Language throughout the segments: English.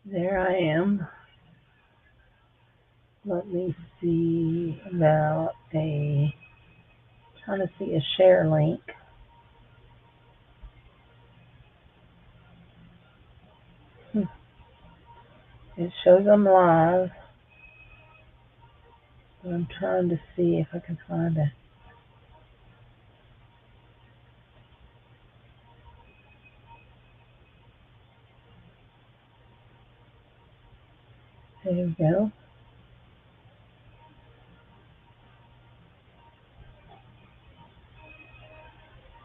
There I am. Let me see about trying to see a share link. Hmm. It shows I'm live, but I'm trying to see if I can find it. There we go.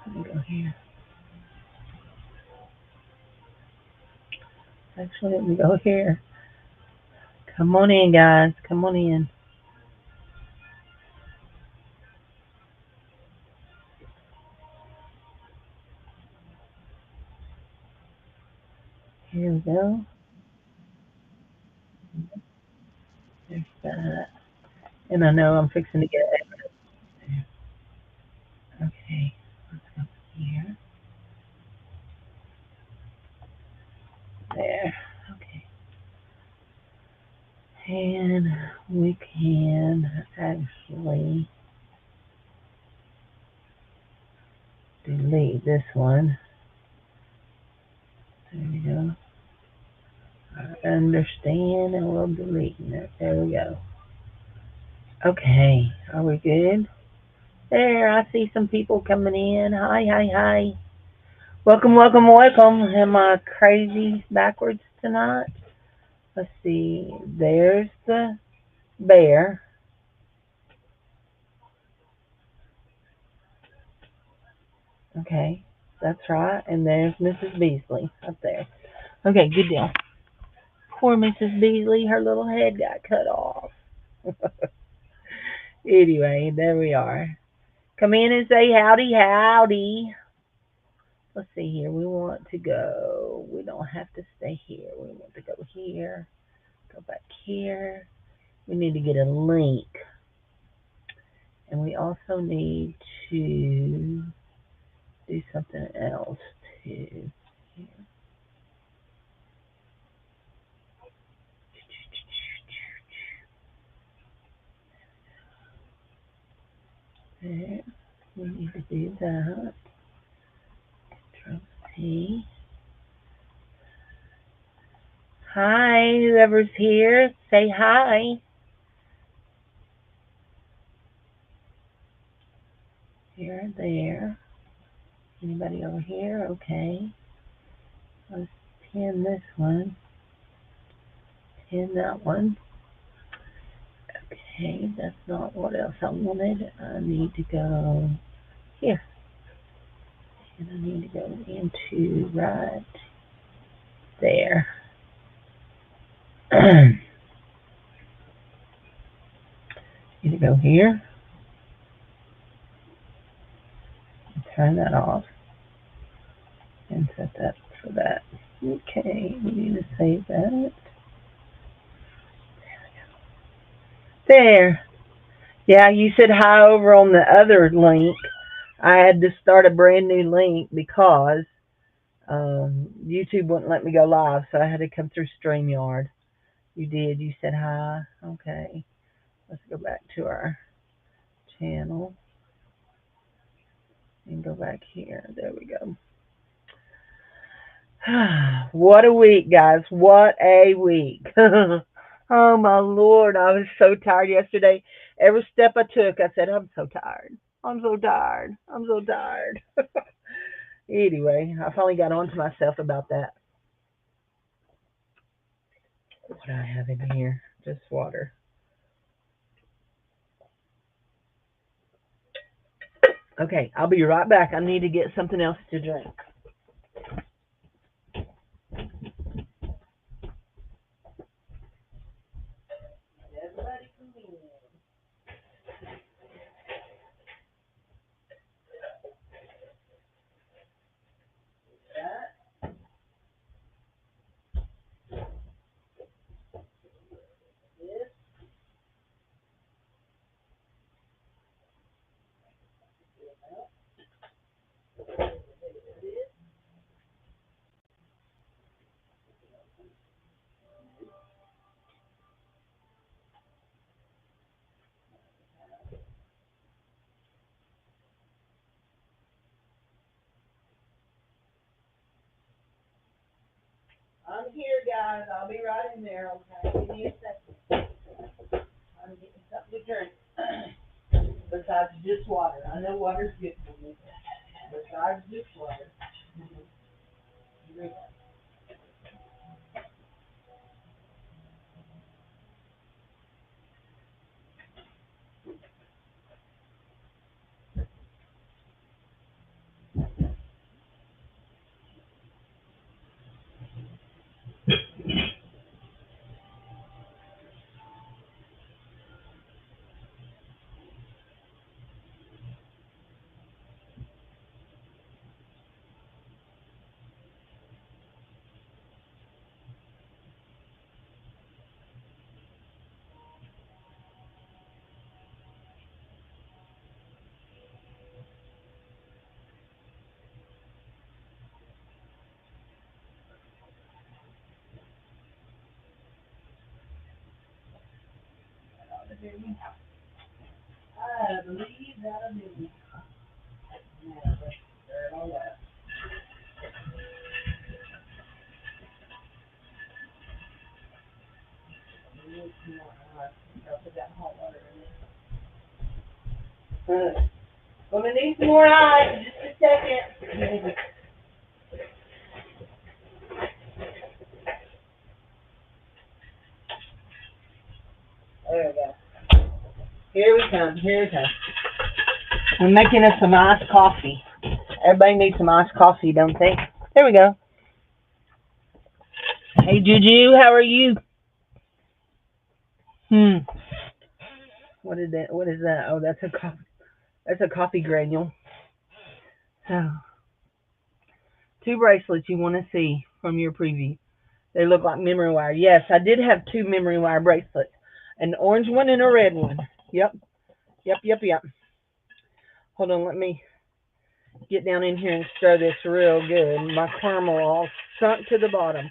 Let me go here. Actually, let me go here. Come on in, guys. Come on in. Here we go. There's that. And I know I'm fixing to get it. Okay. Let's go here. There. Okay. And we can actually delete this one. There we go. I understand, and we'll delete it. There we go. Okay, are we good? There, I see some people coming in. Hi, hi, hi. Welcome, welcome, welcome. Am I crazy backwards tonight? Let's see. There's the bear. Okay, that's right. And there's Mrs. Beasley up there. Okay, good deal. Poor Mrs. Beasley, her little head got cut off. Anyway, there we are. Come in and say howdy, howdy. Let's see here. We want to go. We don't have to stay here. We want to go here. Go back here. We need to get a link. And we also need to do something else too. There. We need to do that. Control C. Hi, whoever's here, say hi. Here, there. Anybody over here? Okay. Let's pin this one. Pin that one. Okay, that's not what else I wanted. I need to go here. And I need to go into right there. Need to go here. Turn that off. And set that for that. Okay, we need to save that. There. Yeah, you said hi over on the other link. I had to start a brand new link because YouTube wouldn't let me go live, so I had to come through StreamYard. You did. You said hi. Okay. Let's go back to our channel and go back here. There we go. What a week, guys. What a week. Oh, my Lord. I was so tired yesterday. Every step I took, I said, I'm so tired. I'm so tired. I'm so tired. Anyway, I finally got on to myself about that. What do I have in here? Just water. Okay, I'll be right back. I need to get something else to drink. Everybody come in. That is guys. I'll be right in there, okay? Give me a second. I'm getting something to drink. Besides just water. I know water's good for me. Besides just water. Drink. I believe that'll do me. Now, let's stir it all up. I'll put that hot water in it. Gonna need some more ice. Just a second. There we go. Here we come. Here we come. We're making us some iced coffee. Everybody needs some iced coffee, don't they? There we go. Hey, Juju, how are you? What is that? What is that? Oh, that's a coffee. That's a coffee granule. So, two bracelets you want to see from your preview. They look like memory wire. Yes, I did have two memory wire bracelets. An orange one and a red one. Yep. Yep. Hold on, let me get down in here and stir this real good. My caramel all sunk to the bottom.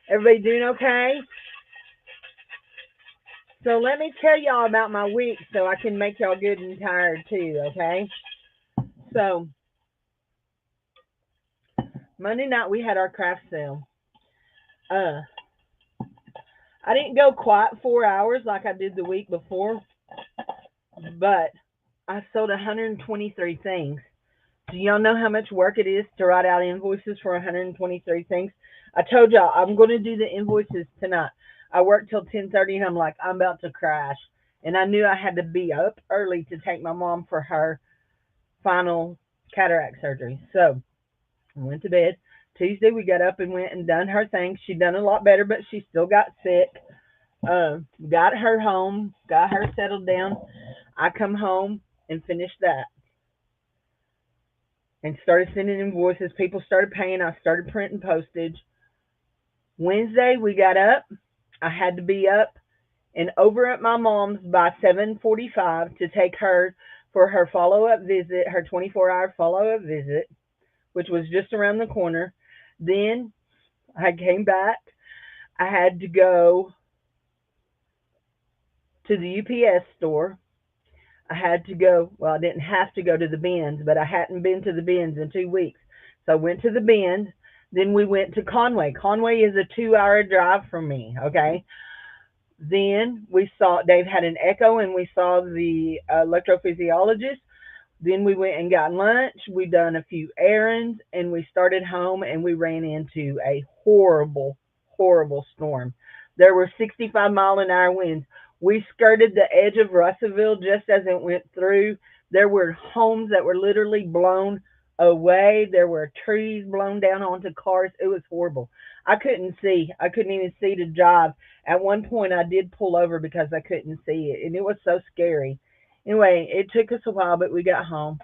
Everybody doing okay? So let me tell y'all about my week so I can make y'all good and tired too, okay? So Monday night we had our craft sale. I didn't go quite 4 hours like I did the week before, but I sold 123 things. Do y'all know how much work it is to write out invoices for 123 things? I told y'all I'm going to do the invoices tonight. I worked till 10:30 and I'm like, I'm about to crash. And I knew I had to be up early to take my mom for her final cataract surgery. So I went to bed. Tuesday we got up and went and done her thing. She done a lot better, but she still got sick. Got her home, got her settled down. I come home and finished that. And started sending invoices. People started paying. I started printing postage. Wednesday we got up. I had to be up and over at my mom's by 7:45 to take her for her follow-up visit, her 24-hour follow-up visit, which was just around the corner. Then I came back. I had to go to the UPS store. I had to go, well, I didn't have to go to the bins, but I hadn't been to the bins in 2 weeks. So I went to the bins. Then we went to Conway. Conway is a 2-hour drive from me, okay? Then we saw, Dave had an echo and we saw the electrophysiologist. Then we went and got lunch. We done a few errands and we started home and we ran into a horrible, horrible storm. There were 65-mile-an-hour winds. We skirted the edge of Russellville just as it went through. There were homes that were literally blown away. There were trees blown down onto cars. It was horrible. I couldn't see. I couldn't even see to drive. At one point, I did pull over because I couldn't see it, and it was so scary. Anyway, it took us a while, but we got home.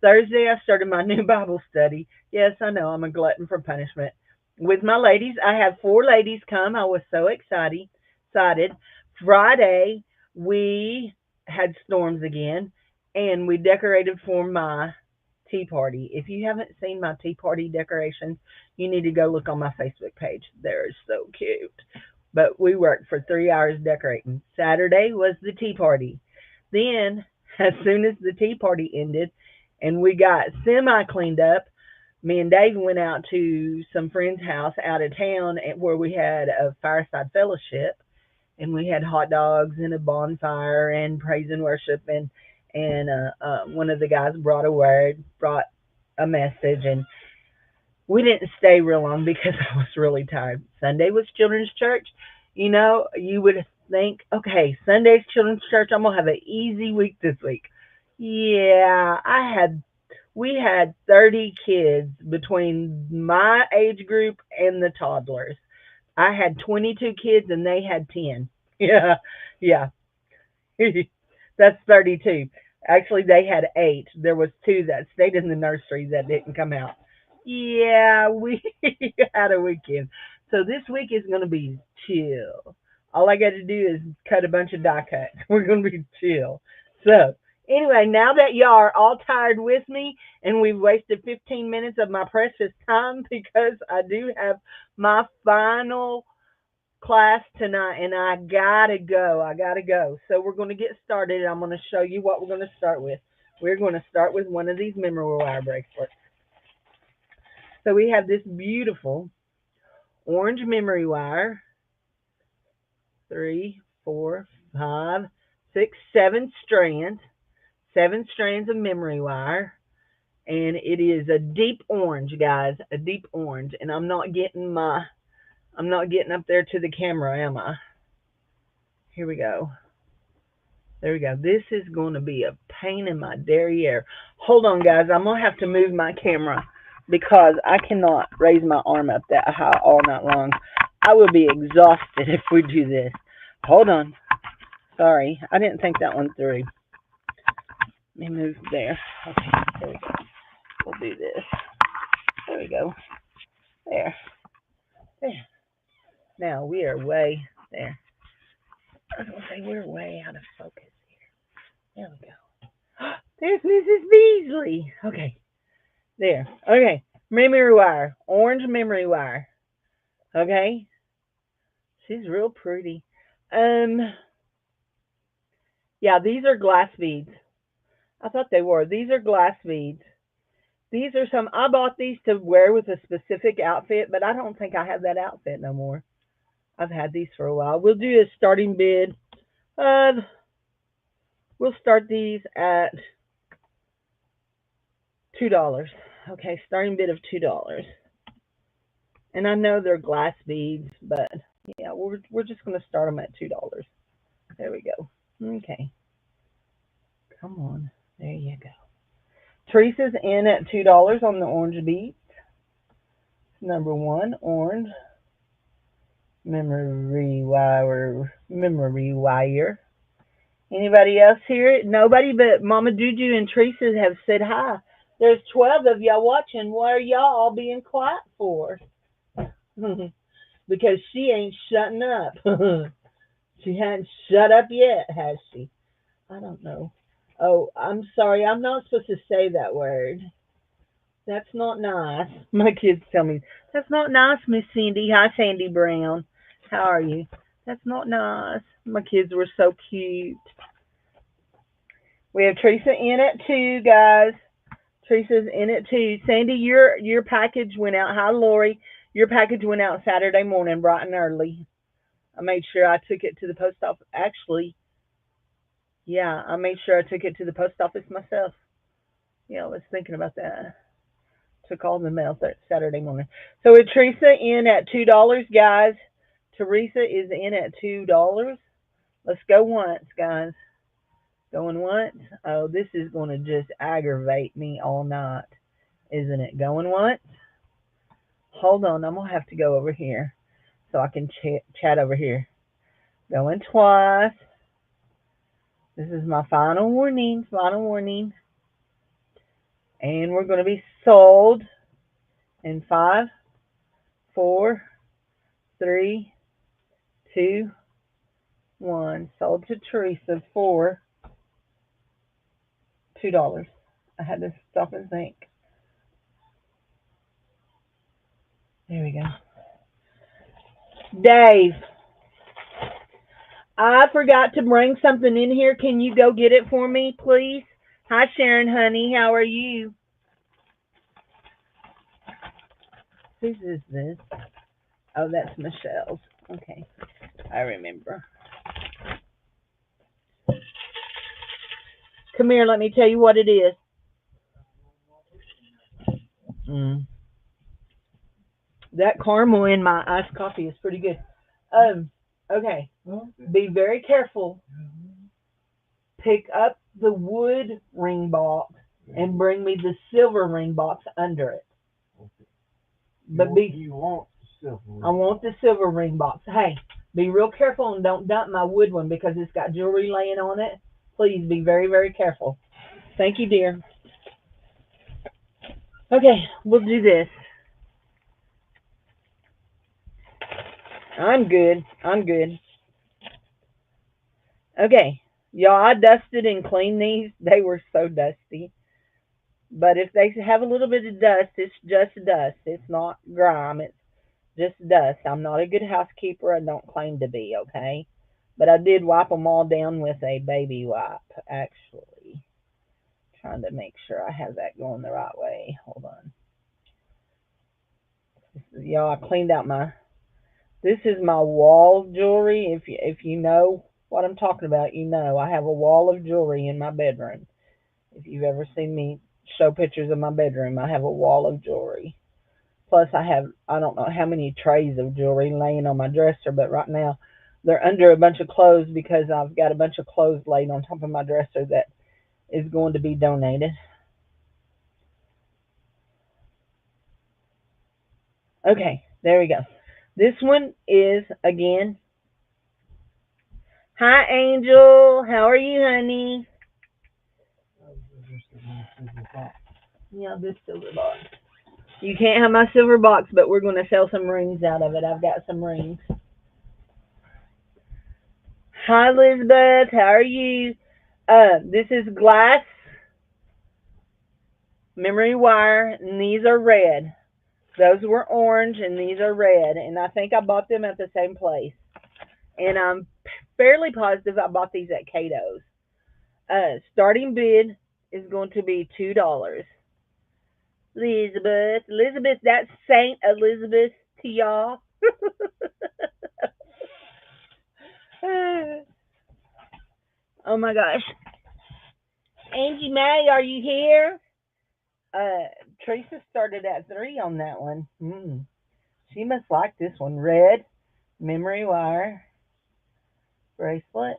Thursday, I started my new Bible study. Yes, I know, I'm a glutton for punishment. With my ladies, I had 4 ladies come. I was so excited. Friday, we had storms again, and we decorated for my tea party. If you haven't seen my tea party decorations, you need to go look on my Facebook page. They're so cute. But we worked for 3 hours decorating. Saturday was the tea party. Then, as soon as the tea party ended and we got semi cleaned up, Me and Dave went out to some friend's house out of town where we had a fireside fellowship, and we had hot dogs and a bonfire and praise and worship, and one of the guys brought a word, brought a message, and we didn't stay real long because I was really tired. Sunday was children's church. You know, you would think, okay, Sunday's children's church, I'm gonna have an easy week this week. Yeah, we had 30 kids between my age group and the toddlers. I had 22 kids and they had 10. Yeah, yeah. That's 32. Actually, they had 8. There was 2 that stayed in the nursery that didn't come out. Yeah, we had a weekend. So this week is going to be chill. All I got to do is cut a bunch of die cuts. We're going to be chill. So anyway, now that y'all are all tired with me and we've wasted 15 minutes of my precious time because I do have my final class tonight and I gotta go. I gotta go. So we're going to get started. I'm going to show you what we're going to start with. We're going to start with one of these memory wire bracelets. So we have this beautiful orange memory wire. 3, 4, 5, 6, 7 strands. 7 strands of memory wire. And it is a deep orange, guys. A deep orange. And I'm not getting up there to the camera, am I? Here we go. There we go. This is going to be a pain in my derriere. Hold on, guys. I'm going to have to move my camera because I cannot raise my arm up that high all night long. I will be exhausted if we do this. Hold on. Sorry. I didn't think that one through. Let me move there. Okay. There we go. We'll do this. There we go. There. There. Now we are way there. I was going to say we're way out of focus here. There we go. There's Mrs. Beasley. Okay. There. Okay. Memory wire. Orange memory wire. Okay. She's real pretty. Yeah, these are glass beads. I thought they were. These are glass beads. These are some, I bought these to wear with a specific outfit, but I don't think I have that outfit no more. I've had these for a while. We'll do a starting bid of, we'll start these at $2. Okay, starting bid of $2. And I know they're glass beads, but yeah, we're just going to start them at $2. There we go. Okay. Come on. There you go. Teresa's in at $2 on the orange beads. Number 1, orange memory wire. Anybody else hear it? Nobody but Mama Juju and Teresa have said hi. There's 12 of y'all watching. What are y'all all being quiet for? Because she ain't shutting up. She hadn't shut up yet, has she? I don't know. Oh, I'm sorry. I'm not supposed to say that word. That's not nice. My kids tell me, that's not nice, Miss Cindy. Hi, Sandy Brown. How are you? That's not nice. My kids were so cute. We have Teresa in at 2, guys. Teresa's in at 2. Sandy, your package went out. Hi, Lori. Your package went out Saturday morning, bright and early. I made sure I took it to the post office. Actually, yeah, I made sure I took it to the post office myself. Yeah, I was thinking about that. Took all the mail Saturday morning. So with Teresa in at $2, guys. Teresa is in at $2. Let's go once, guys. Going once. Oh, this is going to just aggravate me all night, isn't it? Going once. Hold on, I'm going to have to go over here so I can chat over here. Going twice. This is my final warning. And we're going to be sold in 5, 4, 3, 2, 1. Sold to Teresa for $2. I had to stop and think. There we go. Dave, I forgot to bring something in here. Can you go get it for me, please? Hi, Sharon, honey. How are you? Whose is this? Oh, that's Michelle's. Okay, I remember. Come here, let me tell you what it is. Mm. That caramel in my iced coffee is pretty good. Okay. Be very careful. Pick up the wood ring box and bring me the silver ring box under it. But You want the silver ring. I want the silver ring box. Hey, be real careful and don't dump my wood one because it's got jewelry laying on it. Please be very, very careful. Thank you, dear. Okay, we'll do this. I'm good. I'm good. Okay. Y'all, I dusted and cleaned these. They were so dusty. But if they have a little bit of dust, it's just dust. It's not grime. It's just dust. I'm not a good housekeeper. I don't claim to be, okay? But I did wipe them all down with a baby wipe, actually. Trying to make sure I have that going the right way. Hold on. Y'all, I cleaned out my. This is my wall jewelry. If you know what I'm talking about, you know I have a wall of jewelry in my bedroom. If you've ever seen me show pictures of my bedroom, I have a wall of jewelry. Plus, I don't know how many trays of jewelry laying on my dresser, but right now they're under a bunch of clothes because I've got a bunch of clothes laid on top of my dresser that is going to be donated. Okay, there we go. This one is, again, hi, Angel. How are you, honey? Yeah, this silver box. You can't have my silver box, but we're going to sell some rings out of it. I've got some rings. Hi, Elizabeth. How are you? This is glass memory wire, and these are red. Those were orange, and these are red. And I think I bought them at the same place. And I'm fairly positive I bought these at Cato's. Starting bid is going to be $2. Elizabeth, that's Saint Elizabeth to y'all. Oh my gosh. Angie Mae, are you here? Uh, Teresa started at 3 on that one. She must like this one. Red, memory wire, bracelet.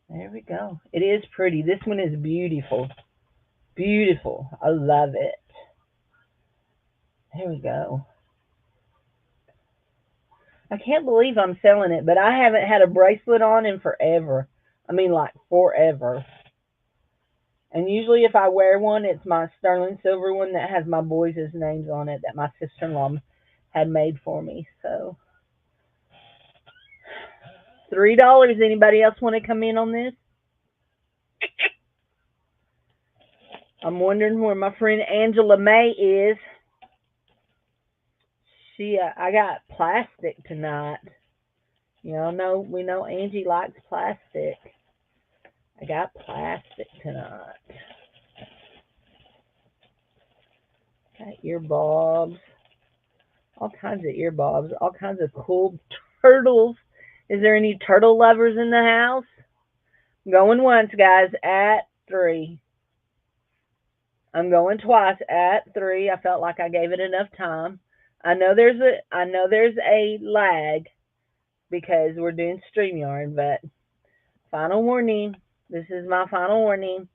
There we go. It is pretty. This one is beautiful. Beautiful. I love it. There we go. I can't believe I'm selling it, but I haven't had a bracelet on in forever. I mean, like forever. And usually, if I wear one, it's my sterling silver one that has my boys' names on it that my sister-in-law had made for me. So, $3. Anybody else want to come in on this? I'm wondering where my friend Angela May is. I got plastic tonight. Y'all know, we know Angie likes plastic. I got plastic tonight. Got earbobs. All kinds of earbobs. All kinds of cool turtles. Is there any turtle lovers in the house? I'm going once, guys, at 3. I'm going twice at 3. I felt like I gave it enough time. I know there's a lag because we're doing StreamYard, but final warning. This is my final warning.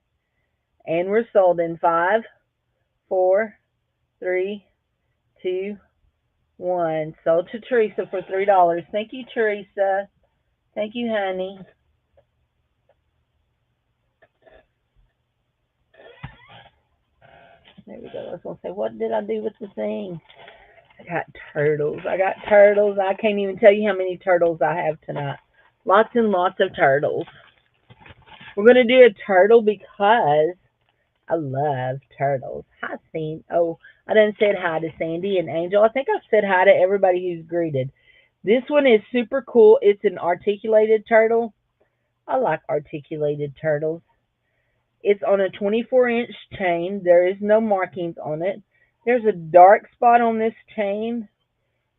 And we're sold in 5, 4, 3, 2, 1. Sold to Teresa for $3. Thank you, Teresa. Thank you, honey. There we go. I was going to say, what did I do with the thing? I got turtles. I can't even tell you how many turtles I have tonight. Lots and lots of turtles. We're going to do a turtle because I love turtles. Hi, Sandy. Oh, I done said hi to Sandy and Angel. I think I've said hi to everybody who's greeted. This one is super cool. It's an articulated turtle. I like articulated turtles. It's on a 24-inch chain. There is no markings on it. There's a dark spot on this chain.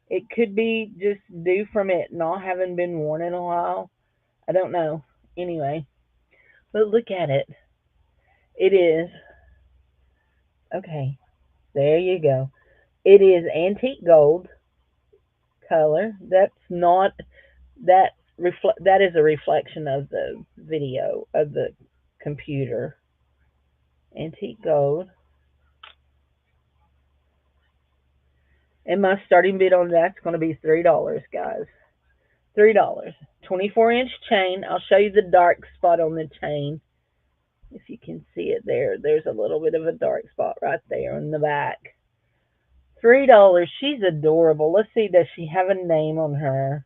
It could be just due from it not having been worn in a while. I don't know. Anyway, but look at it. It is. Okay, there you go. It is antique gold color. That's not that is a reflection of the video of the computer. Antique gold. And my starting bid on that's going to be $3, guys. $3. 24-inch chain. I'll show you the dark spot on the chain. If you can see it there, there's a little bit of a dark spot right there in the back. $3. She's adorable. Let's see, does she have a name on her?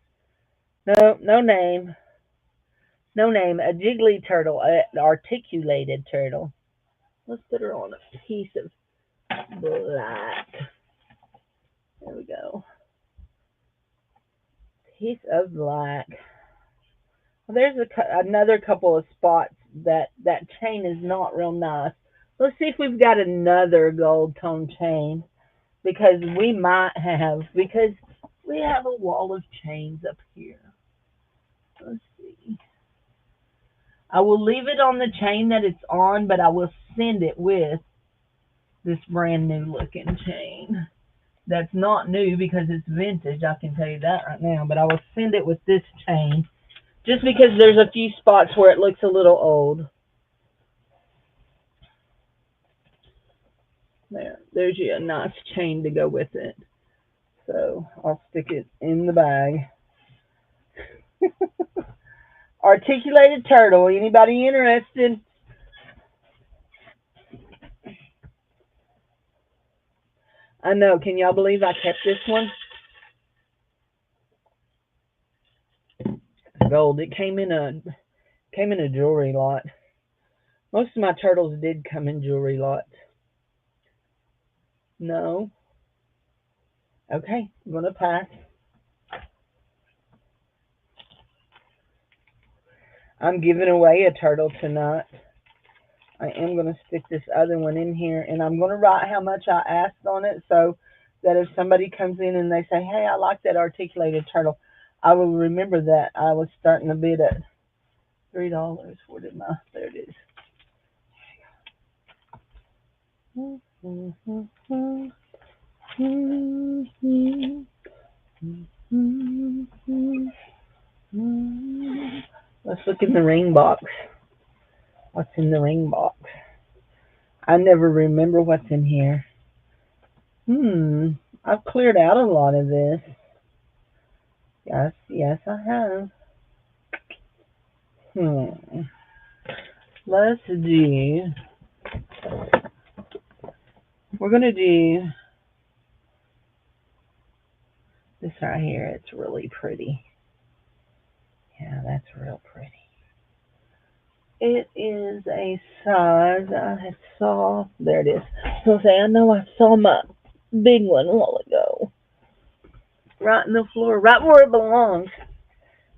No, no name. No name. A jiggly turtle, an articulated turtle. Let's put her on a piece of black. There we go. Piece of black. Well, there's another couple of spots that chain is not real nice. Let's see if we've got another gold tone chain because we have a wall of chains up here. Let's see. I will leave it on the chain that it's on, but I will send it with this brand new looking chain. That's not new because it's vintage, I can tell you that right now, but I will send it with this chain just because there's a few spots where it looks a little old. There's you a nice chain to go with it. So I'll stick it in the bag. Articulated turtle. Anybody interested? I know. Can y'all believe I kept this one? Gold. It came in a jewelry lot. Most of my turtles did come in jewelry lots. No. Okay, I'm gonna pass. I'm giving away a turtle tonight. I am going to stick this other one in here, and I'm going to write how much I asked on it so that if somebody comes in and they say, hey, I like that articulated turtle, I will remember that I was starting to bid at $3. There it is. Let's look in the ring box. What's in the ring box? I never remember what's in here. I've cleared out a lot of this. Yes, I have. Let's do. We're gonna do this right here. It's really pretty. Yeah, that's real pretty. It is a size I saw. There it is. So say I know I saw my big one a while ago. Right in the floor, right where it belongs.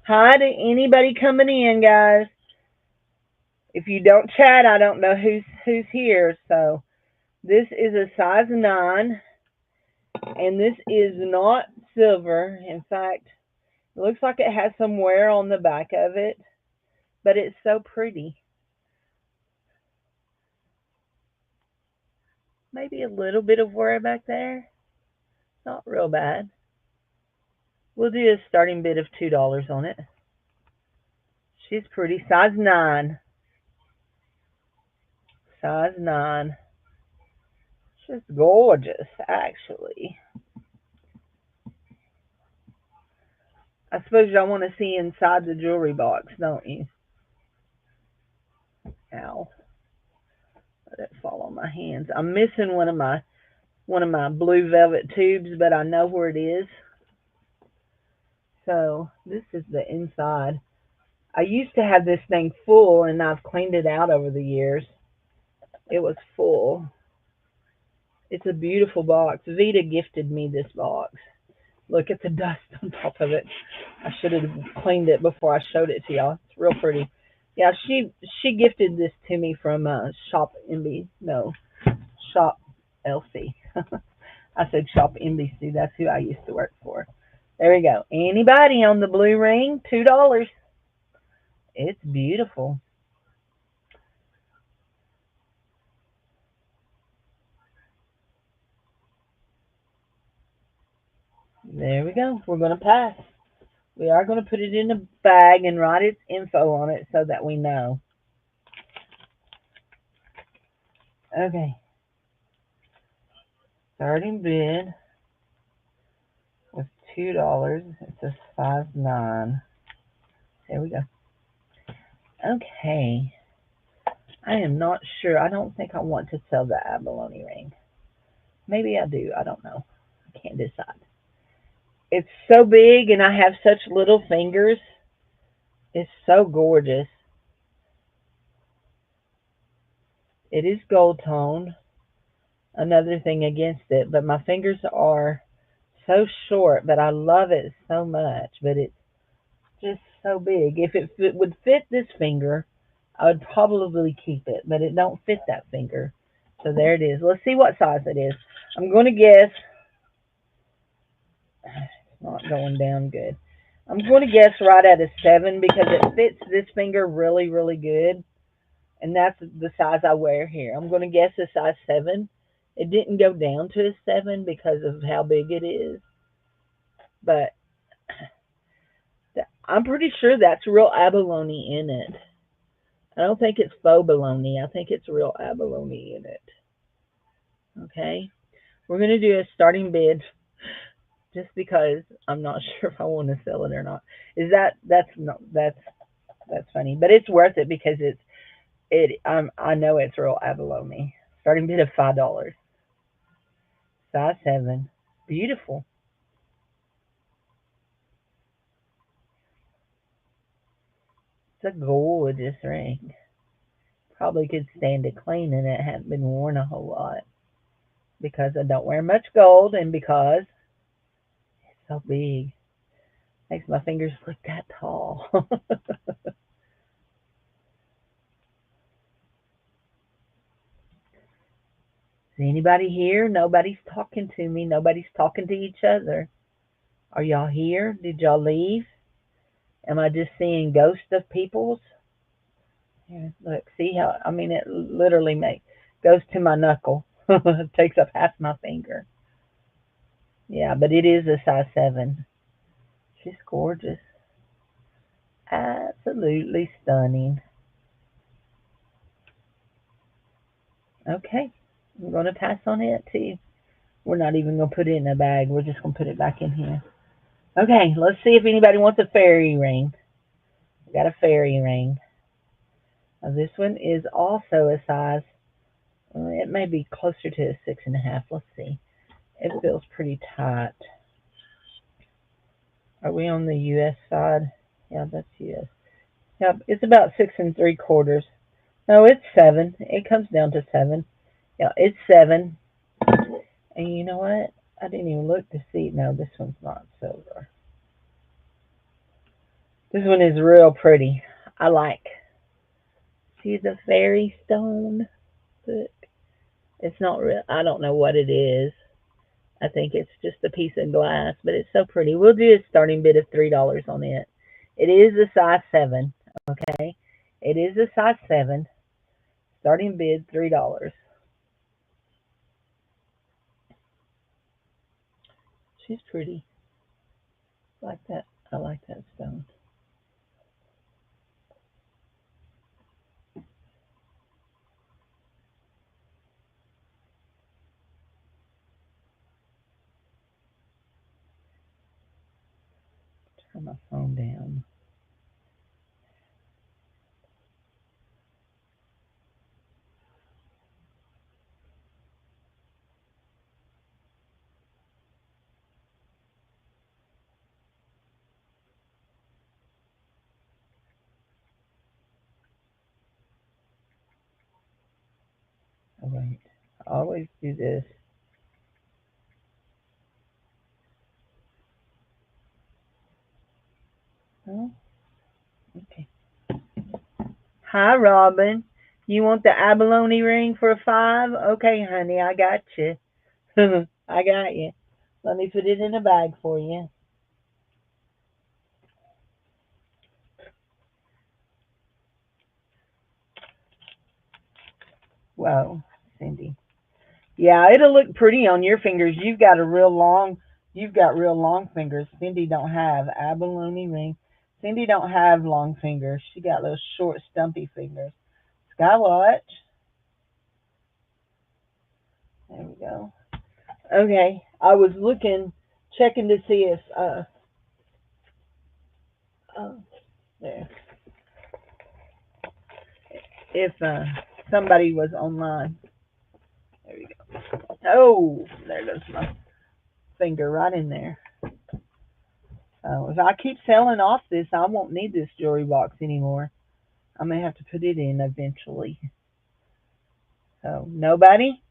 Hi to anybody coming in, guys. If you don't chat, I don't know who's here. So this is a size 9, and this is not silver. In fact, it looks like it has some wear on the back of it, but it's so pretty. Maybe a little bit of wear back there. Not real bad. We'll do a starting bid of $2 on it. She's pretty. Size 9. Size 9. She's gorgeous, actually. I suppose y'all want to see inside the jewelry box, don't you? Ow. Let it fall on my hands. I'm missing one of my blue velvet tubes, but I know where it is. So this is the inside. I used to have this thing full, and I've cleaned it out over the years. It was full. It's a beautiful box. Vita gifted me this box. Look at the dust on top of it. I should have cleaned it before I showed it to y'all. It's real pretty. Yeah, she gifted this to me from Shop MB. No, Shop LC. I said shop NBC. That's who I used to work for. There we go. Anybody on the blue ring? $2. It's beautiful. There we go. We're going to pass. We are going to put it in a bag and write its info on it so that we know. Okay. Starting bid was $2. It says 5.9. There we go. Okay. I am not sure. I don't think I want to sell the abalone ring. Maybe I do. I don't know. I can't decide. It's so big and I have such little fingers. It's so gorgeous. It is gold tone. Another thing against it, but my fingers are so short, but I love it so much. But it's just so big. If it would fit this finger, I would probably keep it, but it don't fit that finger. So there it is. Let's see what size it is. I'm going to guess. It's not going down good. I'm going to guess right at a 7 because it fits this finger really, really good. And that's the size I wear here. I'm going to guess a size 7. It didn't go down to a 7 because of how big it is. But I'm pretty sure that's real abalone in it. I don't think it's faux bologna. I think it's real abalone in it. Okay. We're going to do a starting bid just because I'm not sure if I want to sell it or not. Is that's not that's funny, but it's worth it because I know it's real abalone. Starting bid of $5. Size 7. Beautiful. It's a gorgeous ring. Probably could stand it clean and it hadn't been worn a whole lot because I don't wear much gold and because it's so big. Makes my fingers look that tall. Is anybody here? Nobody's talking to me. Nobody's talking to each other. Are y'all here? Did y'all leave? Am I just seeing ghosts of peoples? Here, look, see how, I mean, it literally goes to my knuckle. It takes up half my finger. Yeah, but it is a size 7. She's gorgeous. Absolutely stunning. Okay, I'm going to pass on it too. We're not even going to put it in a bag. We're just going to put it back in here. Okay, let's see if anybody wants a fairy ring. We got a fairy ring. Now this one is also a size. It may be closer to a 6.5. Let's see. It feels pretty tight. Are we on the U.S. side? Yeah, that's U.S. Yep, it's about 6 3/4. No, it's 7. It comes down to 7. Yeah, it's 7. And you know what? I didn't even look to see. No, this one's not silver. This one is real pretty. I like. See the fairy stone? Look. It's not real. I don't know what it is. I think it's just a piece of glass, but it's so pretty. We'll do a starting bid of $3 on it. It is a size 7. Okay, it is a size 7. Starting bid $3. She's pretty. Like that. I like that stone. Turn my phone down. Oh wait. I always do this. Oh, okay. Hi, Robin. You want the abalone ring for 5? Okay, honey, I got you. I got you. Let me put it in a bag for you. Whoa, Cindy. Yeah, it'll look pretty on your fingers. You've got real long fingers. Cindy don't have abalone ring. Cindy don't have long fingers. She got those short, stumpy fingers. Skywatch. There we go. Okay, I was checking to see uh there, if somebody was online. There we go. Oh, there goes my finger right in there. If I keep selling off this, I won't need this jewelry box anymore. I may have to put it in eventually. So nobody.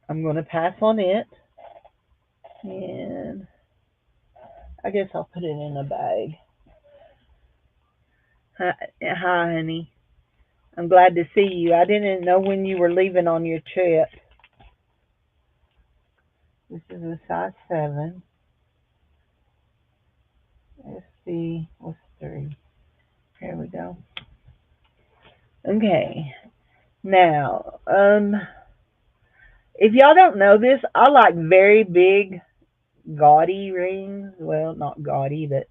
I'm going to pass on it, and I guess I'll put it in a bag. Hi, honey. I'm glad to see you. I didn't know when you were leaving on your trip. This is a size 7. Let's see. What's 3? Here we go. Okay. Now, if y'all don't know this, I like very big, gaudy rings. Well, not gaudy, but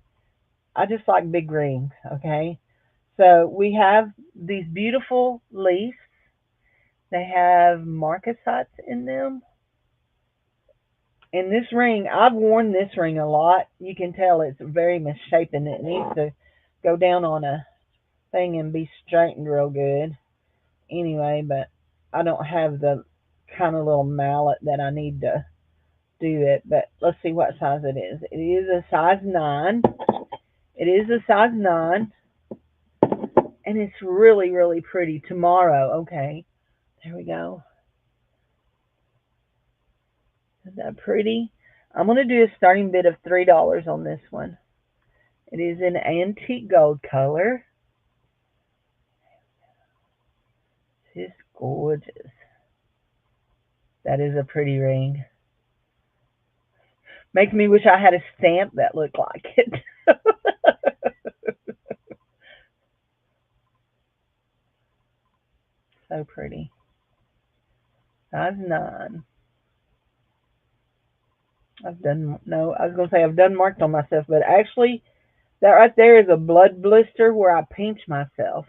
I just like big rings. Okay. So we have these beautiful leaves. They have marcasites in them. And this ring, I've worn this ring a lot. You can tell it's very misshapen. It needs to go down on a thing and be straightened real good. Anyway, but I don't have the kind of little mallet that I need to do it. But let's see what size it is. It is a size 9. It is a size 9. And it's really, really pretty. Tomorrow, okay. There we go. Is that pretty? I'm going to do a starting bid of $3 on this one. It is in antique gold color. It's gorgeous. That is a pretty ring. Makes me wish I had a stamp that looked like it. So pretty. Size 9. I've done, no, I was going to say I've done marked on myself, but actually, that right there is a blood blister where I pinch myself.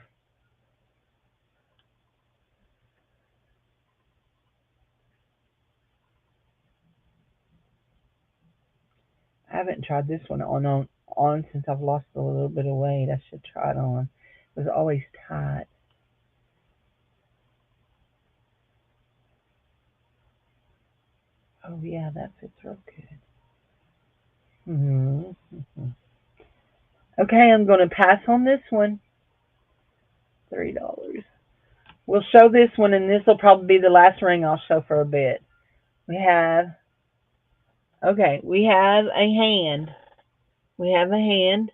I haven't tried this one on since I've lost a little bit of weight. I should try it on. It was always tight. Oh yeah, that fits real good. Mm-hmm. Okay, I'm going to pass on this one. $3. We'll show this one, and this will probably be the last ring I'll show for a bit. We have, okay, we have a hand. We have a hand,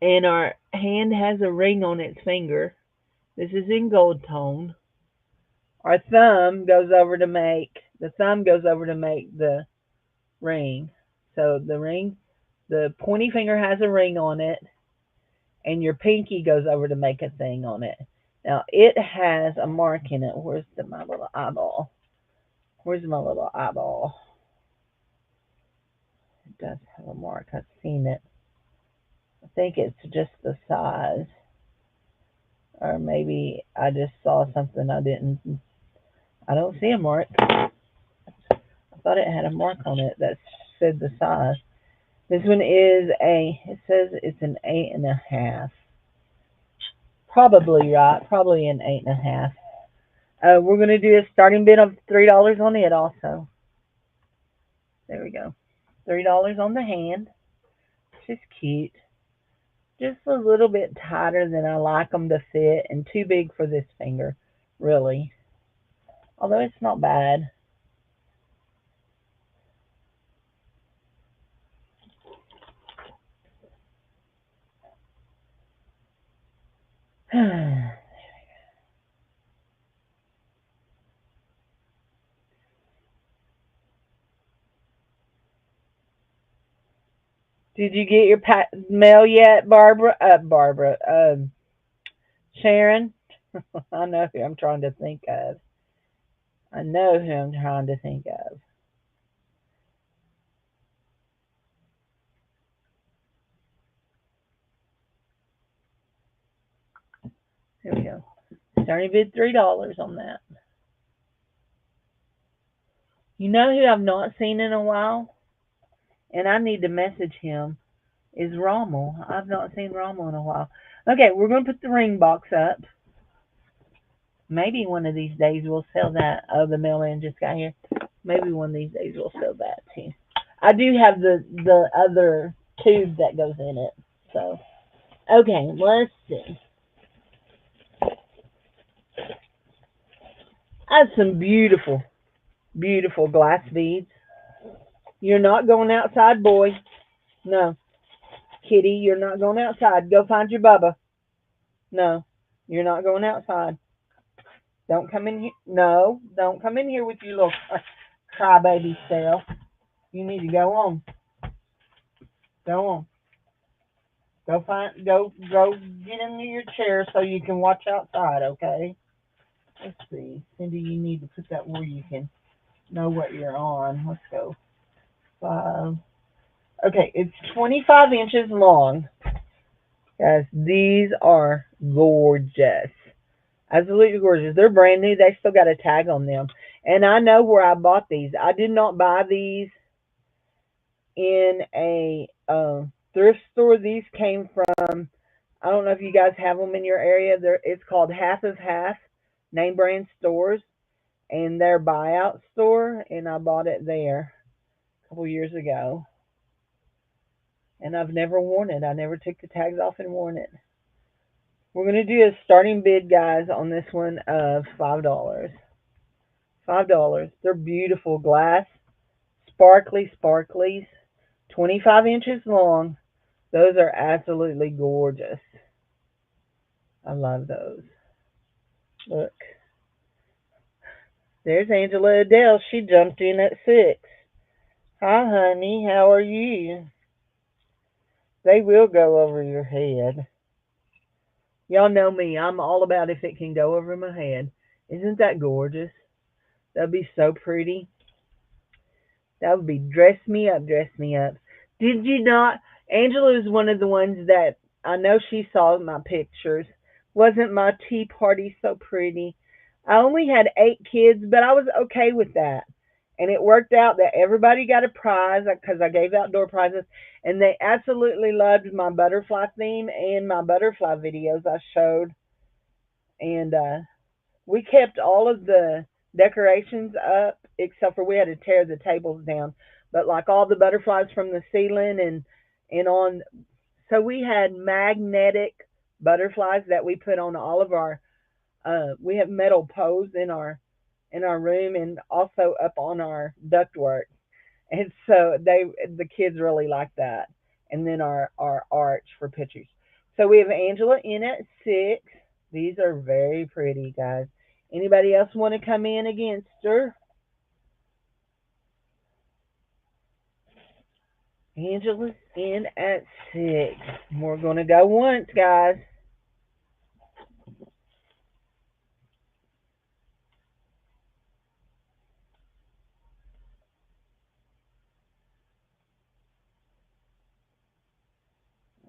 and our hand has a ring on its finger. This is in gold tone. Our thumb goes over to make the ring. So the pointy finger has a ring on it, and your pinky goes over to make a thing on it. Now it has a mark in it. My little eyeball? Where's my little eyeball? It does have a mark. I've seen it. I think it's just the size, or maybe I just saw something I didn't. I don't see a mark. I thought it had a mark on it that said the size. This one is it says it's an 8.5. Probably right. Probably an 8.5. We're going to do a starting bid of $3 on it also. There we go. $3 on the hand. She's cute. Just a little bit tighter than I like them to fit and too big for this finger, really. Although it's not bad. Did you get your mail yet, Barbara? Barbara. Sharon. I know who I'm trying to think of. I know who I'm trying to think of. Here we go. Starting bid $3 on that. You know who I've not seen in a while, and I need to message him is Rommel. I've not seen Rommel in a while. Okay, we're gonna put the ring box up. Maybe one of these days we'll sell that. Oh, the mailman just got here. Maybe one of these days we'll sell that too. I do have the other tube that goes in it. So okay, let's see. I have some beautiful, beautiful glass beads. You're not going outside, boy. No, Kitty, you're not going outside. Go find your Bubba. No, you're not going outside. Don't come in here. No, don't come in here with your little crybaby self. You need to go on. Go on. Go get into your chair so you can watch outside, okay? Let's see. Cindy, you need to put that where you can know what you're on. Let's go. Five. Okay, it's 25 inches long. Guys, these are gorgeous. Absolutely gorgeous. They're brand new. They still got a tag on them. And I know where I bought these. I did not buy these in a thrift store. These came from, I don't know if you guys have them in your area. It's called Half of Half Name Brand Stores, and their buyout store. And I bought it there a couple years ago. And I've never worn it. I never took the tags off and worn it. We're going to do a starting bid, guys, on this one of $5. $5. They're beautiful glass, sparkly sparklies, 25 inches long. Those are absolutely gorgeous. I love those. Look, there's Angela Adele. She jumped in at 6. Hi, honey. How are you? They will go over your head. Y'all know me. I'm all about if it can go over my head. Isn't that gorgeous? That'd be so pretty. That would be dress me up, dress me up. Did you not? Angela is one of the ones that I know she saw my pictures. Wasn't my tea party so pretty? I only had 8 kids, but I was okay with that. And it worked out that everybody got a prize because I gave outdoor prizes, and they absolutely loved my butterfly theme and my butterfly videos I showed. And we kept all of the decorations up except for we had to tear the tables down. But like all the butterflies from the ceiling and on, so we had magnetic butterflies that we put on all of our. We have metal posts in our room and also up on our ductwork, and so the kids really like that. And then our arch for pictures. So we have Angela in at 6. These are very pretty, guys. Anybody else want to come in against her? Angela's in at 6. We're going to go once, guys.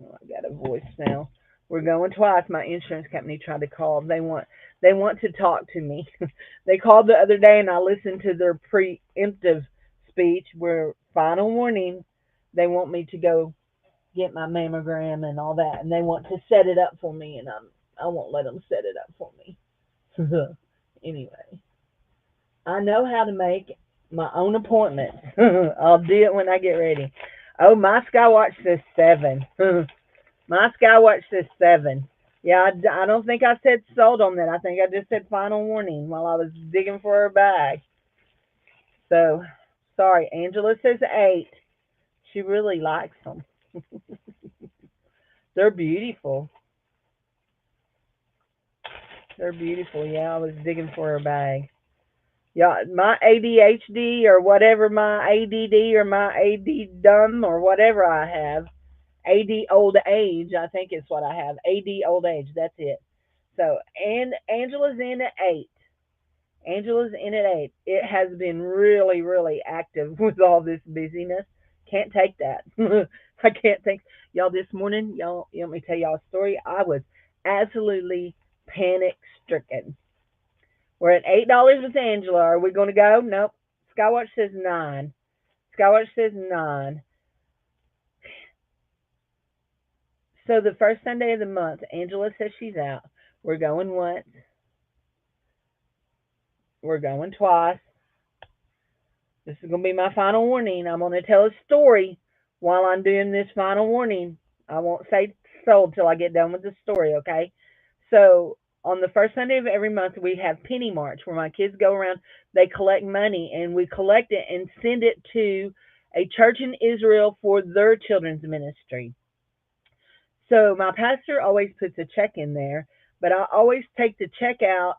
Oh, I got a voicemail. We're going twice. My insurance company tried to call. They want to talk to me. They called the other day and I listened to their preemptive speech where final warning they want me to go get my mammogram and all that, and they want to set it up for me, and I won't let them set it up for me. Anyway, I know how to make my own appointments. I'll do it when I get ready. Oh, my Skywatch says 7. My Skywatch says 7. Yeah, I don't think I said sold on that. I think I just said final warning while I was digging for her bag. So, sorry. Angela says 8. She really likes them. They're beautiful. They're beautiful. Yeah, I was digging for her bag. Yeah, my ADHD or whatever, my ADD or my AD dumb or whatever I have. AD old age, I think it's what I have. AD old age, that's it. So, and Angela's in at 8. Angela's in at 8. It has been really, really active with all this busyness. Can't take that. I can't take y'all this morning. Y'all, you want me to tell y'all a story? I was absolutely panic stricken. We're at $8 with Angela. Are we going to go? Nope. Skywatch says 9. Skywatch says 9. So the first Sunday of the month, Angela says she's out. We're going once. We're going twice. This is going to be my final warning. I'm going to tell a story while I'm doing this final warning. I won't say sold till I get done with the story, okay? So, on the first Sunday of every month, we have Penny March where my kids go around, they collect money, and we collect it and send it to a church in Israel for their children's ministry. So, my pastor always puts a check in there, but I always take the check out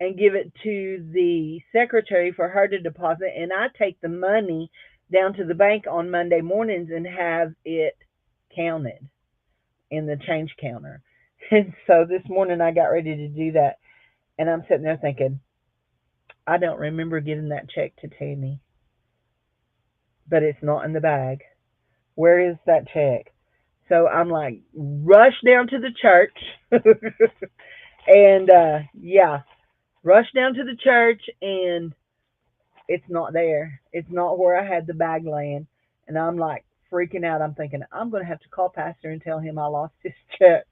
and give it to the secretary for her to deposit, and I take the money down to the bank on Monday mornings and have it counted in the change counter. And so this morning I got ready to do that, and I'm sitting there thinking, I don't remember giving that check to Tammy, but it's not in the bag. Where is that check? So I'm like, rush down to the church, and yeah, rush down to the church, and it's not there. It's not where I had the bag laying. And I'm like freaking out. I'm thinking, I'm going to have to call Pastor and tell him I lost his check.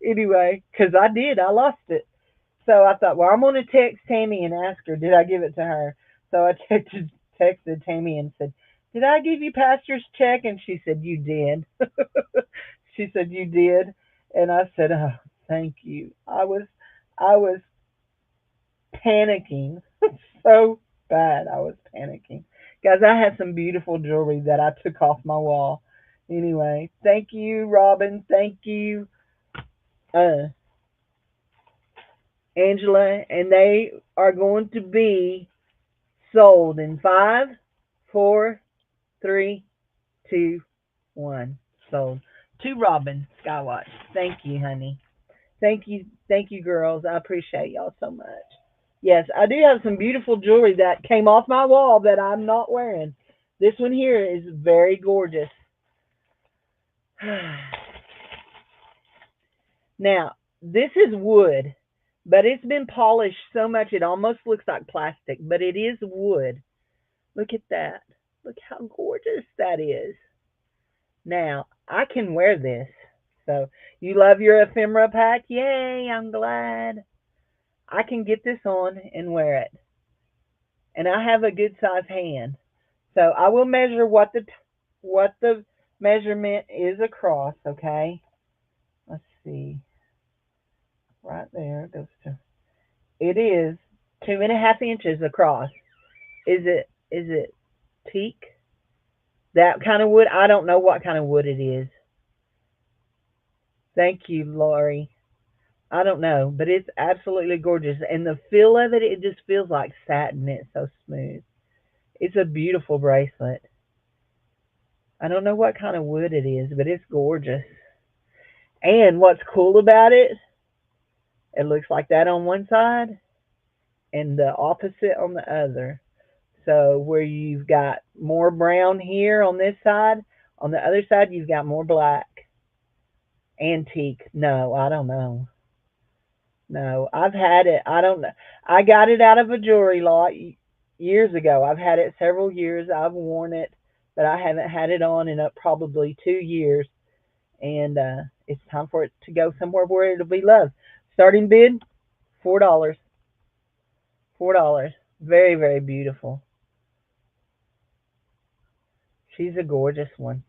Anyway, because I did. I lost it. So I thought, well, I'm going to text Tammy and ask her, did I give it to her? So I texted Tammy and said, did I give you Pastor's check? And she said, you did. She said, you did. And I said, oh, thank you. I was panicking so bad. I was panicking. Guys, I had some beautiful jewelry that I took off my wall. Anyway, thank you, Robin. Thank you, uh, Angela. And they are going to be sold in 5, 4, 3, 2, 1. Sold to Robin Skywatch. Thank you, honey. Thank you, girls. I appreciate y'all so much. Yes, I do have some beautiful jewelry that came off my wall that I'm not wearing. This one here is very gorgeous. Now, this is wood, but it's been polished so much it almost looks like plastic, but it is wood. Look at that. Look how gorgeous that is. Now, I can wear this. So, you love your ephemera pack? Yay, I'm glad. I can get this on and wear it. And I have a good size hand. So I will measure what the measurement is across, okay? Let's see. Right there it goes to it is 2.5 inches across. Is it teak? That kind of wood? I don't know what kind of wood it is. Thank you, Lori. I don't know, but it's absolutely gorgeous. And the feel of it, it just feels like satin. It's so smooth. It's a beautiful bracelet. I don't know what kind of wood it is, but it's gorgeous. And what's cool about it, it looks like that on one side and the opposite on the other. So where you've got more brown here on this side, on the other side you've got more black. Antique. No, I don't know. No, I've had it. I don't know. I got it out of a jewelry lot years ago. I've had it several years. I've worn it, but I haven't had it on in probably 2 years. And it's time for it to go somewhere where it'll be loved. Starting bid $4. $4. Very, very beautiful. She's a gorgeous one.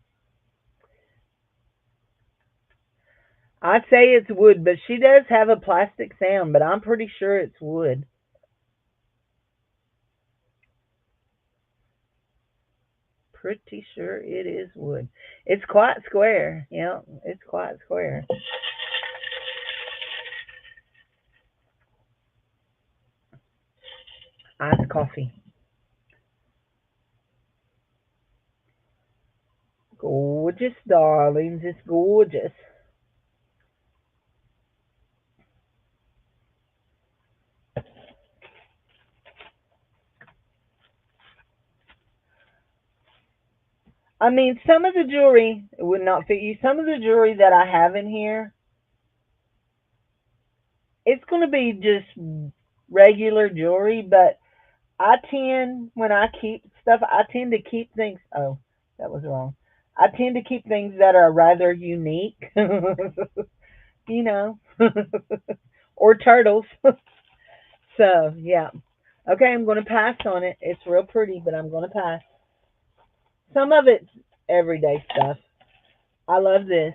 I'd say it's wood, but she does have a plastic sound, but I'm pretty sure it's wood. Pretty sure it is wood. It's quite square. Yeah, it's quite square. Iced coffee. Gorgeous. gorgeous, darlings. It's gorgeous. I mean, some of the jewelry would not fit you. Some of the jewelry that I have in here, it's going to be just regular jewelry, but I tend, when I keep stuff, I tend to keep things. Oh, that was wrong. I tend to keep things that are rather unique, you know, or turtles. So, yeah. Okay, I'm going to pass on it. It's real pretty, but I'm going to pass. Some of it's everyday stuff. I love this.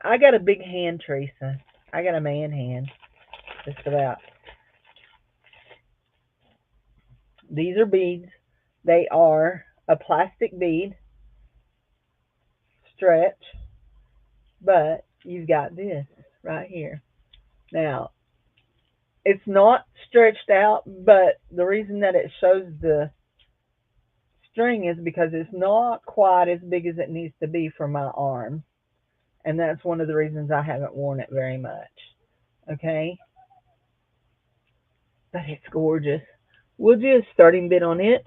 I got a big hand, Teresa. I got a man hand, just about. These are beads. They are a plastic bead, stretch, but you've got this right here. Now, it's not stretched out, but the reason that it shows the string is because it's not quite as big as it needs to be for my arm. And that's one of the reasons I haven't worn it very much. Okay? But it's gorgeous. We'll do a starting bid on it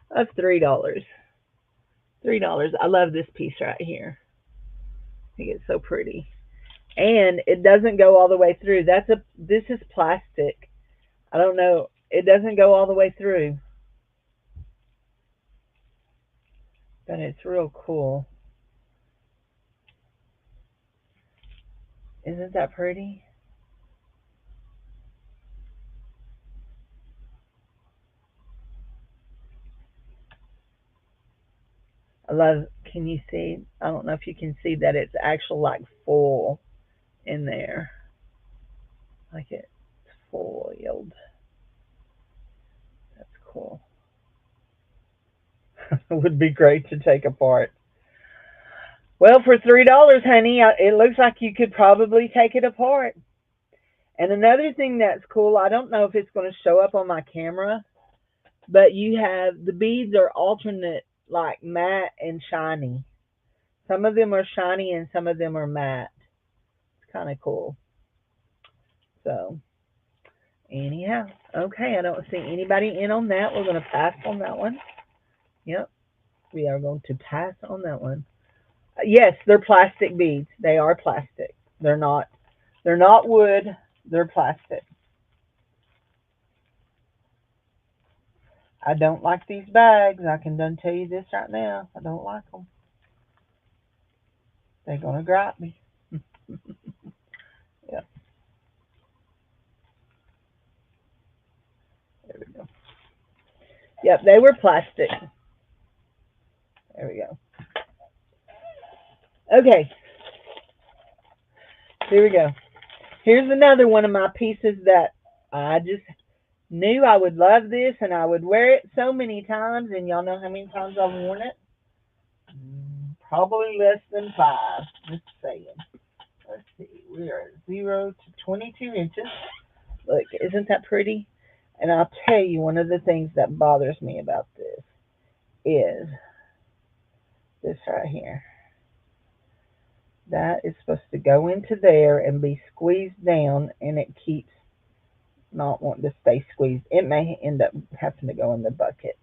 of $3. $3. I love this piece right here. I think it's so pretty. And it doesn't go all the way through. This is plastic. I don't know. It doesn't go all the way through, but it's real cool. Isn't that pretty? I love. Can you see? I don't know if you can see that it's actually like full in there, like it's foiled. That's cool. It would be great to take apart. Well, for $3, honey, it looks like you could probably take it apart. And another thing that's cool, I don't know if it's going to show up on my camera, but you have the beads are alternate, like matte and shiny. Some of them are shiny and some of them are matte. It's kind of cool. So, anyhow, okay, I don't see anybody in on that. We're going to pass on that one. Yep, we are going to pass on that one. Yes, they're plastic beads. They are plastic. They're not. They're not wood. They're plastic. I don't like these bags. I can done tell you this right now. I don't like them. They're gonna grab me. Yep. There we go. Yep, they were plastic. There we go. Okay, here we go. Here's another one of my pieces that I just knew I would love this and I would wear it so many times, and y'all know how many times I've worn it? Probably less than five. Just saying. Let's see. We are at 0 to 22 inches. Look, isn't that pretty? And I'll tell you one of the things that bothers me about this is this right here. That is supposed to go into there and be squeezed down, and it keeps not wanting to stay squeezed. It may end up having to go in the bucket.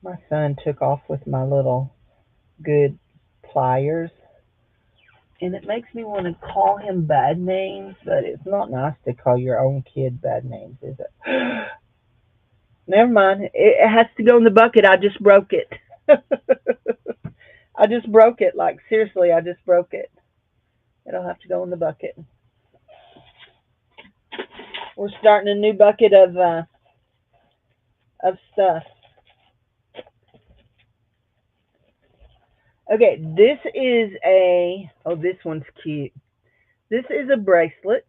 My son took off with my little good pliers, and it makes me want to call him bad names, but it's not nice to call your own kid bad names, is it? Never mind. It has to go in the bucket. I just broke it. I just broke it. Like seriously, I just broke it. It'll have to go in the bucket. We're starting a new bucket of stuff. Okay, this is a. Oh, this one's cute. This is a bracelet.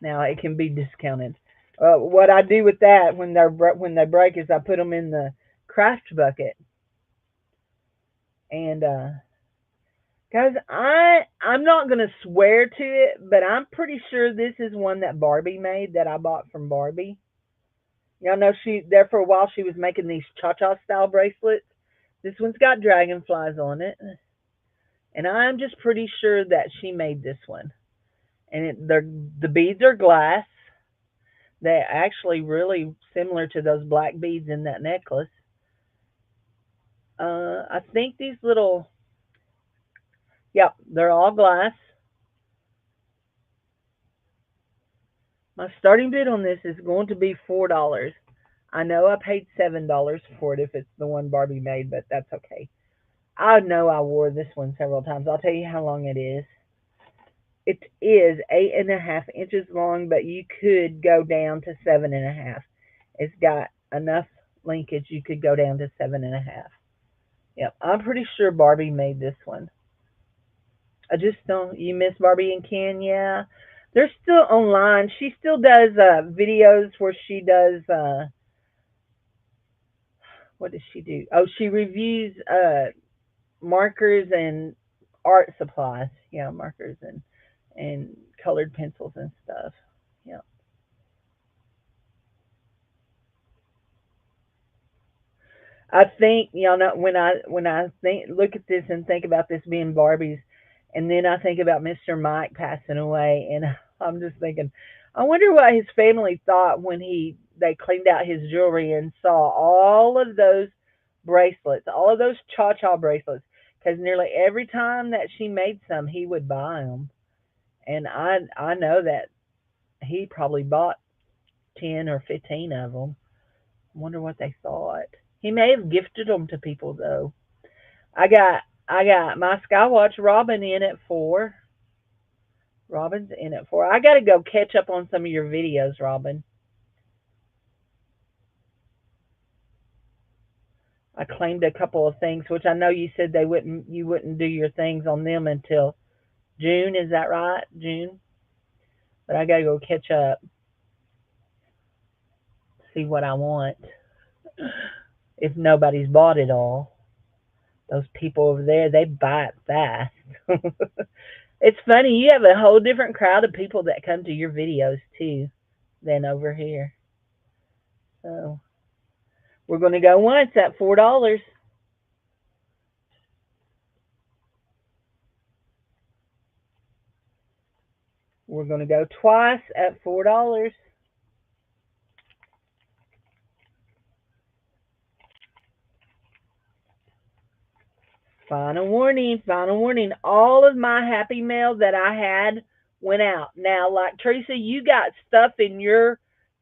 Now it can be discounted. What I do with that when they break is I put them in the craft bucket, and Guys, I'm not gonna swear to it, but I'm pretty sure this is one that Barbie made that I bought from Barbie. Y'all know she there for a while she was making these cha cha style bracelets. This one's got dragonflies on it, and I'm just pretty sure that she made this one. And the beads are glass. They're actually really similar to those black beads in that necklace. I think these little, yep, they're all glass. My starting bid on this is going to be $4. I know I paid $7 for it if it's the one Barbie made, but that's okay. I know I wore this one several times. I'll tell you how long it is. It is 8.5 inches long, but you could go down to 7.5. It's got enough linkage you could go down to 7.5. Yep, I'm pretty sure Barbie made this one. I just don't. You miss Barbie and Ken, yeah. They're still online. She still does videos where she does. What does she do? Oh, she reviews markers and art supplies. Yeah, markers and colored pencils and stuff. Yeah. I think know when I think look at this and think about this being Barbie's, and then I think about Mr. Mike passing away, and I'm just thinking, I wonder what his family thought when they cleaned out his jewelry and saw all of those bracelets, all of those cha cha bracelets, because nearly every time that she made some, he would buy them, and I know that he probably bought 10 or 15 of them. I wonder what they thought. He may have gifted them to people though. I got my Skywatch Robin in at 4. Robin's in at 4. I got to go catch up on some of your videos, Robin. I claimed a couple of things, which I know you said you wouldn't do your things on them until June. Is that right? June. But I got to go catch up, see what I want. If nobody's bought it all, those people over there, they buy it fast. It's funny, you have a whole different crowd of people that come to your videos too than over here. So we're going to go once at $4. We're going to go twice at $4. Final warning, final warning. All of my happy mail that I had went out. Now, like Teresa, you got stuff in your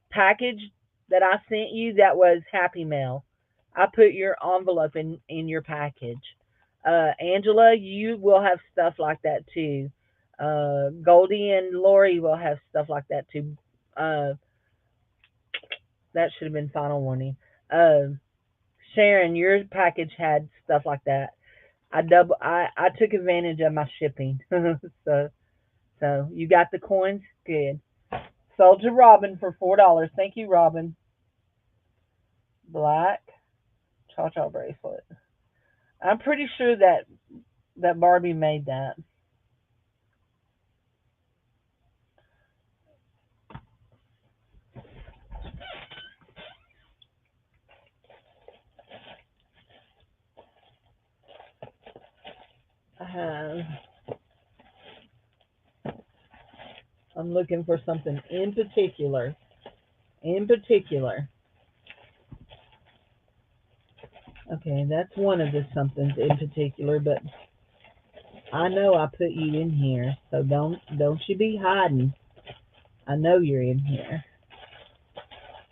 package that I sent you that was happy mail. I put your envelope in your package. Angela, you will have stuff like that too. Goldie and Lori will have stuff like that too. Uh, that should have been final warning. Uh, Sharon, your package had stuff like that. I took advantage of my shipping. So you got the coins? Good. Sold to Robin for $4. Thank you, Robin. Black cha cha bracelet. I'm pretty sure that Barbie made that. Uh, I'm looking for something in particular. In particular. Okay, that's one of the somethings in particular, but I know I put you in here, so don't you be hiding. I know you're in here.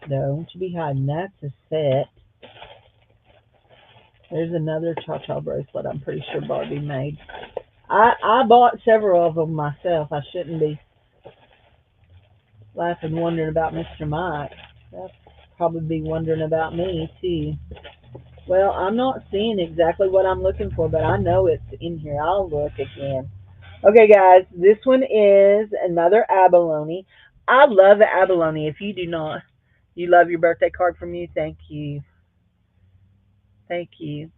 Don't you be hiding. That's a set. There's another cha cha bracelet I'm pretty sure Barbie made. I bought several of them myself. I shouldn't be laughing wondering about Mr. Mike. They'll probably be wondering about me too. Well, I'm not seeing exactly what I'm looking for, but I know it's in here. I'll look again. Okay, guys, this one is another abalone. I love abalone. If you do not, you love your birthday card from you. Thank you. Thank you.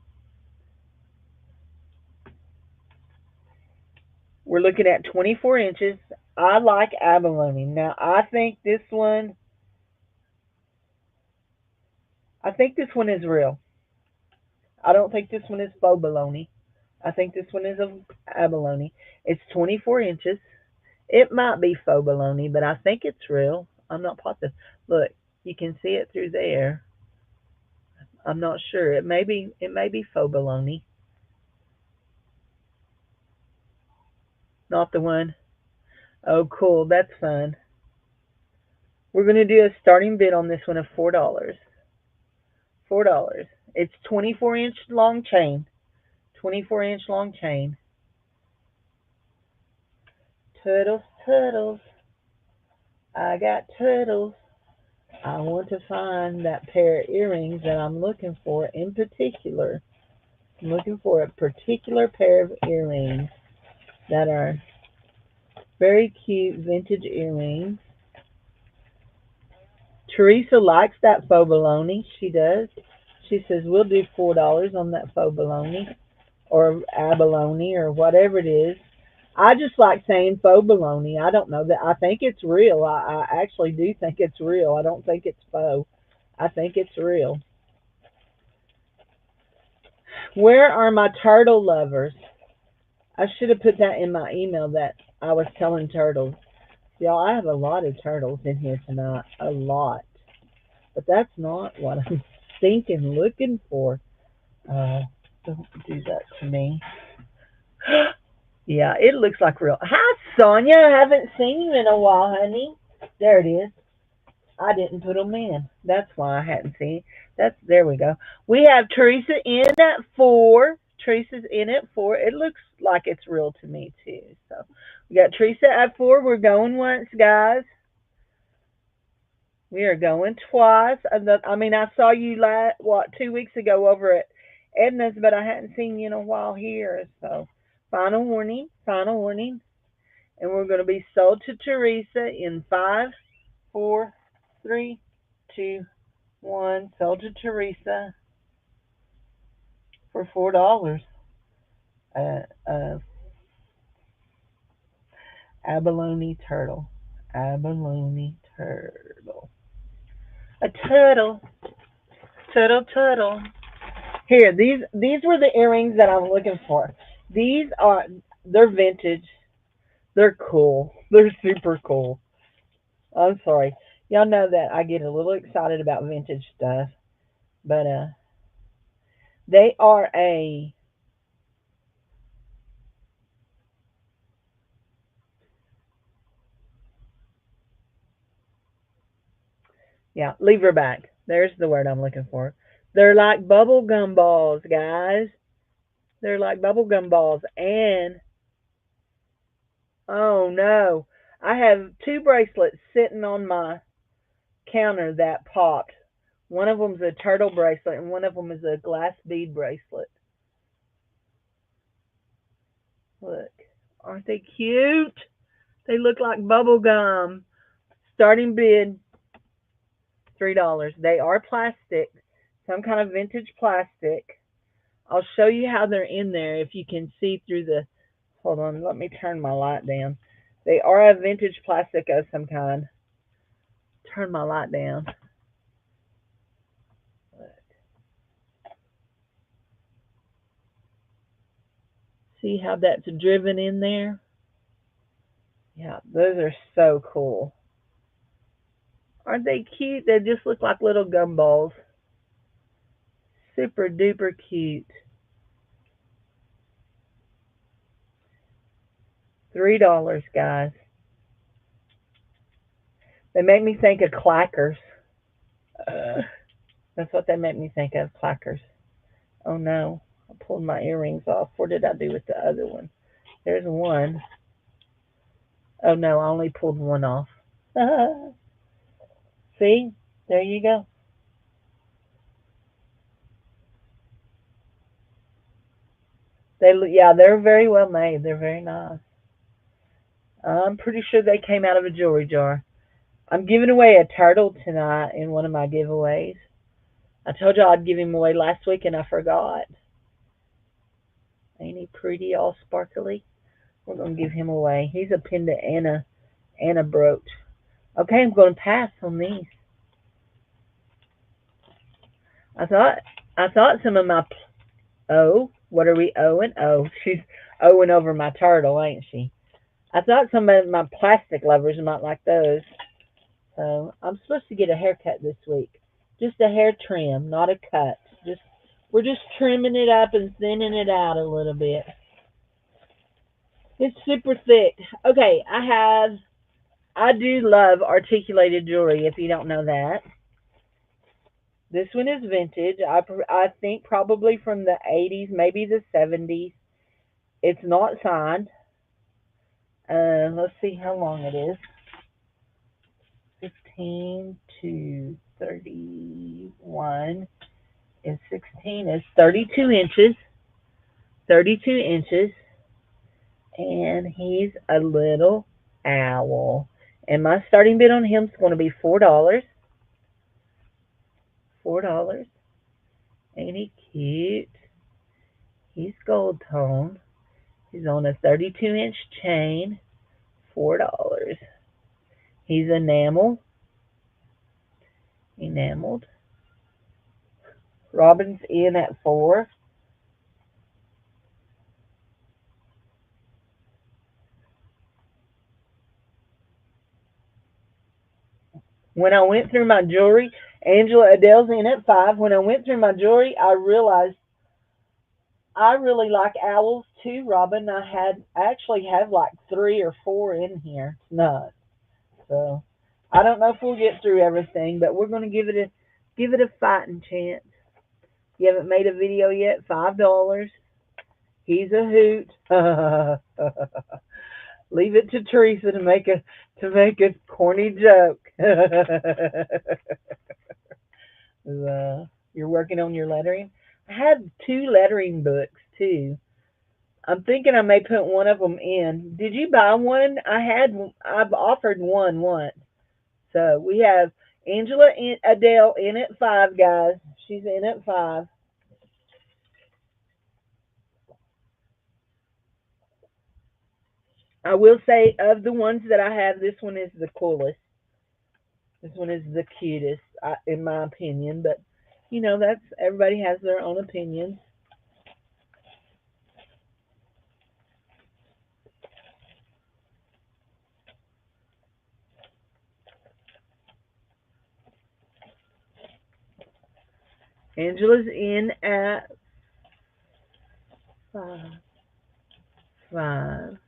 We're looking at 24 inches. I like abalone. Now, I think this one is real. I don't think this one is faux baloney. I think this one is a abalone. It's 24 inches. It might be faux baloney, but I think it's real. I'm not positive. Look, you can see it through there. I'm not sure. It may be faux baloney. Not the one. Oh, cool. That's fun. We're going to do a starting bid on this one of $4. $4. It's 24-inch long chain. 24-inch long chain. Turtles, turtles. I got turtles. I want to find that pair of earrings that I'm looking for in particular. I'm looking for a particular pair of earrings that are very cute vintage earrings. Teresa likes that faux baloney. She does. She says we'll do $4 on that faux baloney or abalone or whatever it is. I just like saying faux baloney. I don't know that. I think it's real. I actually do think it's real. I don't think it's faux. I think it's real. Where are my turtle lovers? I should have put that in my email that I was telling turtles. Y'all, I have a lot of turtles in here tonight. A lot. But that's not what I'm thinking, looking for. Don't do that to me. Yeah, it looks like real. Hi, Sonia. I haven't seen you in a while, honey. There it is. I didn't put them in. That's why I hadn't seen. That's there we go. We have Teresa in at 4. Teresa's in at 4. It looks like it's real to me too. So we got Teresa at 4. We're going once, guys. We are going twice. I mean, I saw you 2 weeks ago over at Edna's, but I hadn't seen you in a while here. So final warning, and we're going to be sold to Teresa in 5, 4, 3, 2, 1. Sold to Teresa for $4. Uh, uh, abalone turtle, abalone turtle, a turtle, turtle, turtle. Here, these were the earrings that I'm looking for. They're vintage. They're cool. They're super cool. I'm sorry. Y'all know that I get a little excited about vintage stuff, but they are a yeah, lever back. There's the word I'm looking for. They're like bubble gum balls, guys. They're like bubble gum balls and oh no, I have two bracelets sitting on my counter that popped. One of them's a turtle bracelet and one of them is a glass bead bracelet. Look, aren't they cute? They look like bubble gum. Starting bid $3. They are plastic, some kind of vintage plastic. I'll show you how they're in there if you can see through the. Hold on, let me turn my light down. They are a vintage plastic of some kind. Turn my light down. See how that's driven in there? Yeah, those are so cool. Aren't they cute? They just look like little gumballs. Super duper cute. $3, guys. They make me think of clackers. Uh, that's what they make me think of, clackers. Oh no, I pulled my earrings off. What did I do with the other one? There's one. Oh no, I only pulled one off. See? There you go. Yeah, they're very well made. They're very nice. I'm pretty sure they came out of a jewelry jar. I'm giving away a turtle tonight in one of my giveaways. I told you I'd give him away last week and I forgot. Ain't he pretty, all sparkly? We're gonna give him away. He's a pendant and a brooch. Okay, I'm gonna pass on these. I thought I thought some of my oh, what are we owing? Oh, she's owing over my turtle, ain't she? I thought some of my plastic lovers might like those. So I'm supposed to get a haircut this week. Just a hair trim, not a cut. Just we're just trimming it up and thinning it out a little bit. It's super thick. Okay, I do love articulated jewelry. If you don't know that, this one is vintage. I think probably from the 80s, maybe the 70s. It's not signed. Let's see how long it is. 15 to 31 is 16 is 32 inches. 32 inches, and he's a little owl. And my starting bid on him is going to be $4. $4. Ain't he cute? He's gold tone. He's on a 32-inch chain. $4. He's enameled. Robin's in at 4. When I went through my jewelry, Angela Adele's in at 5. When I went through my jewelry, I realized I really like owls too, Robin. I actually have like 3 or 4 in here. It's nuts. So I don't know if we'll get through everything, but we're gonna give it a fighting chance. You haven't made a video yet? $5. He's a hoot. Leave it to Teresa to make a corny joke. You're working on your lettering. I have 2 lettering books too. I'm thinking I may put one of them in. Did you buy one? I've offered one once. So we have Adele in at 5, guys. She's in at 5. I will say of the ones that I have, this one is the coolest. This one is the cutest, in my opinion. But that's everybody has their own opinions. Angela's in at 5. 5.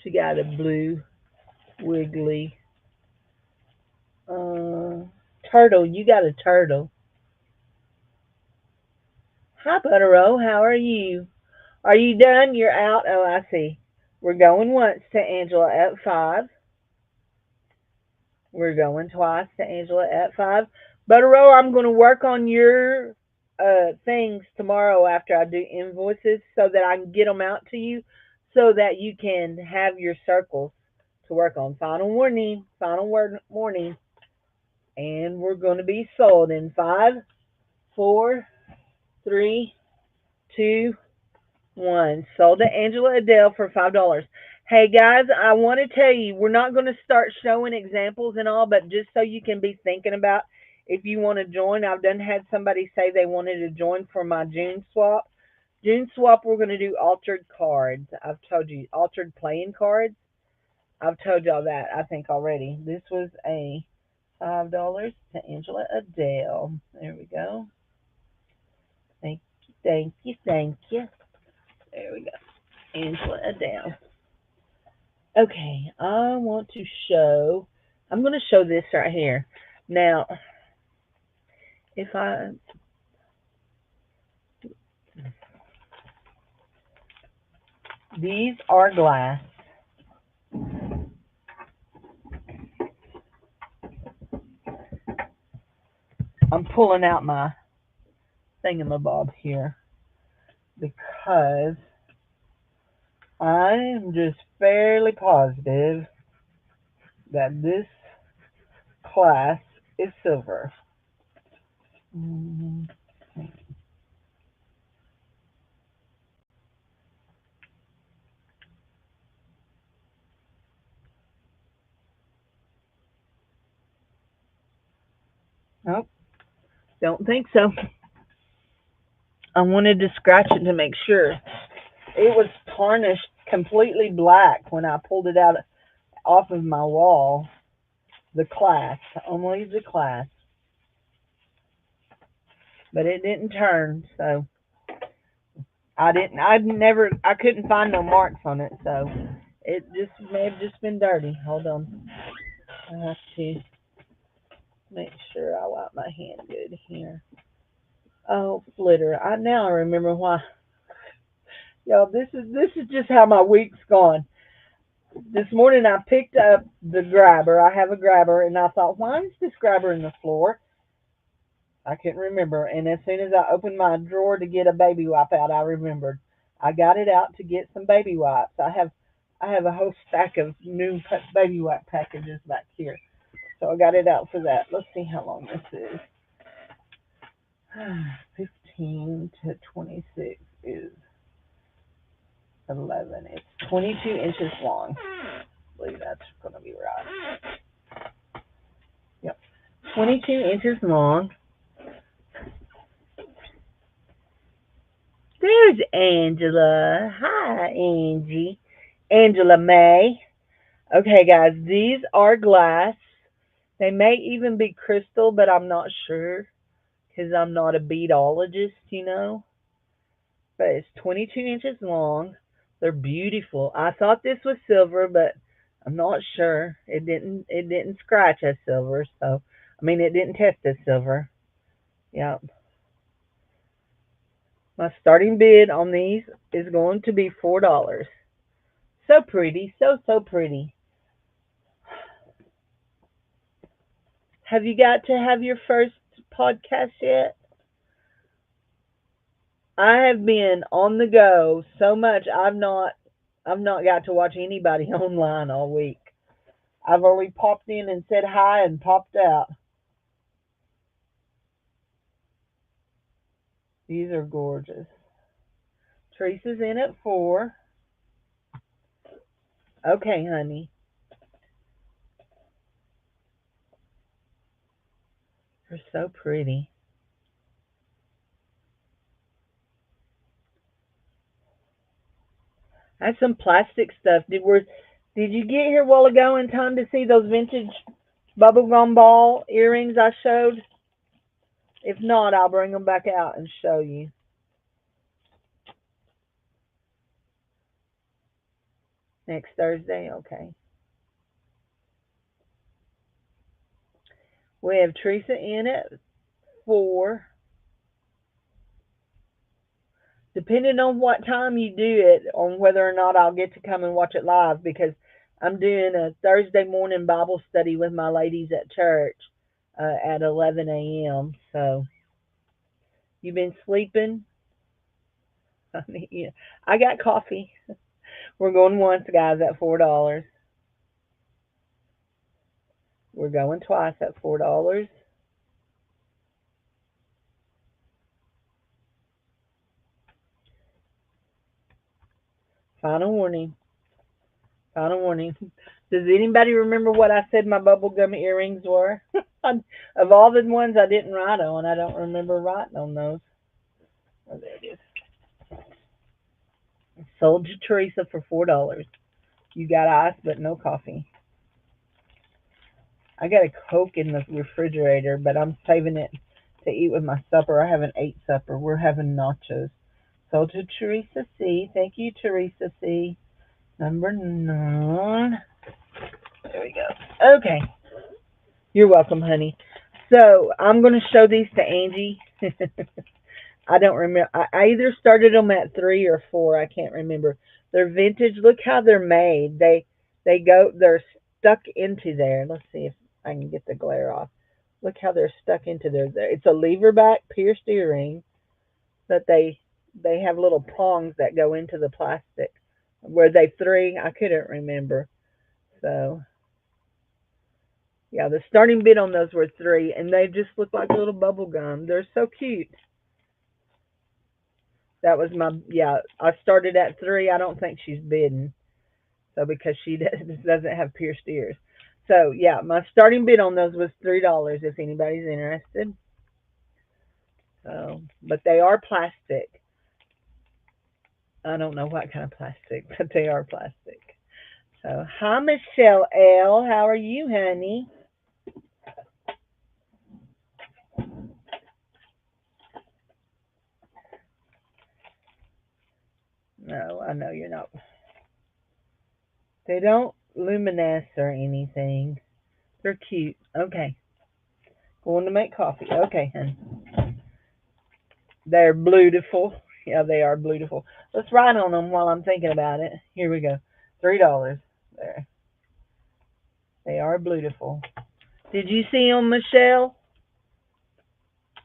She got a blue wiggly uh, turtle. You got a turtle. Hi, Buttero. How are you? Are you done? You're out. Oh, I see. We're going once to Angela at 5. We're going twice to Angela at 5. Buttero, I'm going to work on your things tomorrow after I do invoices so that I can get them out to you so that you can have your circles to work on. Final word warning. And we're going to be sold in 5, 4, 3, 2, 1. Sold to Angela Adele for $5. Hey guys, I want to tell you, we're not going to start showing examples and all, but just so you can be thinking about if you want to join. I've done had somebody say they wanted to join for my June swap. June swap, we're going to do altered cards. I've told you, altered playing cards. I've told y'all that, I think, already. This was a $5 to Angela Adele. There we go. Thank you, thank you, thank you. There we go. Angela Adele. Okay, I want to show. I'm going to show this right here. Now, if I these are glass. I'm pulling out my thingamabob here because I'm just fairly positive that this class is silver. Mm, Nope, don't think so. I wanted to scratch it to make sure. It was tarnished completely black when I pulled it out off of my wall. The class, only the class, but it didn't turn. So I didn't. I'd never. I couldn't find no marks on it. So it just may have just been dirty. Hold on. I have to make sure I wipe my hand good here. Oh, flitter. I now I remember why. Y'all, this is just how my week's gone. This morning I picked up the grabber. I have a grabber, and I thought, why is this grabber in the floor? I couldn't remember. And as soon as I opened my drawer to get a baby wipe out, I remembered. I got it out to get some baby wipes. I have a whole stack of new baby wipe packages back here. So I got it out for that. Let's see how long this is. 15 to 26 is 11. It's 22 inches long. I believe that's going to be right. Yep. 22 inches long. There's Angela. Hi, Angie. Angela May. Okay, guys, these are glass. They may even be crystal, but I'm not sure because I'm not a beadologist. But it's 22 inches long. They're beautiful. I thought this was silver, but I'm not sure. It didn't scratch as silver, so I mean it didn't test as silver. Yeah. My starting bid on these is going to be $4. So pretty, so pretty. Have you got to have your first podcast yet? I have been on the go so much I've not got to watch anybody online all week. I've only popped in and said hi and popped out. These are gorgeous. Teresa's in at 4. Okay, honey. They're so pretty. I have some plastic stuff. Did you get here a while ago in time to see those vintage bubblegum ball earrings I showed? If not, I'll bring them back out and show you next Thursday. Okay. We have Teresa in at 4. Depending on what time you do it, on whether or not I'll get to come and watch it live, because I'm doing a Thursday morning Bible study with my ladies at church at 11 a.m. So you've been sleeping? Yeah. I got coffee. We're going once, guys, at $4. We're going twice at $4. Final warning. Final warning. Does anybody remember what I said my bubblegum earrings were? Of all the ones I didn't write on, I don't remember writing on those. Oh, there it is. Sold to Teresa for $4. You got ice, but no coffee. I got a Coke in the refrigerator, but I'm saving it to eat with my supper. I haven't ate supper. We're having nachos. Sold to Teresa C. Thank you, Teresa C. Number 9. There we go. Okay. You're welcome, honey. So I'm going to show these to Angie. I don't remember. I either started them at 3 or 4. I can't remember. They're vintage. Look how they're made. They're stuck into there. Let's see if I can get the glare off. Look how they're stuck into there. It's a lever back pierced earring, but they have little prongs that go into the plastic. Were they 3? I couldn't remember. So yeah, the starting bid on those were 3, and they just look like little bubble gum. They're so cute. That was my yeah. I started at 3. I don't think she's bidding, so because she doesn't have pierced ears. So yeah, my starting bid on those was $3 if anybody's interested. So, but they are plastic. I don't know what kind of plastic, but they are plastic. So, hi Michelle L. How are you, honey? No, I know you're not. They don't luminesce or anything. They're cute. Okay, going to make coffee. Okay, honey. They're beautiful. Yeah, they are beautiful. Let's write on them while I'm thinking about it. Here we go. $3. There. They are beautiful. Did you see them, Michelle?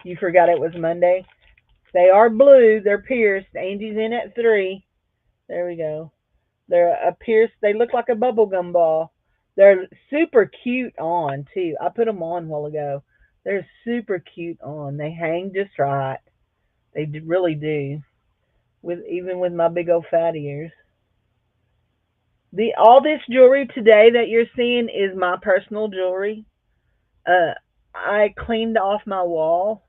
You forgot it was Monday. They are blue. They're pierced. Angie's in at 3. There we go. They're a pierced. They look like a bubblegum ball. They're super cute on too. I put them on a while ago. They're super cute on. They hang just right. They really do. With even with my big old fat ears. The all this jewelry today that you're seeing is my personal jewelry. Uh, I cleaned off my wall.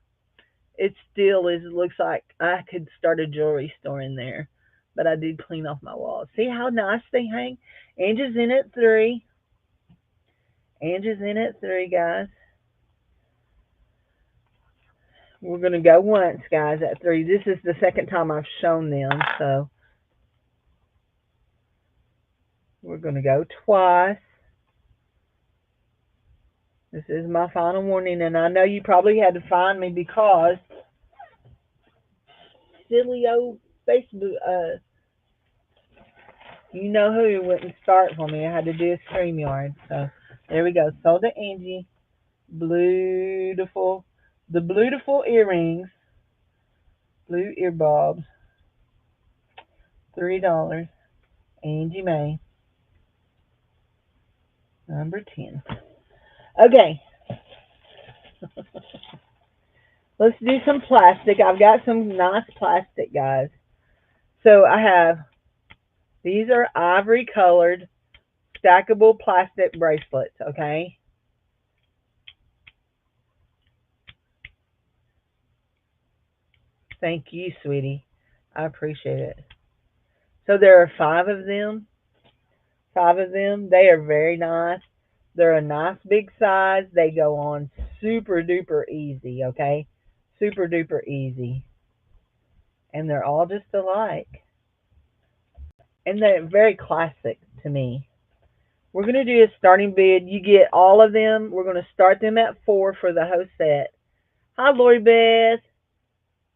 It still is. It looks like I could start a jewelry store in there, but I did clean off my wall. See how nice they hang. Angie's in at 3. Angie's in at 3, guys. We're gonna go once, guys, at 3. This is the second time I've shown them, so we're gonna go twice. This is my final warning, and I know you probably had to find me because silly old Facebook, you know who wouldn't start for me. I had to do a StreamYard. So there we go. Sold to Angie. Beautiful. The beautiful earrings. Blue earbobs. $3. Angie May. Number 10. Okay. Let's do some plastic. I've got some nice plastic, guys. So I have, these are ivory colored stackable plastic bracelets, okay? Thank you, sweetie. I appreciate it. So there are 5 of them. 5 of them. They are very nice. They're a nice big size. They go on super duper easy, okay? Super duper easy. And they're all just alike. And they're very classic to me. We're going to do a starting bid. You get all of them. We're going to start them at 4 for the whole set. Hi, Lori Beth.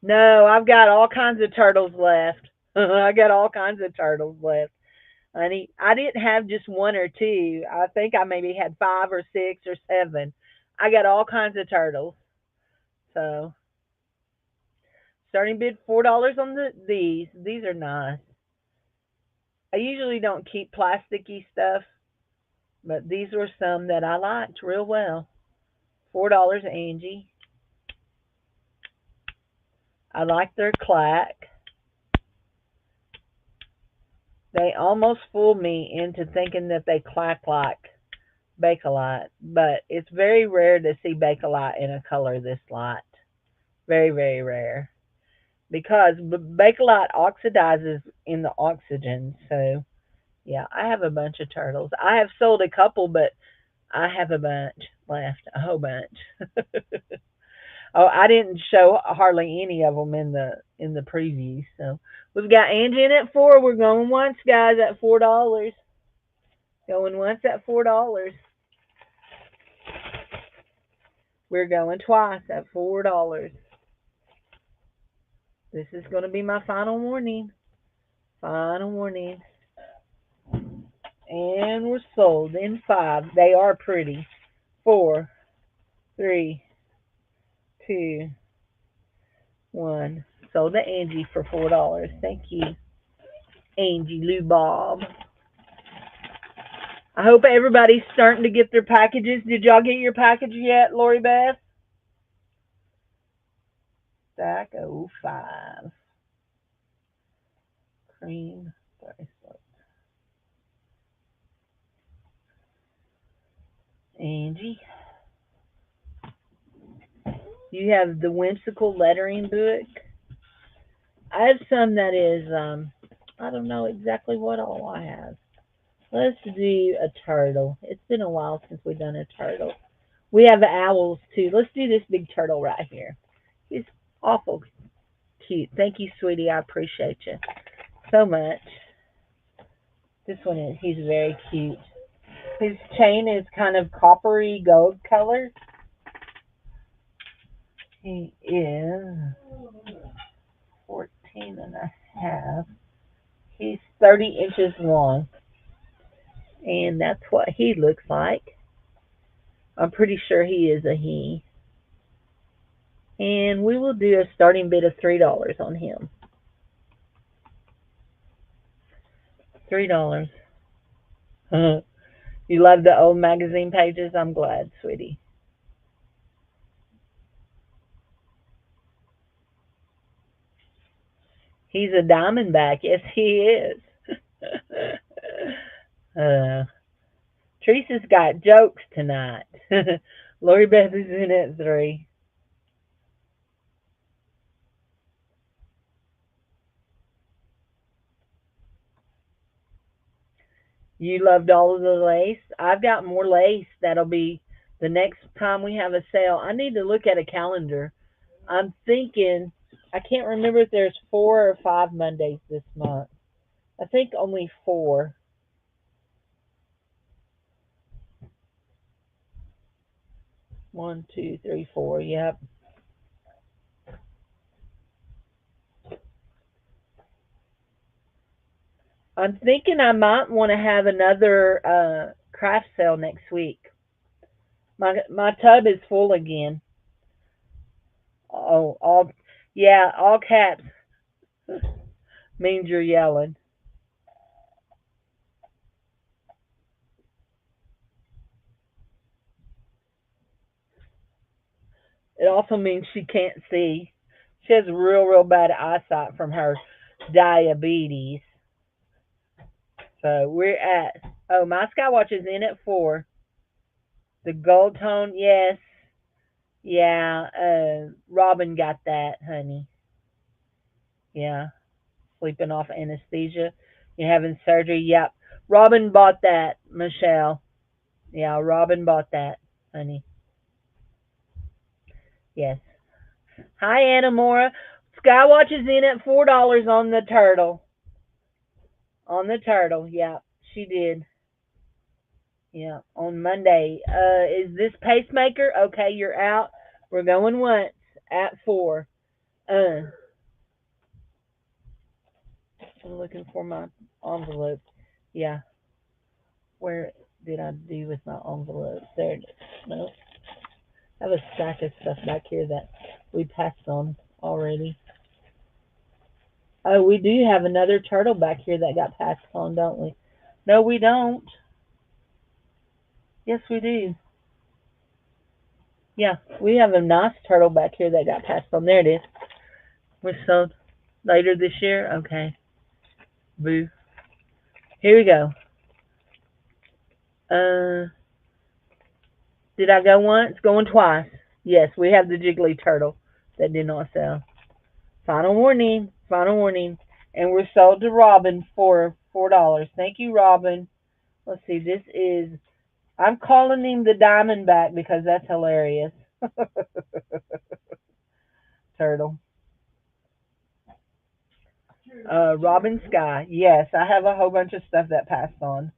No, I've got all kinds of turtles left. I got all kinds of turtles left. Honey, I didn't have just one or two. I think I maybe had 5 or 6 or 7. I got all kinds of turtles. So starting bid $4 on these. These are nice. I usually don't keep plasticky stuff, but these were some that I liked real well. $4, Angie. I like their clack. They almost fooled me into thinking that they clack like Bakelite, but it's very rare to see Bakelite in a color this light. Very, very rare. Because Bakelite oxidizes in the oxygen. So, yeah, I have a bunch of turtles. I have sold a couple, but I have a bunch left, a whole bunch. Oh, I didn't show hardly any of them in the preview. So we've got Angie in at 4. We're going once, guys, at $4. Going once at $4. We're going twice at $4. This is going to be my final warning. Final warning. And we're sold in 5. They are pretty. 4, 3, 2, 1. Sold to Angie for $4. Thank you, Angie Lou Bob. I hope everybody's starting to get their packages. Did y'all get your package yet, Lori Beth? Stack 05. Cream bracelet. Angie, you have the whimsical lettering book. I have some that is, I don't know exactly what all I have. Let's do a turtle. It's been a while since we've done a turtle. We have owls too. Let's do this big turtle right here. He's awful cute. Thank you, sweetie. I appreciate you so much. This one is, he's very cute. His chain is kind of coppery gold color. He is 14 and a half. He's 30 inches long, and that's what he looks like. I'm pretty sure he is a he. And we will do a starting bid of $3 on him. $3. You love the old magazine pages? I'm glad, sweetie. He's a diamondback. Yes, he is. uh, Teresa's got jokes tonight. Lori Beth is in at 3. You loved all of the lace. I've got more lace. That'll be the next time we have a sale. I need to look at a calendar. I'm thinking, I can't remember if there's 4 or 5 Mondays this month. I think only 4. 1, 2, 3, 4. Yep. I'm thinking I might want to have another craft sale next week. My tub is full again. Oh, all yeah, all caps means you're yelling. It also means she can't see. She has real bad eyesight from her diabetes. So we're at, oh, my Skywatch is in at 4. The gold tone, yes. Yeah, Robin got that, honey. Yeah, sleeping off anesthesia. You're having surgery. Yep. Robin bought that, Michelle. Yeah, Robin bought that, honey. Yes. Hi, Anna Mora. Skywatch is in at $4 on the turtle. On the turtle, yeah, she did. Yeah, on Monday. Is this pacemaker? Okay, you're out. We're going once at 4. Uh, I'm looking for my envelope. Yeah, where did I do with my envelope? There it is. No, I have a stack of stuff back here that we passed on already. Oh, we do have another turtle back here that got passed on, don't we? No, we don't. Yes, we do. Yeah, we have a nice turtle back here that got passed on. There it is. Was sold later this year. Okay, boo. Here we go. Uh, did I go once? Going twice. Yes, we have the jiggly turtle that did not sell. Final warning. Final warning. And we're sold to Robin for $4. Thank you, Robin. Let's see. This is. I'm calling him the Diamondback because that's hilarious. Turtle. Robin Sky. Yes, I have a whole bunch of stuff that passed on.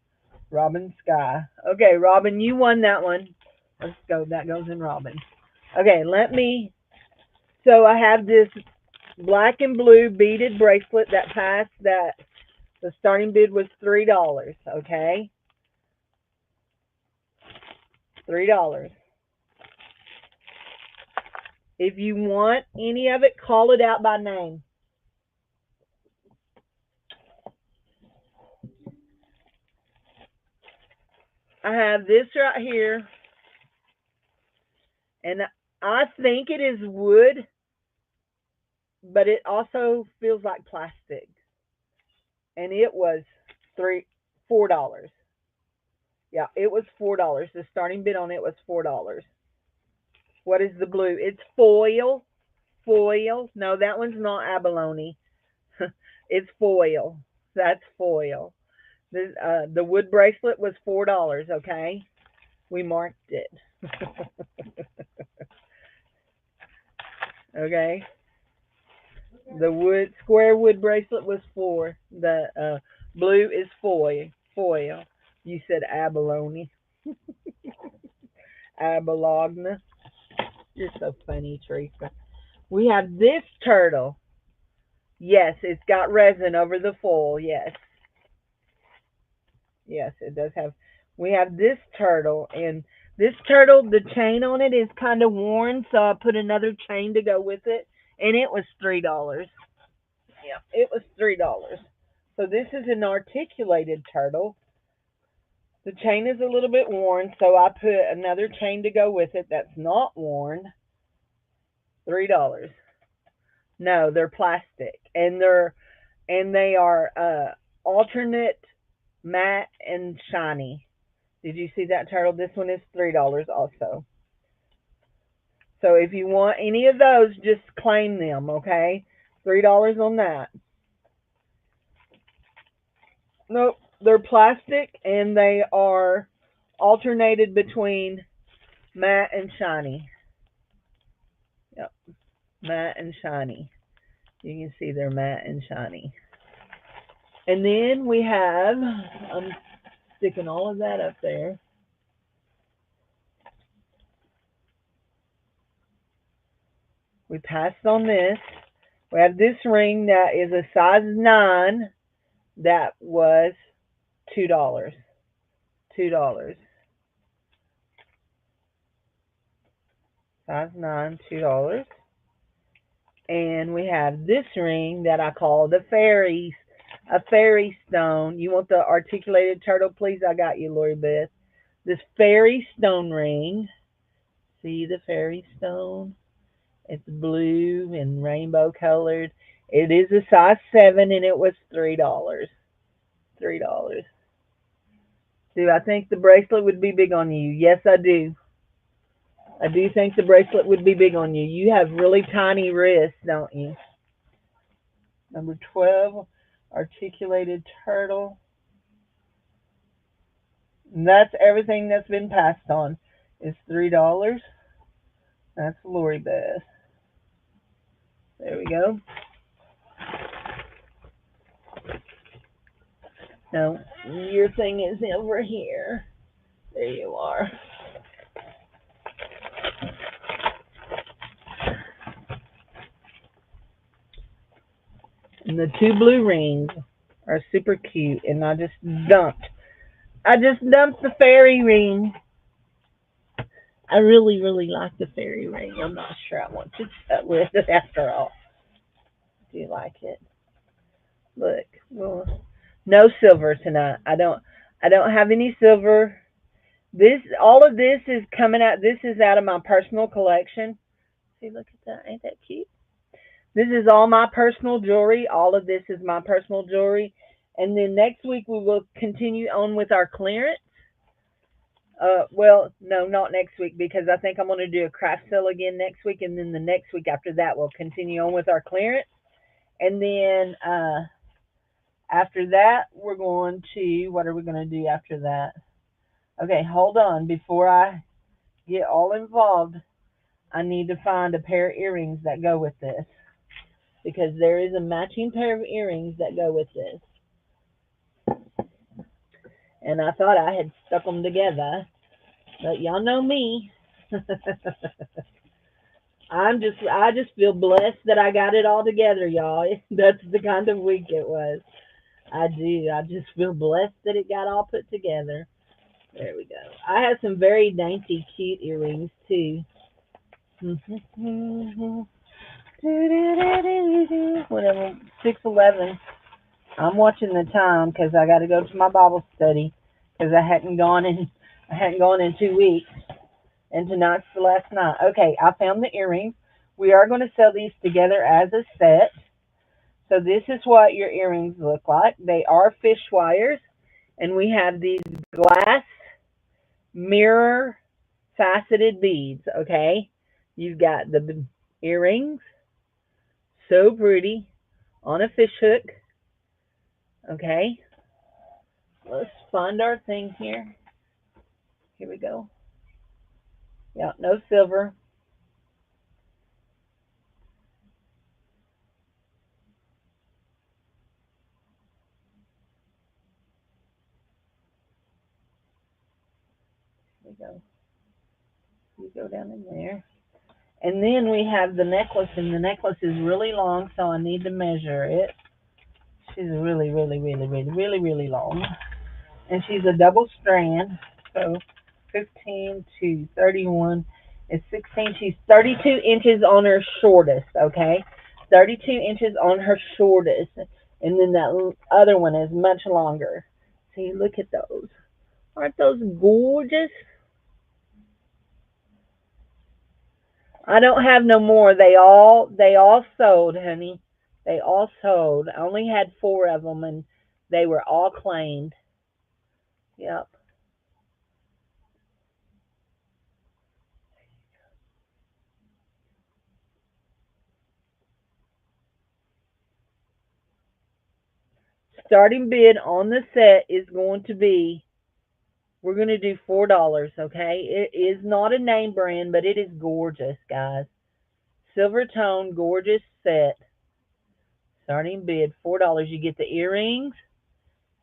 Robin Sky. Okay, Robin, you won that one. Let's go. That goes in Robin. Okay, let me. So I have this black and blue beaded bracelet that passed. That the starting bid was $3. Okay, $3. If you want any of it, call it out by name. I have this right here, and I think it is wood, but it also feels like plastic. And it was $4. Yeah, it was $4. The starting bid on it was $4. What is the blue? It's foil. Foil. No, that one's not abalone. It's foil. That's foil. The wood bracelet was $4. Okay, we marked it. Okay, the square wood bracelet was 4. The blue is foil. Foil. You said abalone. Abalogna. You're so funny, Teresa. We have this turtle. Yes, it's got resin over the foil. Yes, yes, it does have. We have this turtle, and this turtle, the chain on it is kind of worn, so I put another chain to go with it, and it was $3. Yeah, it was $3. So this is an articulated turtle. The chain is a little bit worn, so I put another chain to go with it that's not worn. $3. No, they're plastic, and they are alternate matte and shiny. Did you see that turtle? This one is $3 also. So if you want any of those, just claim them, okay? $3 on that. Nope, they're plastic and they are alternated between matte and shiny. Yep, matte and shiny. You can see they're matte and shiny. And then we have, I'm sticking all of that up there. We passed on this. We have this ring that is a size 9 that was $2. $2. Size 9, $2. And we have this ring that I call the fairies, a fairy stone. You want the articulated turtle, please? I got you, Lori Beth. This fairy stone ring. See the fairy stone? It's blue and rainbow colored. It is a size 7 and it was $3. $3. Do I think the bracelet would be big on you? Yes, I do. I do think the bracelet would be big on you. You have really tiny wrists, don't you? Number 12, articulated turtle. And that's everything that's been passed on. Is $3. That's Lori Beth. There we go. Now, your thing is over here. There you are. And the two blue rings are super cute. And I just dumped the fairy ring. I really, really like the fairy ring. I'm not sure I want to set with it after all. Do you like it? Look, well, no silver tonight. I don't have any silver. All of this is coming out. This is out of my personal collection. See, look at that. Ain't that cute? This is all my personal jewelry. All of this is my personal jewelry. And then next week we will continue on with our clearance. Well, no, not next week because I think I'm going to do a craft sale again next week, and then the next week after that we'll continue on with our clearance. And then after that, we're going to, what are we going to do after that? Okay, hold on. Before I get all involved, I need to find a pair of earrings that go with this because there is a matching pair of earrings that go with this. And I thought I had stuck them together, but y'all know me. I just feel blessed that I got it all together, y'all. That's the kind of week it was. I do. I just feel blessed that it got all put together. There we go. I have some very dainty, cute earrings too. Whatever. 6:11. I'm watching the time because I got to go to my Bible study because I hadn't gone in 2 weeks, and tonight's the last night. Okay, I found the earrings. We are going to sell these together as a set. So this is what your earrings look like. They are fish wires, and we have these glass. mirror faceted beads. Okay, you've got the earrings, so pretty, on a fish hook. Okay, let's find our thing here. Here we go. Yeah, no silver. Here we go. You go down in there. And then we have the necklace, and the necklace is really long, so I need to measure it. She's really, really, really, really, really, really long. And she's a double strand, so 15 to 31 is 16. She's 32 inches on her shortest, okay? 32 inches on her shortest. And then that other one is much longer. See, look at those. Aren't those gorgeous? I don't have no more. They all sold, honey. They all sold. I only had four of them, and they were all claimed. Yep. Starting bid on the set is going to be. We're going to do $4. Okay. It is not a name brand, but it is gorgeous, guys. Silver tone, gorgeous set. Starting bid $4. You get the earrings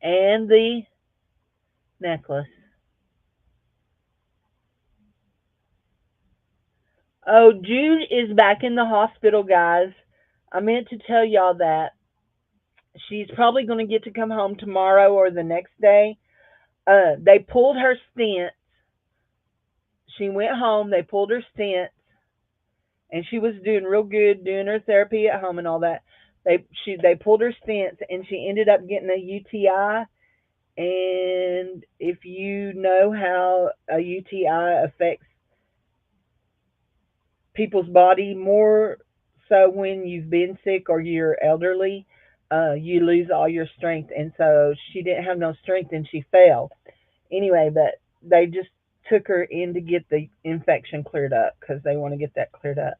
and the necklace. Oh, Jude is back in the hospital, guys. I meant to tell y'all that. She's probably going to get to come home tomorrow or the next day. They pulled her stent. She went home. They pulled her stent, and she was doing real good, doing her therapy at home and all that. They pulled her stents, and she ended up getting a UTI. And if you know how a UTI affects people's body more so when you've been sick or you're elderly, you lose all your strength. And so she didn't have no strength and she fell. Anyway, but they just took her in to get the infection cleared up because they want to get that cleared up.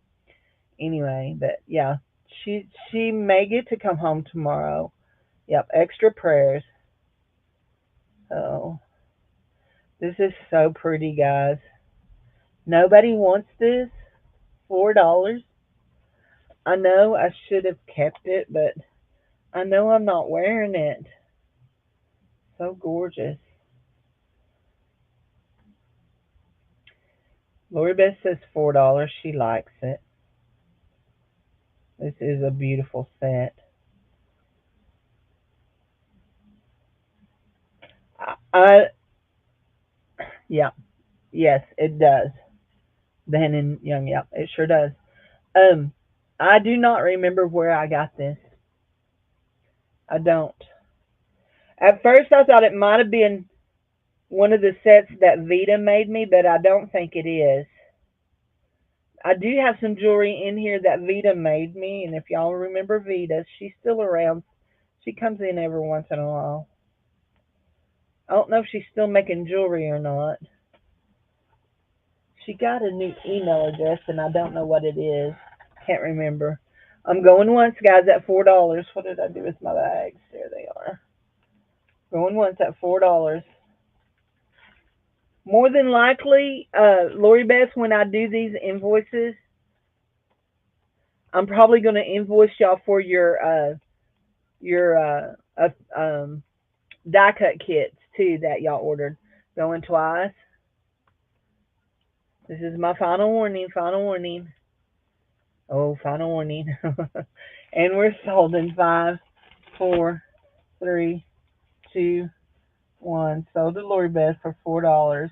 Anyway, but yeah, she may get to come home tomorrow. Yep, extra prayers. So this is so pretty, guys. Nobody wants this. $4. I know I should have kept it, but I know I'm not wearing it. So gorgeous. Lori Beth says $4. She likes it. This is a beautiful set. I yeah, yes, it does. Then and Young, yeah, it sure does. Um, I do not remember where I got this. I don't. At first, I thought it might have been one of the sets that Vita made me, but I don't think it is. I do have some jewelry in here that Vita made me, and if y'all remember Vita, she's still around. She comes in every once in a while. I don't know if she's still making jewelry or not. She got a new email address, and I don't know what it is. Can't remember. I'm going once, guys, at $4. What did I do with my bags? There they are. Going once at $4. More than likely, Lori Beth, when I do these invoices, I'm probably going to invoice y'all for your die cut kits too that y'all ordered. Going twice. This is my final warning. Final warning. Oh, final warning. And we're sold in five, four, three, two, one. Sold to Lori Beth for $4.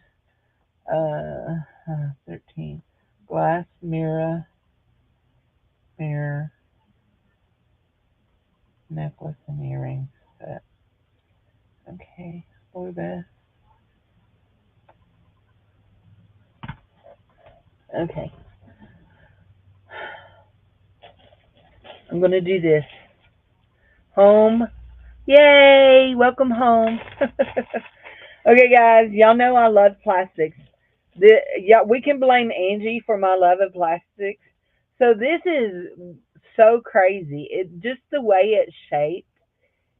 13. Glass mirror, necklace, and earrings set. Okay, Lori Beth. Okay, I'm gonna do this. Home. Yay! Welcome home. Okay, guys, y'all know I love plastics. Yeah, we can blame Angie for my love of plastics. So this is so crazy. It just the way it's shaped.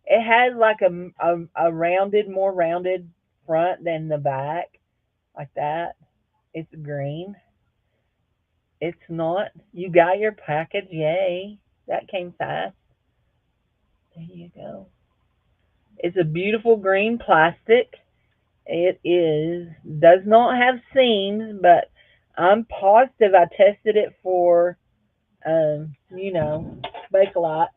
It has like a rounded, more rounded front than the back, like that. It's green. It's not. You got your package, yay! That came fast. There you go. It's a beautiful green plastic. It is does not have seams, but I'm positive I tested it for you know, Bakelite.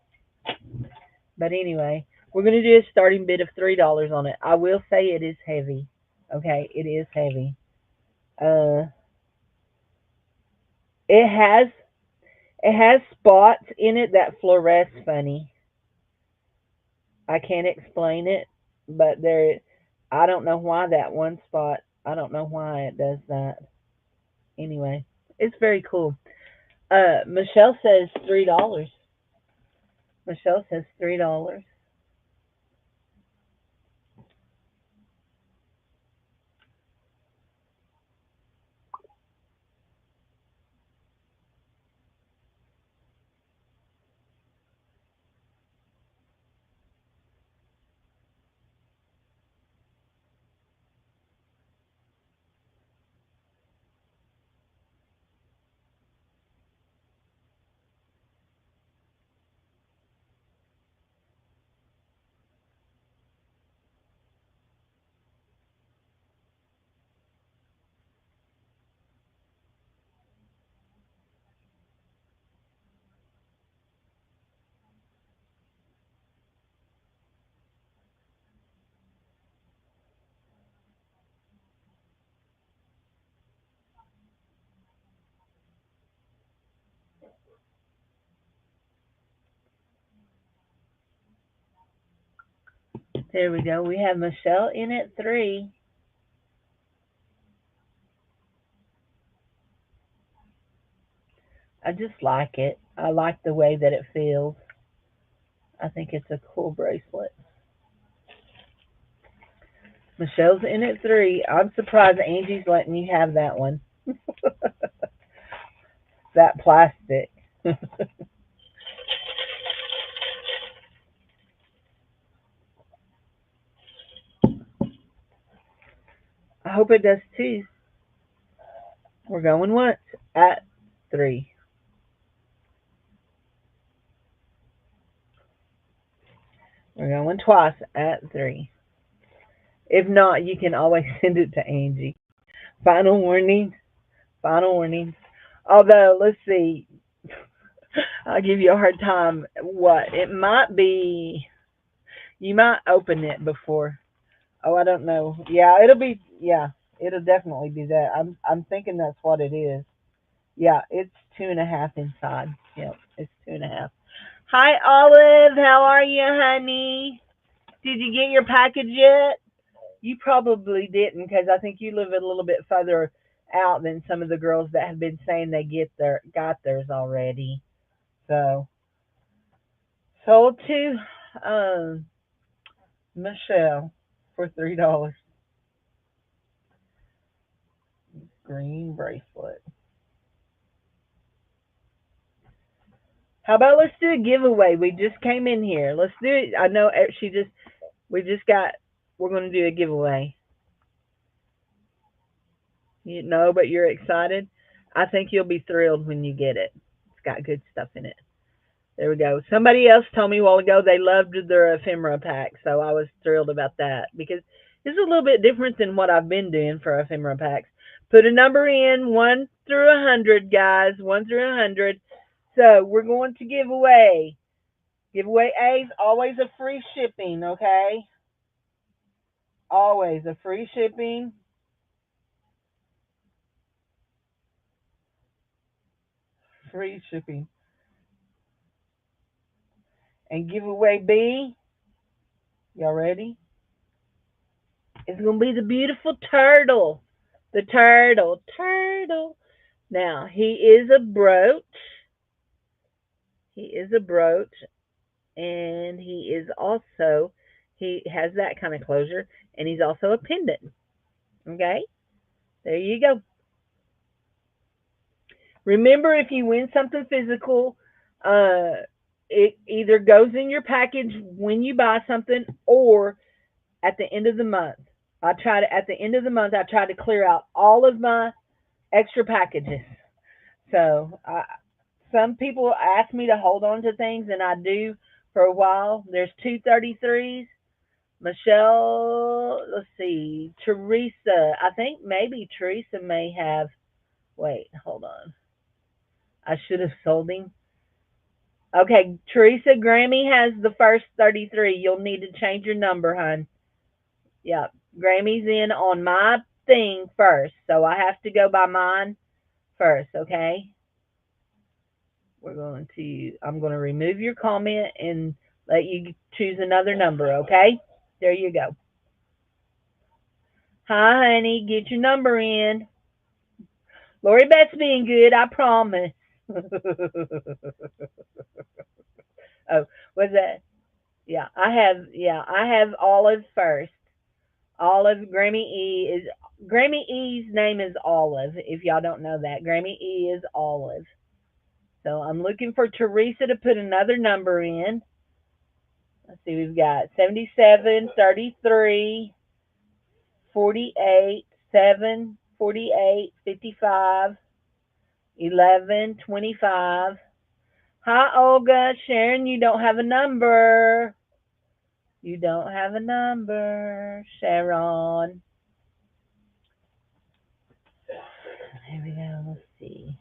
But anyway, we're gonna do a starting bid of $3 on it. I will say it is heavy. Okay, it is heavy. Uh, it has it has spots in it that fluoresce funny. I can't explain it, but there. I don't know why that one spot. I don't know why it does that. Anyway, it's very cool. Michelle says $3. Michelle says $3. There we go. We have Michelle in at 3. I just like it. I like the way that it feels. I think it's a cool bracelet. Michelle's in at 3. I'm surprised Angie's letting you have that one. That plastic. I hope it does too. We're going once at 3. We're going twice at 3. If not, you can always send it to Angie. Final warning. Final warning. Although, let's see. I'll give you a hard time. What? It might be. You might open it before. Oh, I don't know. Yeah, it'll be. Yeah, it'll definitely be that. I'm thinking that's what it is. Yeah, it's 2.5 inside. Yep, it's 2.5. Hi, Olive. How are you, honey? Did you get your package yet? You probably didn't because I think you live a little bit further out than some of the girls that have been saying they got theirs already. So sold to um, Michelle for $3. Green bracelet. How about let's do a giveaway? We just came in here. Let's do it. I know she just we just got. We're going to do a giveaway. You know, but you're excited. I think you'll be thrilled when you get it. It's got good stuff in it. There we go. Somebody else told me a while ago they loved their ephemera pack, so I was thrilled about that because it's a little bit different than what I've been doing for ephemera packs. Put a number in 1 through 100, guys. 1 through 100. So we're going to give away. Giveaway A's always a free shipping, okay? Always a free shipping. Free shipping. And giveaway B, y'all ready? It's gonna be the beautiful turtle. The turtle, turtle. Now he is a brooch. He is a brooch, and he is also He has that kind of closure, and he's also a pendant. Okay, there you go. Remember, if you win something physical, uh, it either goes in your package when you buy something or at the end of the month. At the end of the month, I try to clear out all of my extra packages. So some people ask me to hold on to things, and I do for a while. There's 233s. Michelle, let's see, Teresa. I think maybe Teresa may have. Wait, hold on. I should have sold him. Okay, Teresa, Grammy has the first 33. You'll need to change your number, hon. Yep. Grammy's in on my thing first, so I have to go by mine first, okay? I'm going to remove your comment and let you choose another number, okay? There you go. Hi, honey, get your number in. Lori Beth's being good, I promise. Oh, was that? Yeah, I have Olive first. Olive Grammy E's name is Olive. If y'all don't know that, Grammy E is Olive. So I'm looking for Teresa to put another number in. Let's see, we've got 77, 33, 48, 7, 48, 55, 11, 25. Hi, Olga. Sharon, you don't have a number. You don't have a number, Sharon. Here we go. Let's see.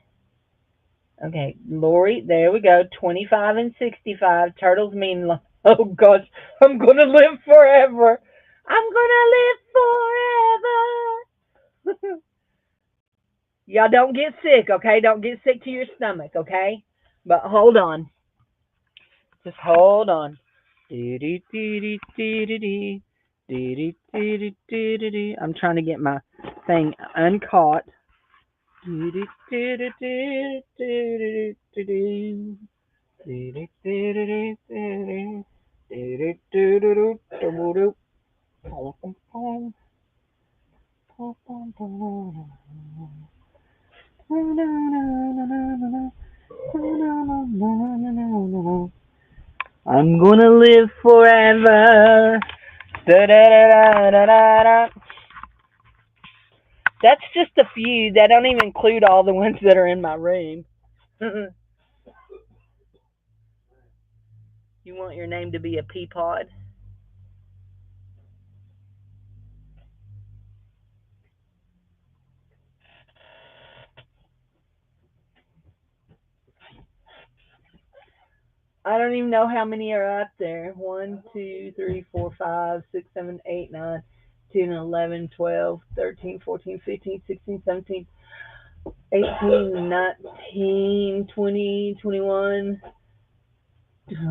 Okay, Lori, there we go. 25 and 65. Turtles mean, oh gosh, I'm going to live forever. I'm going to live forever. Y'all don't get sick, okay? Don't get sick to your stomach, okay? But hold on. Just hold on. I'm trying to get my thing uncaught. I'm gonna live forever. Da, da, da, da, da, da. That's just a few. That don't even include all the ones that are in my room. You want your name to be a peapod? I don't even know how many are up there. 1, 2, 3, 4, 5, 6, 7, 8, 9, 10, 11, 12, 13, 14, 15, 16, 17, 18, 19, 20, 21,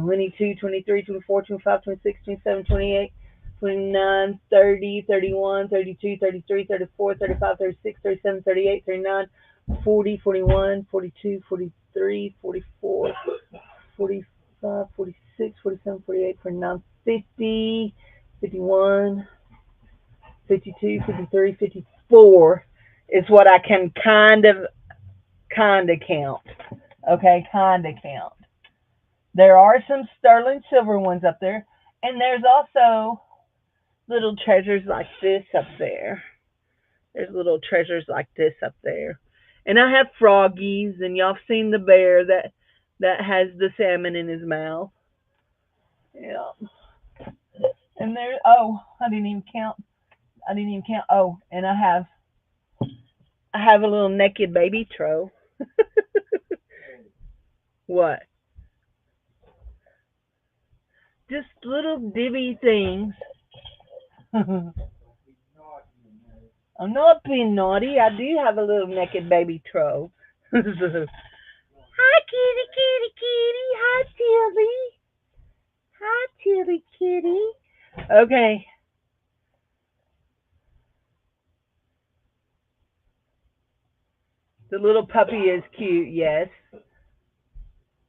22, 23, 24, 25, 26, 27, 28, 29, 30, 31, 32, 33, 34, 35, 36, 37, 38, 39, 40, 41, 42, 43, 44, 45, 46, 47, 48, 49, 50, 51, 52, 53, 54 is what I can kind of count. Okay, kind of count. There are some sterling silver ones up there, and there's also little treasures like this up there. There's little treasures like this up there. And I have froggies, and y'all have seen the bear that has the salmon in his mouth. Yeah. And there, oh, I didn't even count. I didn't even count. Oh, and I have a little naked baby tro. What? Just little dibby things. I'm not being naughty. I do have a little naked baby tro. Hi, kitty, kitty, kitty. Hi, Tilly. Hi, Tilly, kitty. Okay. The little puppy is cute, yes.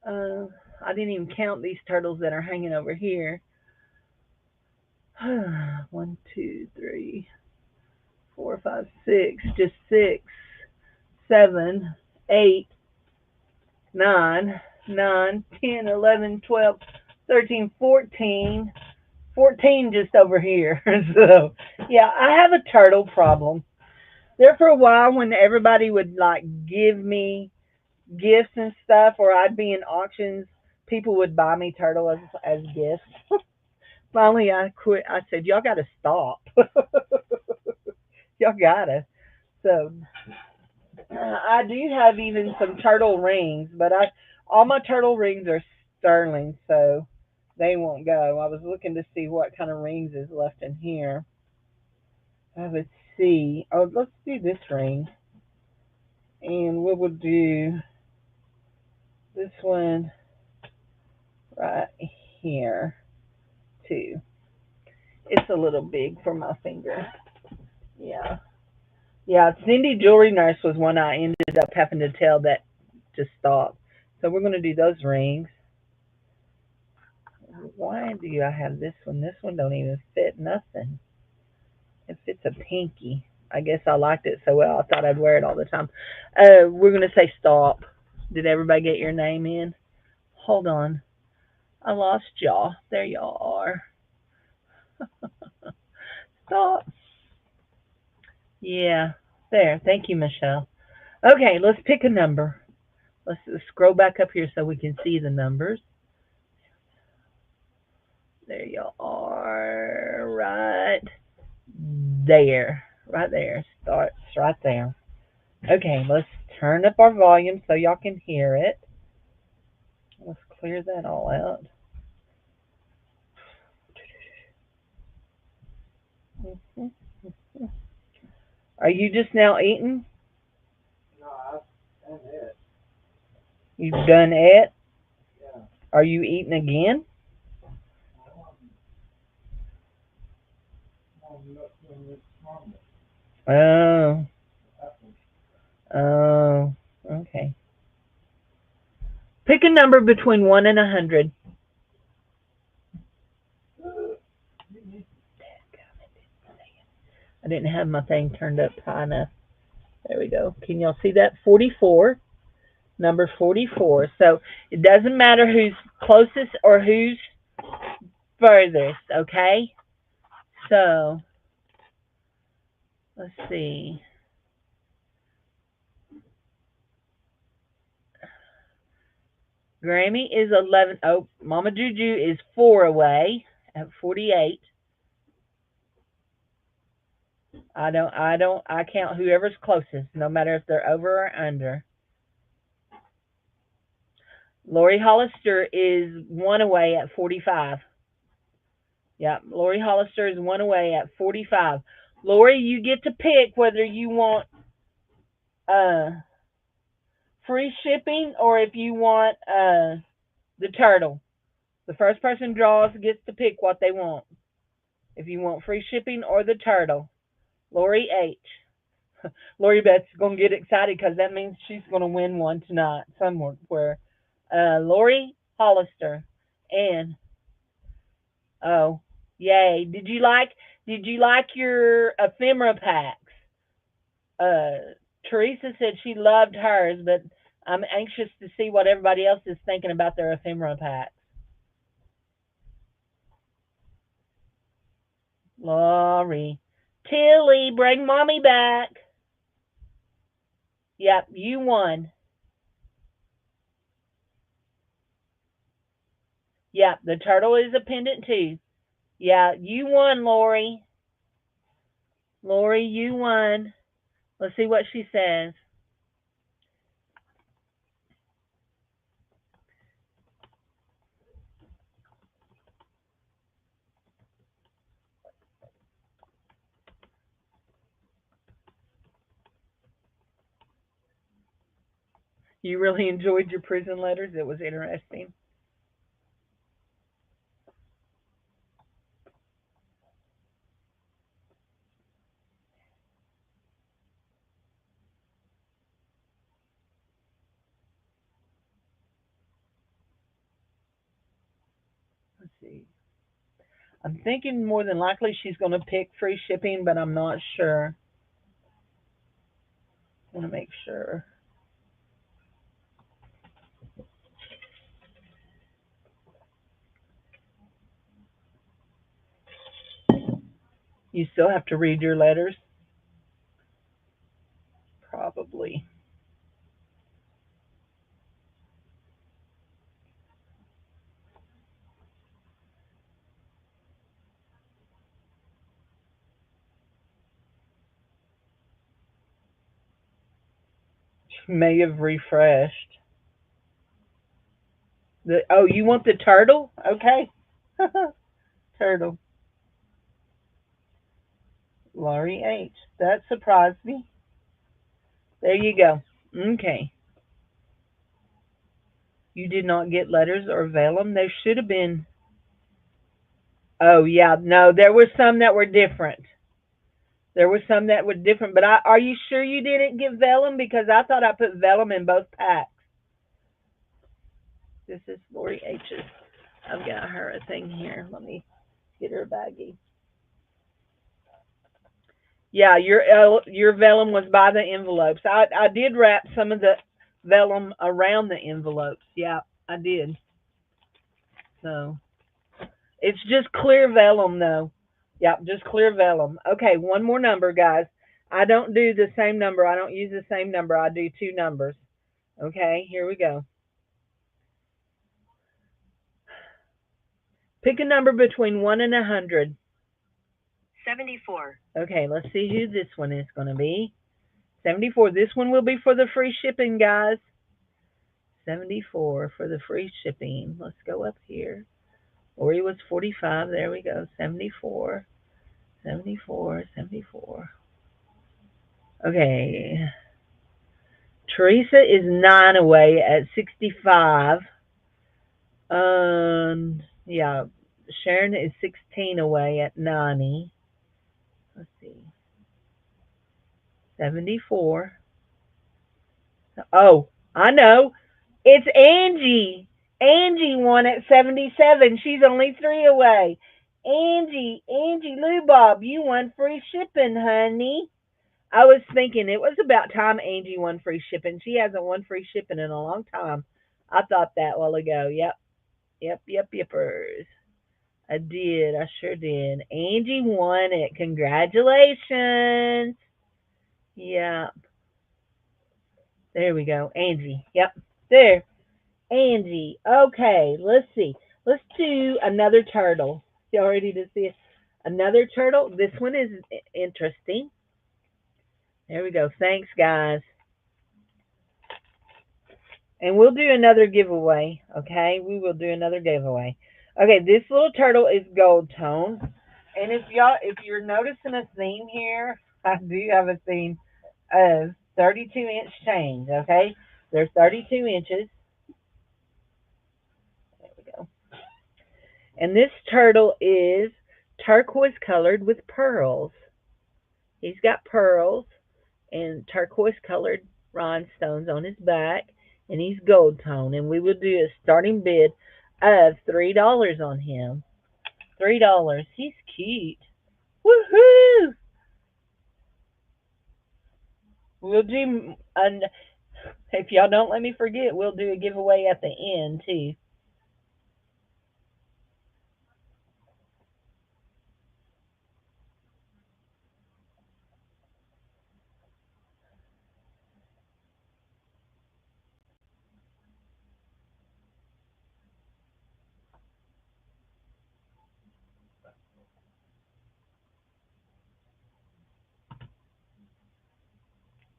Uh, I didn't even count these turtles that are hanging over here. One, two, three, four, five, six. Just six, seven, eight, nine, 10, 11, 12, 13, 14. 14 just over here. So, yeah, I have a turtle problem. There for a while when everybody would like give me gifts and stuff, or I'd be in auctions, people would buy me turtle as gifts. Finally, I quit. I said, "Y'all got to stop. Y'all gotta." So I do have even some turtle rings, but I all my turtle rings are sterling, so they won't go. I was looking to see what kind of rings is left in here. Let's see. Oh, let's do this ring, and we will do this one right here too. It's a little big for my finger. Yeah. Yeah, Cindy Jewelry Nurse was one I ended up having to tell that to stop. So we're going to do those rings. Why do I have this one? This one don't even fit nothing. It fits a pinky. I guess I liked it so well I thought I'd wear it all the time. We're going to say stop. Did everybody get your name in? Hold on. I lost y'all. There y'all are. Stop. Yeah. There. Thank you, Michelle. Okay, let's pick a number. Let's scroll back up here so we can see the numbers. There you are. Right there. Right there. Starts right there. Okay, let's turn up our volume so y'all can hear it. Let's clear that all out. Are you just now eating? No, I'm it. You've done it? Yeah. Are you eating again? Oh, oh, okay. Pick a number between 1 and 100. I didn't have my thing turned up high enough. There we go. Can y'all see that? 44. Number 44. So it doesn't matter who's closest or who's furthest, okay? So let's see. Grammy is 11. Oh, Mama Juju is 4 away at 48. I count whoever's closest, no matter if they're over or under. Lori Hollister is 1 away at 45. Yeah, Lori Hollister is 1 away at 45. Lori, you get to pick whether you want uh free shipping or if you want the turtle. The first person draws gets to pick what they want. If you want free shipping or the turtle. Lori H. Lori Beth's gonna get excited because that means she's gonna win one tonight somewhere. Lori Hollister and oh yay! Did you like your ephemera packs? Teresa said she loved hers, but I'm anxious to see what everybody else is thinking about their ephemera packs. Lori, Tilly, bring mommy back. Yep, you won. Yep, the turtle is a pendant too. Yeah, you won, Lori. Lori, you won. Let's see what she says. You really enjoyed your prison letters. It was interesting. Let's see. I'm thinking more than likely she's going to pick free shipping, but I'm not sure. I want to make sure. You still have to read your letters? Probably. May have refreshed. Oh, you want the turtle? Okay. Turtle. Laurie H. That surprised me. There you go. Okay. You did not get letters or vellum. There should have been. Oh yeah, no, there were some that were different. There were some that were different, but are you sure you didn't get vellum? Because I thought I put vellum in both packs. This is Lori H's. I've got her a thing here. Let me get her a baggie. Yeah, your vellum was by the envelopes. I did wrap some of the vellum around the envelopes. Yeah, I did. So it's just clear vellum though. Yep, just clear vellum. Okay, one more number, guys. I don't do the same number. I don't use the same number. I do two numbers. Okay, here we go. Pick a number between 1 and 100. 74. Okay, let's see who this one is going to be. 74. This one will be for the free shipping, guys. 74 for the free shipping. Let's go up here. Ori was 45. There we go. 74. 74. 74. Okay. Teresa is 9 away at 65. Yeah. Sharon is 16 away at 90. Let's see. 74. Oh, I know. It's Angie. Angie won at 77. She's only 3 away. Angie Lubob, you won free shipping, honey. I was thinking it was about time Angie won free shipping. She hasn't won free shipping in a long time. I thought that a while ago. Yippers. I did. I sure did. Angie won it. Congratulations. Yeah. There we go. Angie. Yep. There. Angie. Okay. Let's see. Let's do another turtle. Y'all ready to see it? Another turtle. This one is interesting. There we go. Thanks, guys. And we'll do another giveaway. Okay. We will do another giveaway. Okay. This little turtle is gold tone. And if you're noticing a theme here, I do have a theme of 32-inch chains. Okay. They're 32 inches. There we go. And this turtle is turquoise colored with pearls. He's got pearls and turquoise colored rhinestones on his back, and he's gold tone. And we will do a starting bid of $3 on him. $3. He's cute. Woohoo! We'll do an if y'all don't let me forget, we'll do a giveaway at the end too.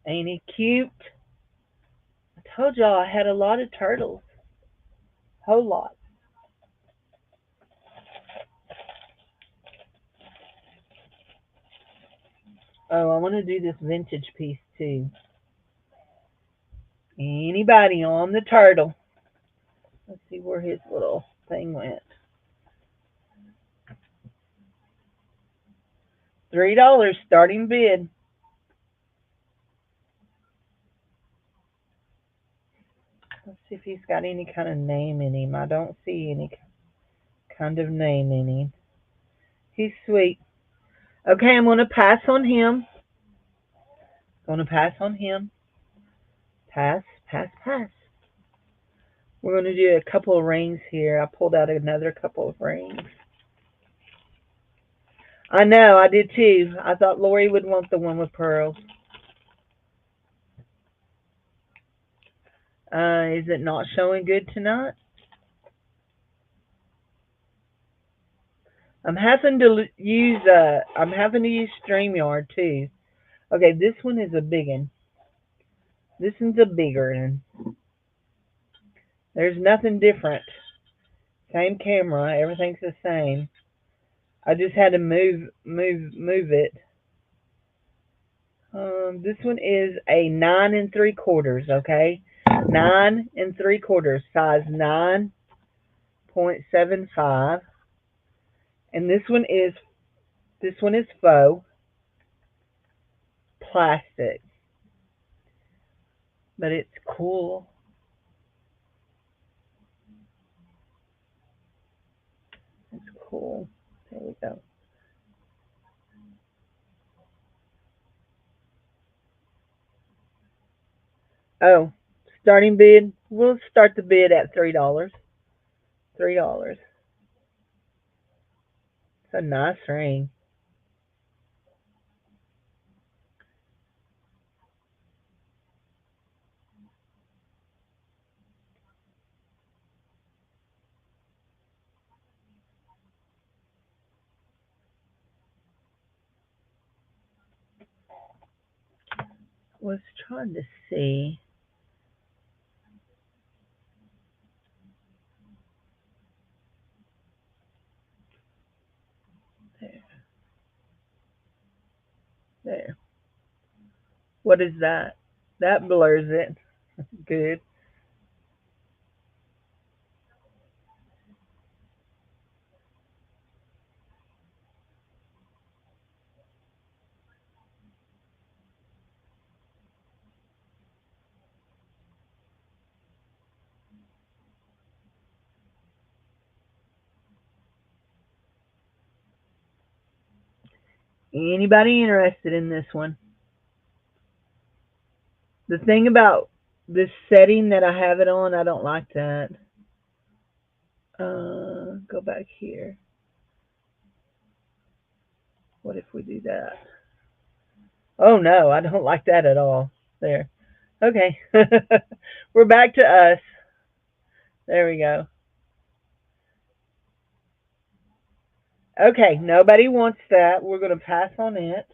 Ain't he cute? I told y'all I had a lot of turtles. Whole lot. Oh, I want to do this vintage piece too. Anybody on the turtle? Let's see where his little thing went. $3 starting bid. Let's see if he's got any kind of name in him. I don't see any kind of name in him. He's sweet. Okay, I'm gonna pass on him. Gonna pass on him. Pass, pass, pass. We're gonna do a couple of rings here. I pulled out another couple of rings. I know, I did too. I thought Lori would want the one with pearls. Is it not showing good tonight? I'm having to use StreamYard too. Okay, this one is a big one. This one's a bigger one. There's nothing different. Same camera, everything's the same. I just had to move it. This one is a 9 3/4. Okay, 9 3/4, size 9.75, and this one is faux plastic, but it's cool. It's cool. There we go. Oh, starting bid. We'll start the bid at $3. $3. It's a nice ring. Was trying to see. There, there. What is that? That blurs it. Good. Anybody interested in this one? The thing about this setting that I have it on, I don't like that. Go back here. What if we do that? Oh no, I don't like that at all. There. Okay. We're back to us. There we go. Okay, nobody wants that. We're going to pass on it.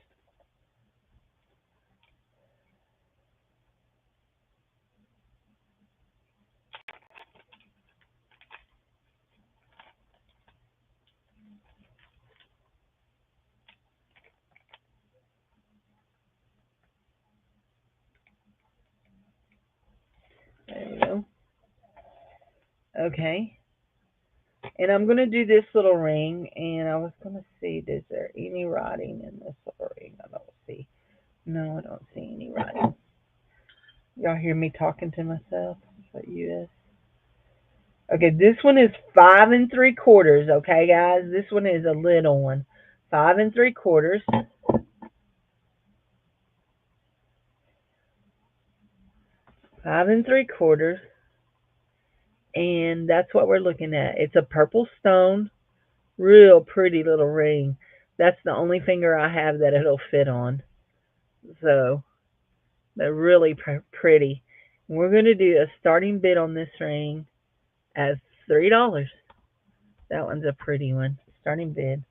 There we go. Okay. And I'm going to do this little ring, and I was going to see, is there any writing in this little ring? I don't see. No, I don't see any writing. Y'all hear me talking to myself? Is that you is? Okay, this one is 5 3/4. Okay, guys, this one is a little one. 5 3/4. 5 3/4. And that's what we're looking at. It's a purple stone, real pretty little ring. That's the only finger I have that it'll fit on. So they're really pretty. We're going to do a starting bid on this ring at $3. That one's a pretty one. Starting bid.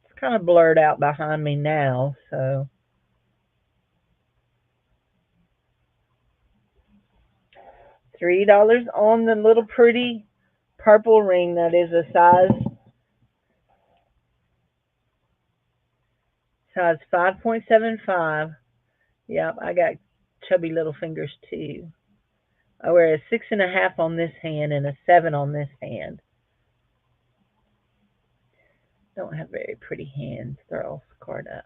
It's kind of blurred out behind me now, so $3 on the little pretty purple ring that is a size 5.75. Yep, I got chubby little fingers too. I wear a 6.5 on this hand and a 7 on this hand. Don't have very pretty hands. They're all scarred up.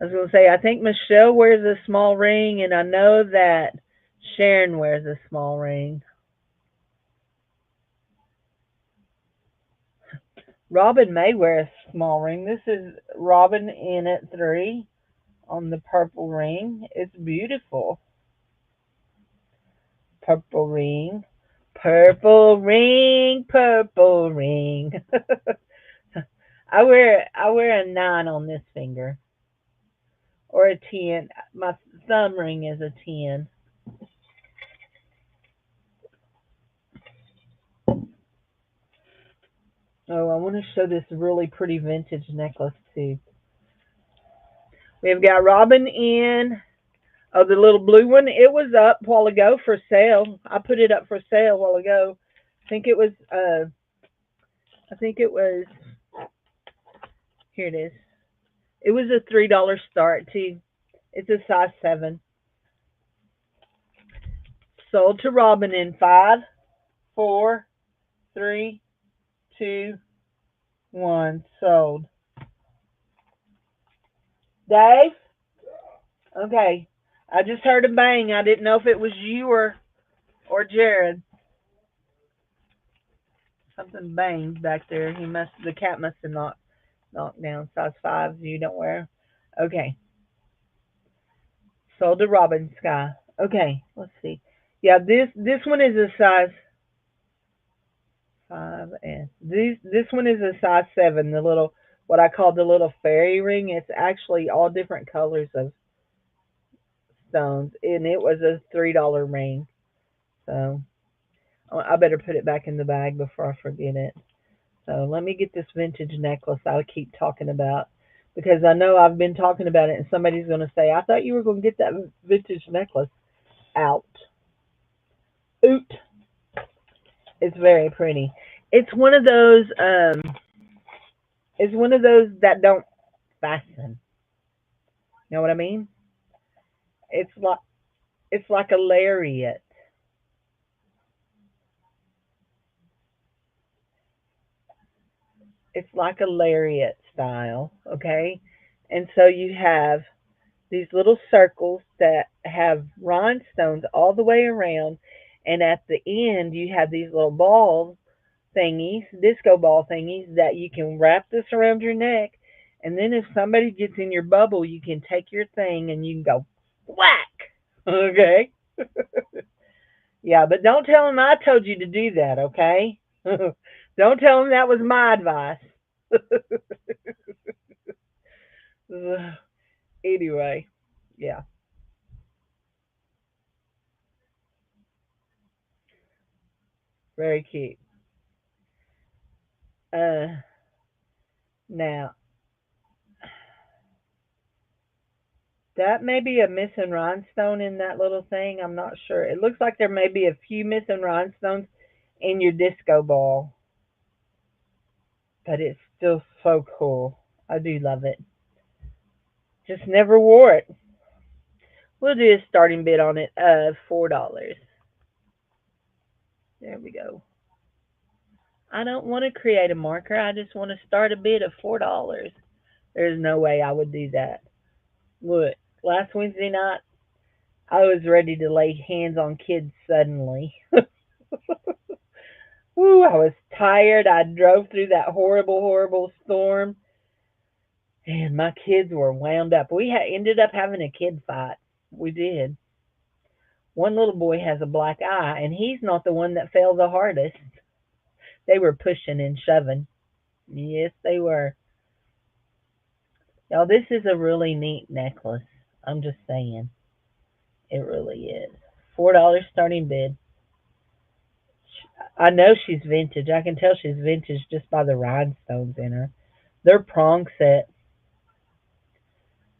I was gonna say I think Michelle wears a small ring, and I know that Sharon wears a small ring. Robin may wear a small ring. This is Robin in at 3 on the purple ring. It's beautiful. Purple ring. Purple ring, purple ring. I wear a 9 on this finger or a 10. My thumb ring is a 10. Oh, I want to show this really pretty vintage necklace too. We've got Robin in. Oh, the little blue one. It was up a while ago for sale. I put it up for sale a while ago. I think it was. I think it was. Here it is. It was a $3 start too. It's a size 7. Sold to Robin in 5, 4, 3, 2, 1. Sold. Dave. Okay. I just heard a bang. I didn't know if it was you or Jared. Something banged back there. The cat must have knocked down. Size 5. You don't wear. Okay. Sold to Robin Sky. Okay. Let's see. Yeah, this one is a size 5, and this one is a size 7. The little what I call the little fairy ring. It's actually all different colors of stones, and it was a $3 ring. So I better put it back in the bag before I forget it. So let me get this vintage necklace I'll keep talking about because I know I've been talking about it, and somebody's going to say, "I thought you were going to get that vintage necklace out." Oot! It's very pretty. It's one of those. It's one of those that don't fasten. You know what I mean? It's like it's like a lariat. It's like a lariat style. Okay, and so you have these little circles that have rhinestones all the way around, and at the end you have these little balls thingies, disco ball thingies that you can wrap this around your neck, and then if somebody gets in your bubble, you can take your thing and you can go whack. Okay. Yeah, but don't tell them I told you to do that. Okay. Don't tell them that was my advice. Anyway, yeah, very cute. Uh, Now that may be a missing rhinestone in that little thing. I'm not sure. It looks like there may be a few missing rhinestones in your disco ball, but it's still so cool. I do love it. Just never wore it. We'll do a starting bid on it of $4. There we go. I don't want to create a marker. I just want to start a bid of $4. There's no way I would do that. Look, last Wednesday night I was ready to lay hands on kids suddenly. Woo, I was tired. I drove through that horrible, horrible storm, and my kids were wound up. Ended up having a kid fight. We did. One little boy has a black eye, and he's not the one that fell the hardest. They were pushing and shoving. Yes, they were. Y'all, this is a really neat necklace. I'm just saying. It really is. $4 starting bid. I know she's vintage. I can tell she's vintage just by the rhinestones in her. They're prong set.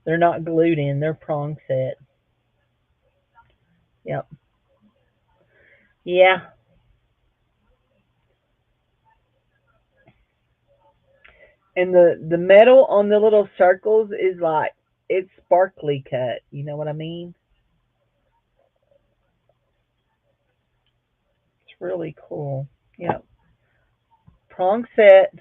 They're not glued in. They're prong set. Yep. Yeah. And the metal on the little circles is like it's sparkly cut. You know what I mean? It's really cool. Yep. Prong set.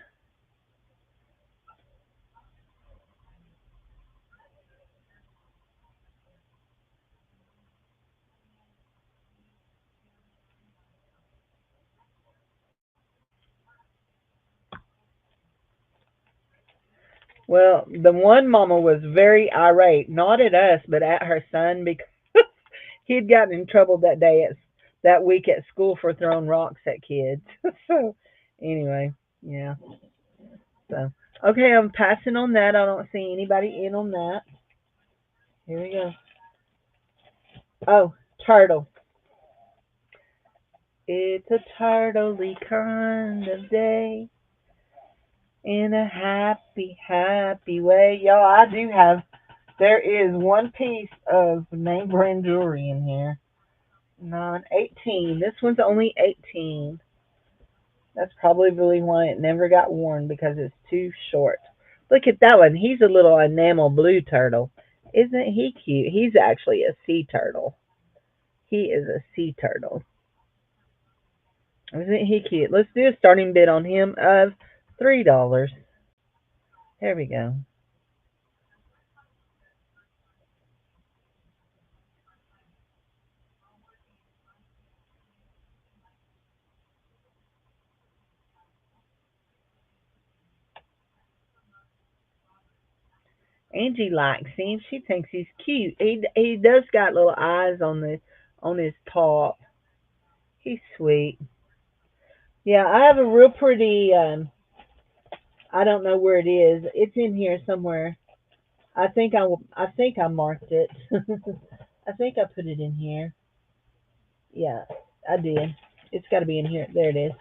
Well, the one mama was very irate, not at us, but at her son because he'd gotten in trouble that week at school for throwing rocks at kids. So, anyway, yeah. So, okay, I'm passing on that. I don't see anybody in on that. Here we go. Oh, turtle. It's a turtley kind of day in a happy, happy way. Y'all, I do have, there is one piece of name brand jewelry in here. 18. This one's only 18. That's probably why it never got worn because it's too short. Look at that one. He's a little enamel blue turtle. Isn't he cute? He's actually a sea turtle. He is a sea turtle. Isn't he cute? Let's do a starting bid on him of $3. There we go. Angie likes him. She thinks he's cute. He does got little eyes on his top. He's sweet. Yeah, I have a real pretty. I don't know where it is. It's in here somewhere. I think I marked it. I think I put it in here. Yeah, I did. It's got to be in here. There it is.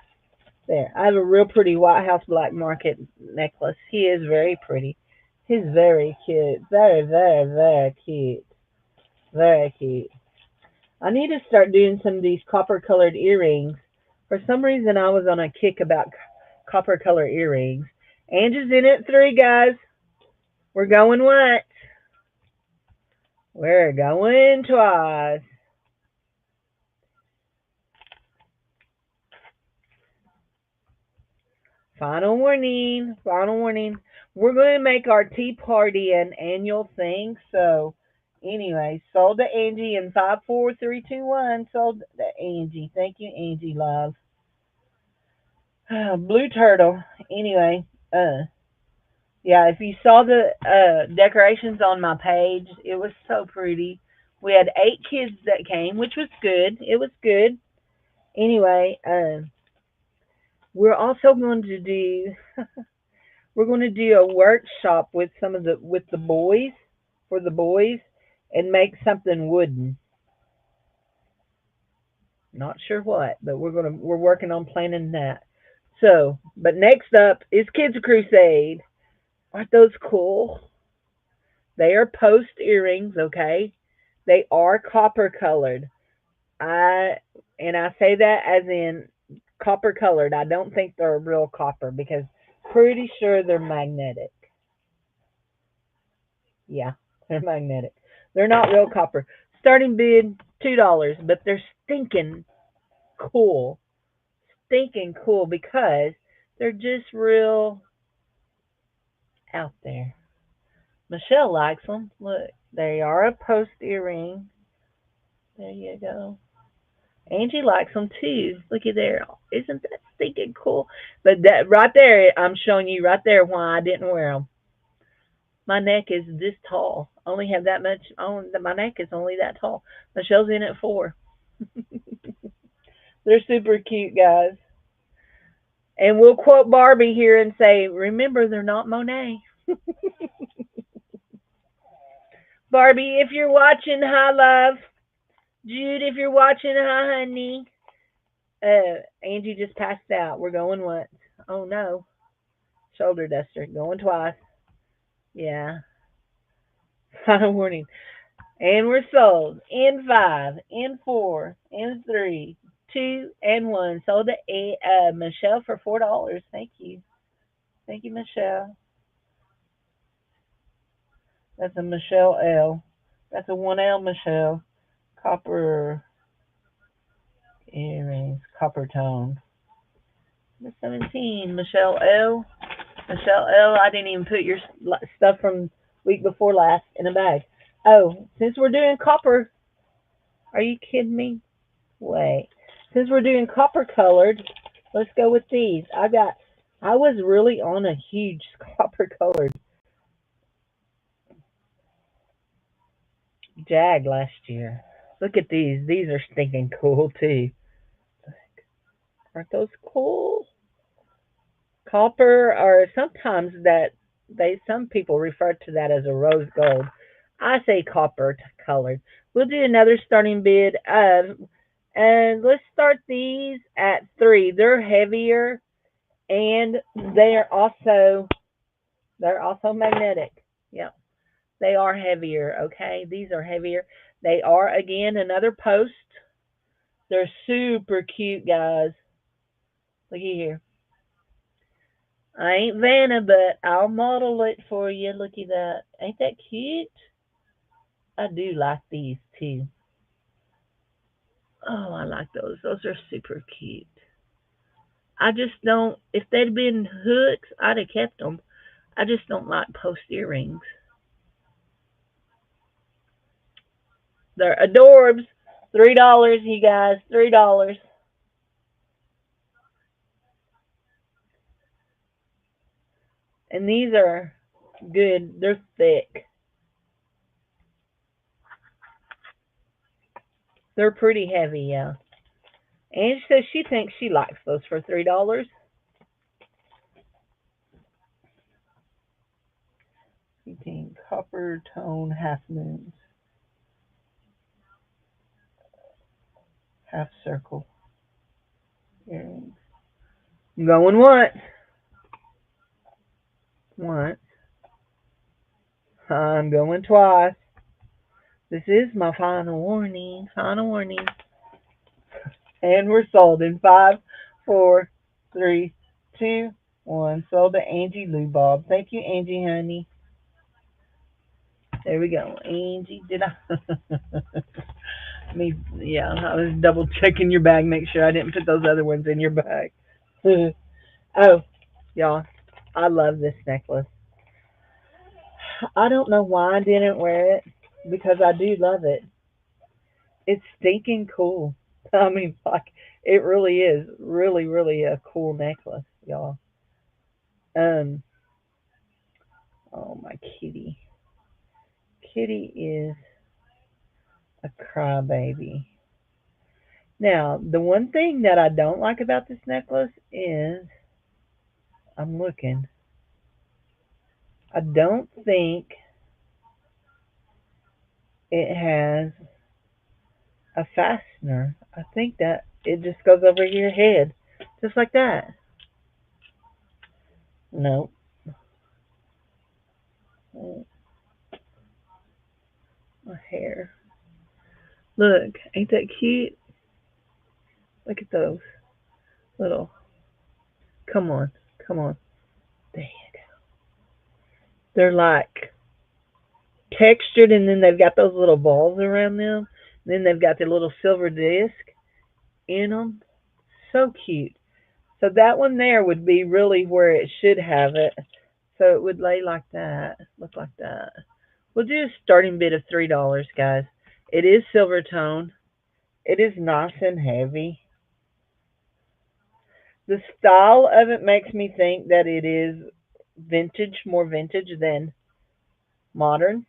There. I have a real pretty White House black market necklace. He is very pretty. He's very cute. Very, very, very cute. Very cute. I need to start doing some of these copper colored earrings. For some reason, I was on a kick about copper color earrings. Angie's in at 3, guys. We're going what? We're going twice. Final warning. Final warning. We're going to make our tea party an annual thing. So, anyway, sold to Angie in 5, 4, 3, 2, 1. Sold to Angie. Thank you, Angie, love. Blue turtle. Anyway, yeah, if you saw the decorations on my page, it was so pretty. We had 8 kids that came, which was good. It was good. Anyway, we're also going to do we're going to do a workshop with the boys for the boys and make something wooden. Not sure what, but we're working on planning that. So, but next up is Kids Crusade. Aren't those cool? They are post earrings, okay? They are copper colored. I I say that as in copper colored. I don't think they're real copper because pretty sure they're magnetic. Yeah, they're magnetic. They're not real copper. Starting bid $2, but they're cool. Stinking cool because they're just real out there. Michelle likes them. Look, they are a post earring. There you go. Angie likes them too. Look at there. Isn't that stinking cool? But that right there, I'm showing you right there why I didn't wear them. My neck is this tall. I only have that much on. My neck is only that tall. Michelle's in at 4. They're super cute, guys. And we'll quote Barbie here and say, "Remember, they're not Monet." Barbie, if you're watching, hi, love. Jude, if you're watching, hi, honey. Angie just passed out. We're going once. Oh no, shoulder duster. Going twice. Yeah. Final warning. And we're sold in 5, in 4, in 3, 2, and 1. Sold to Michelle for $4. Thank you. Thank you, Michelle. That's a Michelle L. That's a 1L Michelle. Copper earrings, copper tone. The 17, Michelle L. Michelle L. I didn't even put your stuff from week before last in a bag. Oh, since we're doing copper, are you kidding me? Wait. Since we're doing copper colored, let's go with these. I was really on a huge copper colored. Jag last year. Look at these. These are stinking cool too. Aren't those cool? Copper, or sometimes that some people refer to that as a rose gold. I say copper colored. We'll do another starting bid of, and let's start these at 3. They're heavier and they're also magnetic. Yeah, they are heavier. Okay, these are heavier. They are again another post. They're super cute, guys. Looky here. I ain't Vanna, but I'll model it for you. Look at that. Ain't that cute? I do like these too. Oh, I like those. Those are super cute. I just don't. If they'd been hooks, I'd have kept them. I just don't like post earrings. They're adorbs. $3, you guys. $3. And these are good. They're thick. They're pretty heavy, yeah. And she says she thinks she likes those for $3. Contain copper tone half moons, half circle earrings. I'm going once. Once. I'm going twice. This is my final warning. Final warning. And we're sold in 5, 4, 3, 2, 1. Sold to Angie Lou Bob. Thank you, Angie, honey. There we go. Angie, did I? Me, yeah, I was double checking your bag, make sure I didn't put those other ones in your bag. Oh, y'all, I love this necklace. I don't know why I didn't wear it because I do love it. It's stinking cool. I mean, like, it really is really, really a cool necklace, y'all. Um, oh, my kitty. Kitty is a crybaby. Now, the one thing that I don't like about this necklace is I'm looking. I don't think it has a fastener. I think that it just goes over your head, just like that. No, my hair. Look, ain't that cute? Look at those little. Come on, come on. There you go. They're like textured, and then they've got those little balls around them. And then they've got the little silver disc in them. So cute. So that one there would be really where it should have it. So it would lay like that, look like that. We'll do a starting bid of $3, guys. It is silver tone. It is nice and heavy. The style of it makes me think that it is vintage, more vintage than modern.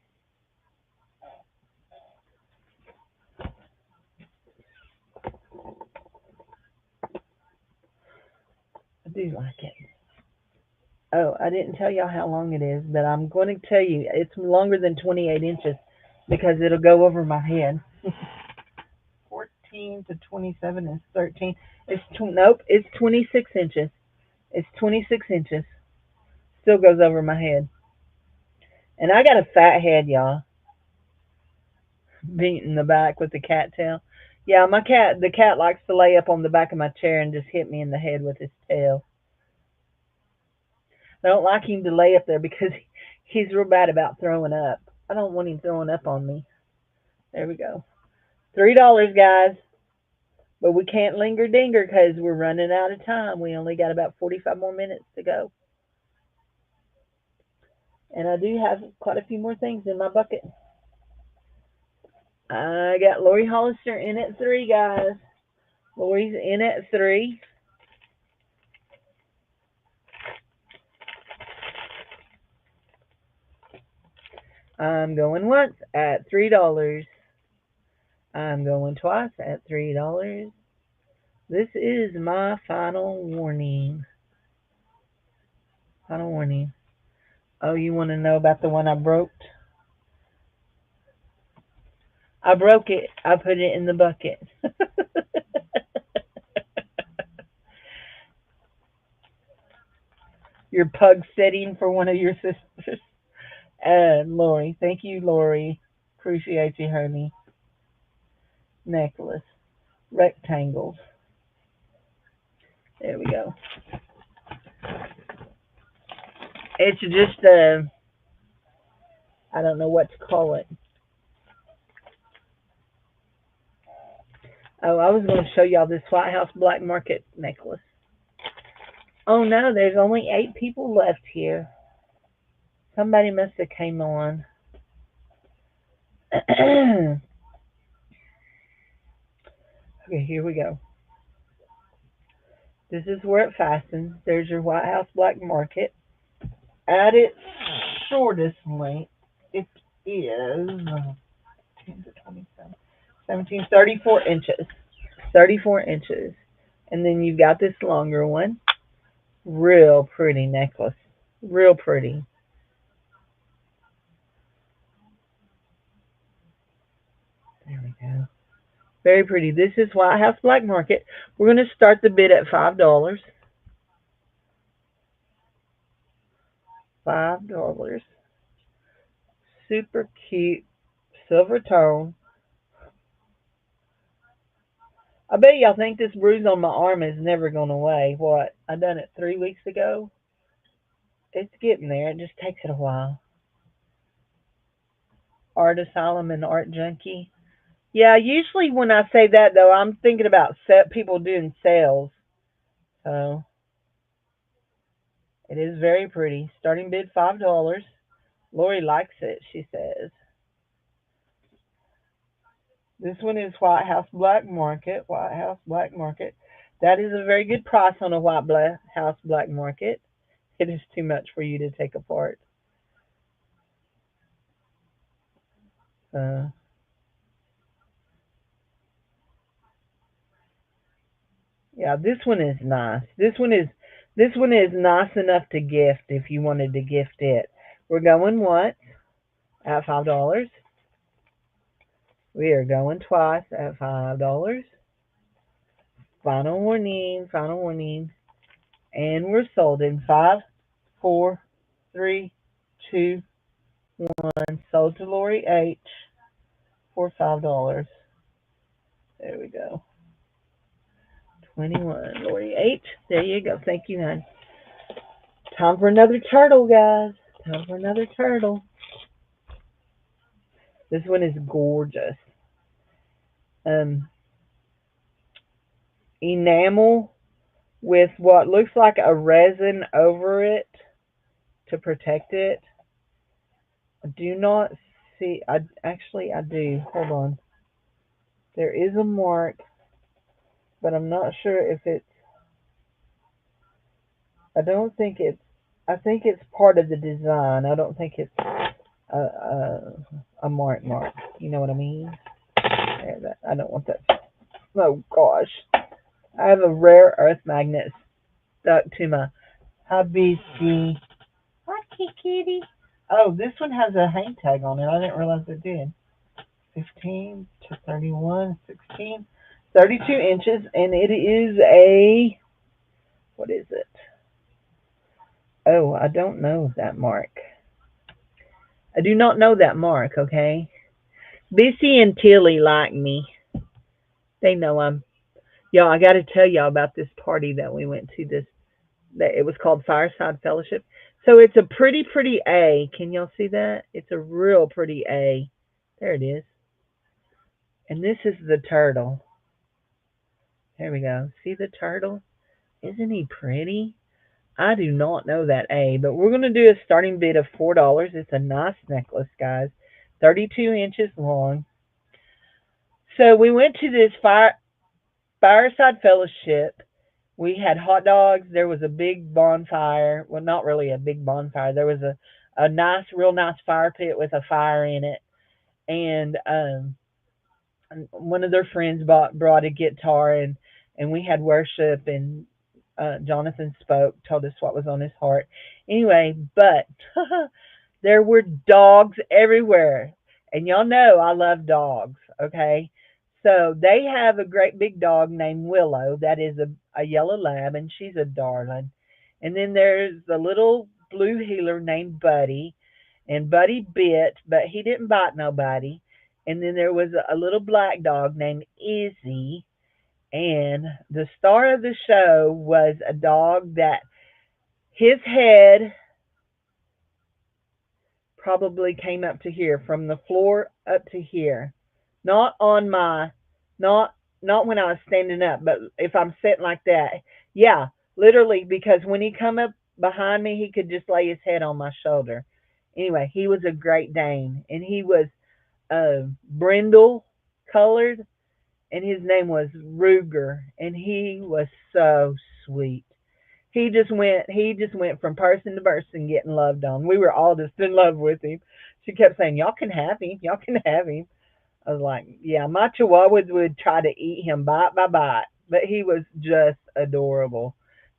I do like it. Oh, I didn't tell y'all how long it is, but I'm going to tell you it's longer than 28 inches because it'll go over my head. 14 to 27 is 13. Nope, it's 26 inches. It's 26 inches. Still goes over my head. And I got a fat head, y'all. Beat in the back with the cat tail. Yeah, the cat likes to lay up on the back of my chair and just hit me in the head with his tail. I don't like him to lay up there because he's real bad about throwing up. I don't want him throwing up on me. There we go. $3, guys. But we can't linger dinger because we're running out of time. We only got about 45 more minutes to go. And I do have quite a few more things in my bucket. I got Lori Hollister in at 3, guys. Lori's in at 3. I'm going once at $3. I'm going twice at $3. This is my final warning. Final warning. Oh, you want to know about the one I broke? I broke it. I put it in the bucket. Your pug setting for one of your sisters. Lori. Thank you, Lori. Appreciate you, honey. Necklace. Rectangles. There we go. It's just I don't know what to call it. Oh, I was going to show y'all this White House Black Market necklace. Oh no, there's only 8 people left here. Somebody must have came on. Okay, here we go. This is where it fastens. There's your White House Black Market. At its shortest length, it is 10 to 27, 17, 34 inches. 34 inches. And then you've got this longer one. Real pretty necklace. Real pretty. There we go. Very pretty. This is White House Black Market. We're going to start the bid at $5. $5. Super cute silver tone. I bet y'all think this bruise on my arm is never going away. What? I done it 3 weeks ago. It's getting there. It just takes it a while. Art Asylum and Art Junkie. Yeah, usually when I say that though, I'm thinking about people doing sales. So it is very pretty. Starting bid $5. Lori likes it. She says this one is White House Black Market. White House Black Market. That is a very good price on a House Black Market. It is too much for you to take apart. Uh, yeah, this one is nice. This one is nice enough to gift if you wanted to gift it. We're going once at $5. We are going twice at $5. Final warning, final warning. And we're sold in five, four, three, two, one. Sold to Lori H for $5. There we go. 21. Lori H. There you go. Thank you, hon. Time for another turtle, guys. Time for another turtle. This one is gorgeous. Um, Enamel with what looks like a resin over it to protect it. I do not see. I do. Hold on. There is a mark, but I'm not sure if it's. I don't think it's. I think it's part of the design. I don't think it's a mark. You know what I mean? I don't want that. Oh gosh. I have a rare earth magnet stuck to my hibiscus. Hi, kitty. Oh, this one has a hang tag on it. I didn't realize it did. 15 to 31, 16, 32 inches, and it is a. What is it? Oh, I don't know that mark. I do not know that mark, okay? Bissy and Tilly like me. They know I'm. Y'all, I got to tell y'all about this party that we went to. That it was called Fireside Fellowship. So it's a pretty A. Can y'all see that? It's a real pretty A. There it is. And this is the turtle. There we go. See the turtle? Isn't he pretty? I do not know that A, but we're going to do a starting bid of $4. It's a nice necklace, guys. 32 inches long. So we went to this Fireside Fellowship. We had hot dogs. There was a big bonfire. Well, not really a big bonfire. There was a nice, real nice fire pit with a fire in it, and one of their friends brought a guitar, and we had worship, and Jonathan spoke, told us what was on his heart. Anyway, but there were dogs everywhere, and y'all know I love dogs. Okay, so they have a great big dog named Willow that is a yellow lab, and she's a darling. And then there's the little blue heeler named Buddy, and Buddy bit, but he didn't bite nobody. And then there was a little black dog named Izzy, and the star of the show was a dog that his head probably came up to here, from the floor up to here. Not on my, not not when I was standing up, but if I'm sitting like that, yeah, literally, because when he come up behind me, he could just lay his head on my shoulder. Anyway, he was a Great Dane, and he was brindle colored, and his name was Ruger, and he was so sweet. He just went from person to person getting loved on. We were all just in love with him. She kept saying, "Y'all can have him. Y'all can have him." I was like, "Yeah." My chihuahuas would try to eat him bite by bite, but he was just adorable.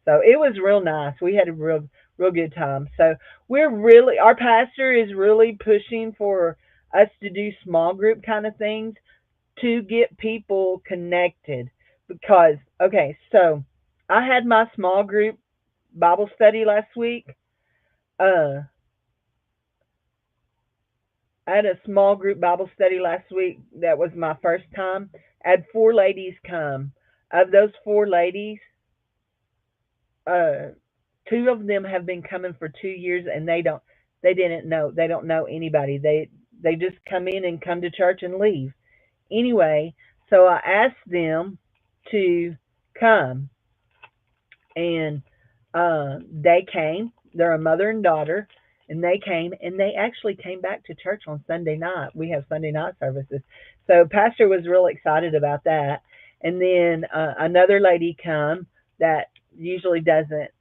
So it was real nice. We had a real good time. So our pastor is really pushing for us to do small group kind of things to get people connected, because okay, so I had my small group Bible study last week. Uh, I had a small group Bible study last week. That was my first time. I had four ladies come. Of those four ladies, uh, two of them have been coming for 2 years, and they don't know anybody. They just come in and come to church and leave. Anyway, so I asked them to come, and they came. They're a mother and daughter, and they came, and they actually came back to church on Sunday night. We have Sunday night services, so Pastor was real excited about that. And then another lady come that usually doesn't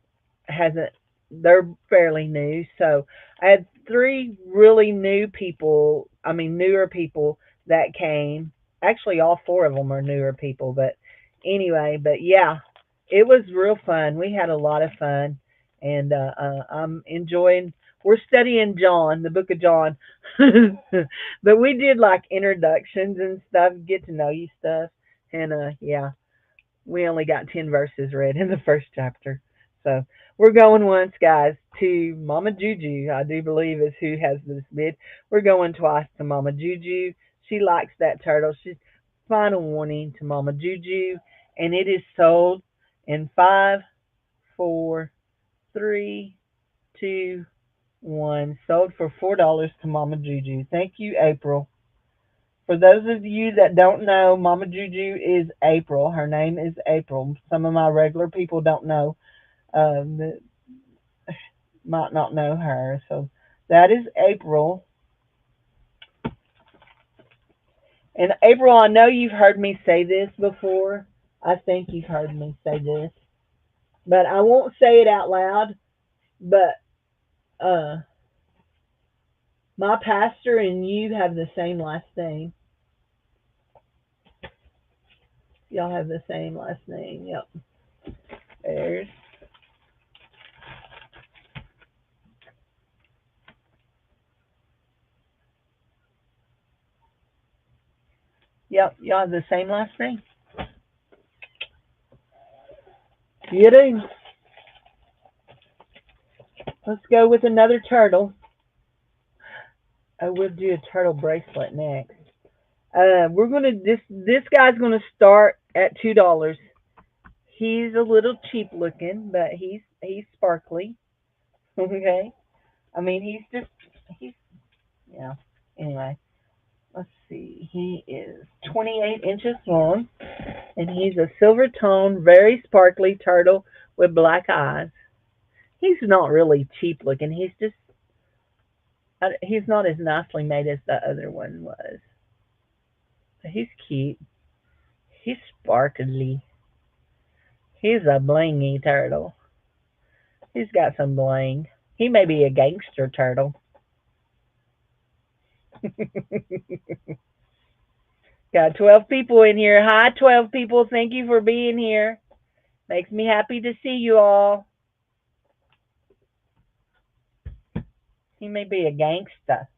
hasn't they're fairly new. So I had three really new people, I mean newer people that came. Actually all four of them are newer people, but anyway, but yeah, it was real fun. We had a lot of fun, and I'm enjoying. We're studying John, the book of John, but we did like introductions and stuff, get to know you stuff, and yeah, we only got 10 verses read in the first chapter. So we're going once, guys, to Mama Juju. I do believe is who has this bid. We're going twice to Mama Juju. She likes that turtle. She's final warning to Mama Juju, and it is sold in 5, 4, 3, 2, 1. Sold for $4 to Mama Juju. Thank you, April. For those of you that don't know, Mama Juju is April. Her name is April. Some of my regular people don't know, that might not know her. So that is April. And April, I know you've heard me say this before. I think you've heard me say this, but I won't say it out loud. But uh, my pastor and you have the same last name. Y'all have the same last name. Yep. There's. Yep. Y'all have the same last name. You do. Let's go with another turtle. We'll do a turtle bracelet next. We're gonna this guy's gonna start at $2. He's a little cheap looking, but he's sparkly. Okay. I mean he's yeah. Anyway, let's see. He is 28 inches long, and he's a silver tone, very sparkly turtle with black eyes. He's not really cheap looking. He's not as nicely made as the other one was. But he's cute. He's sparkly. He's a blingy turtle. He's got some bling. He may be a gangster turtle. Got 12 people in here. Hi, 12 people. Thank you for being here. Makes me happy to see you all. He may be a gangster.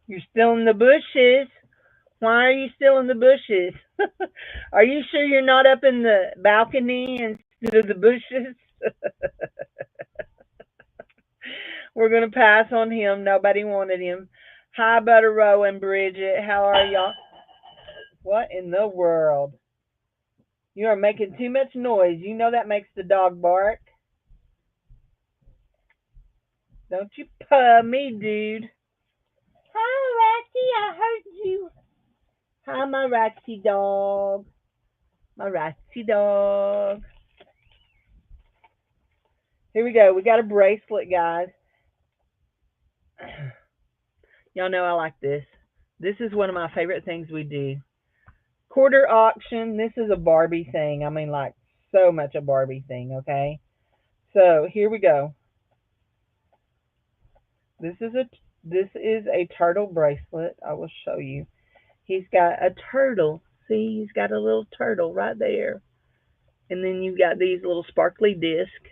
You're still in the bushes. Why are you still in the bushes? Are you sure you're not up in the balcony instead of the bushes? We're going to pass on him. Nobody wanted him. Hi, Butter Row and Bridget. How are y'all? What in the world? You are making too much noise. You know that makes the dog bark. Don't you puh me, dude. Hi, Roxy. I heard you. Hi, my Roxy dog. My Roxy dog. Here we go. We got a bracelet, guys. Y'all know I like this. This is one of my favorite things we do. Quarter auction. This is a Barbie thing. I mean, like, so much a Barbie thing, okay? So here we go. This is a turtle bracelet. I will show you. He's got a turtle. See, he's got a little turtle right there. And then you've got these little sparkly discs.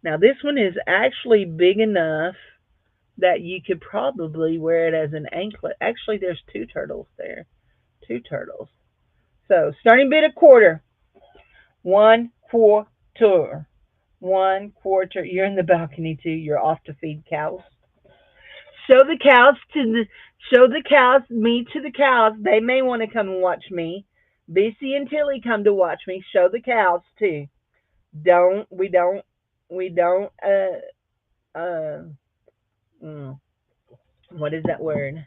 Now this one is actually big enough that you could probably wear it as an anklet. Actually, there's two turtles there. Two turtles. So starting bid a quarter. 1/4. 1/4. You're in the balcony too. You're off to feed cows. Show the cows to the show the cows me to the cows. They may want to come and watch me. BC and Tilly come to watch me. Show the cows too. Don't we don't uh mm, what is that word?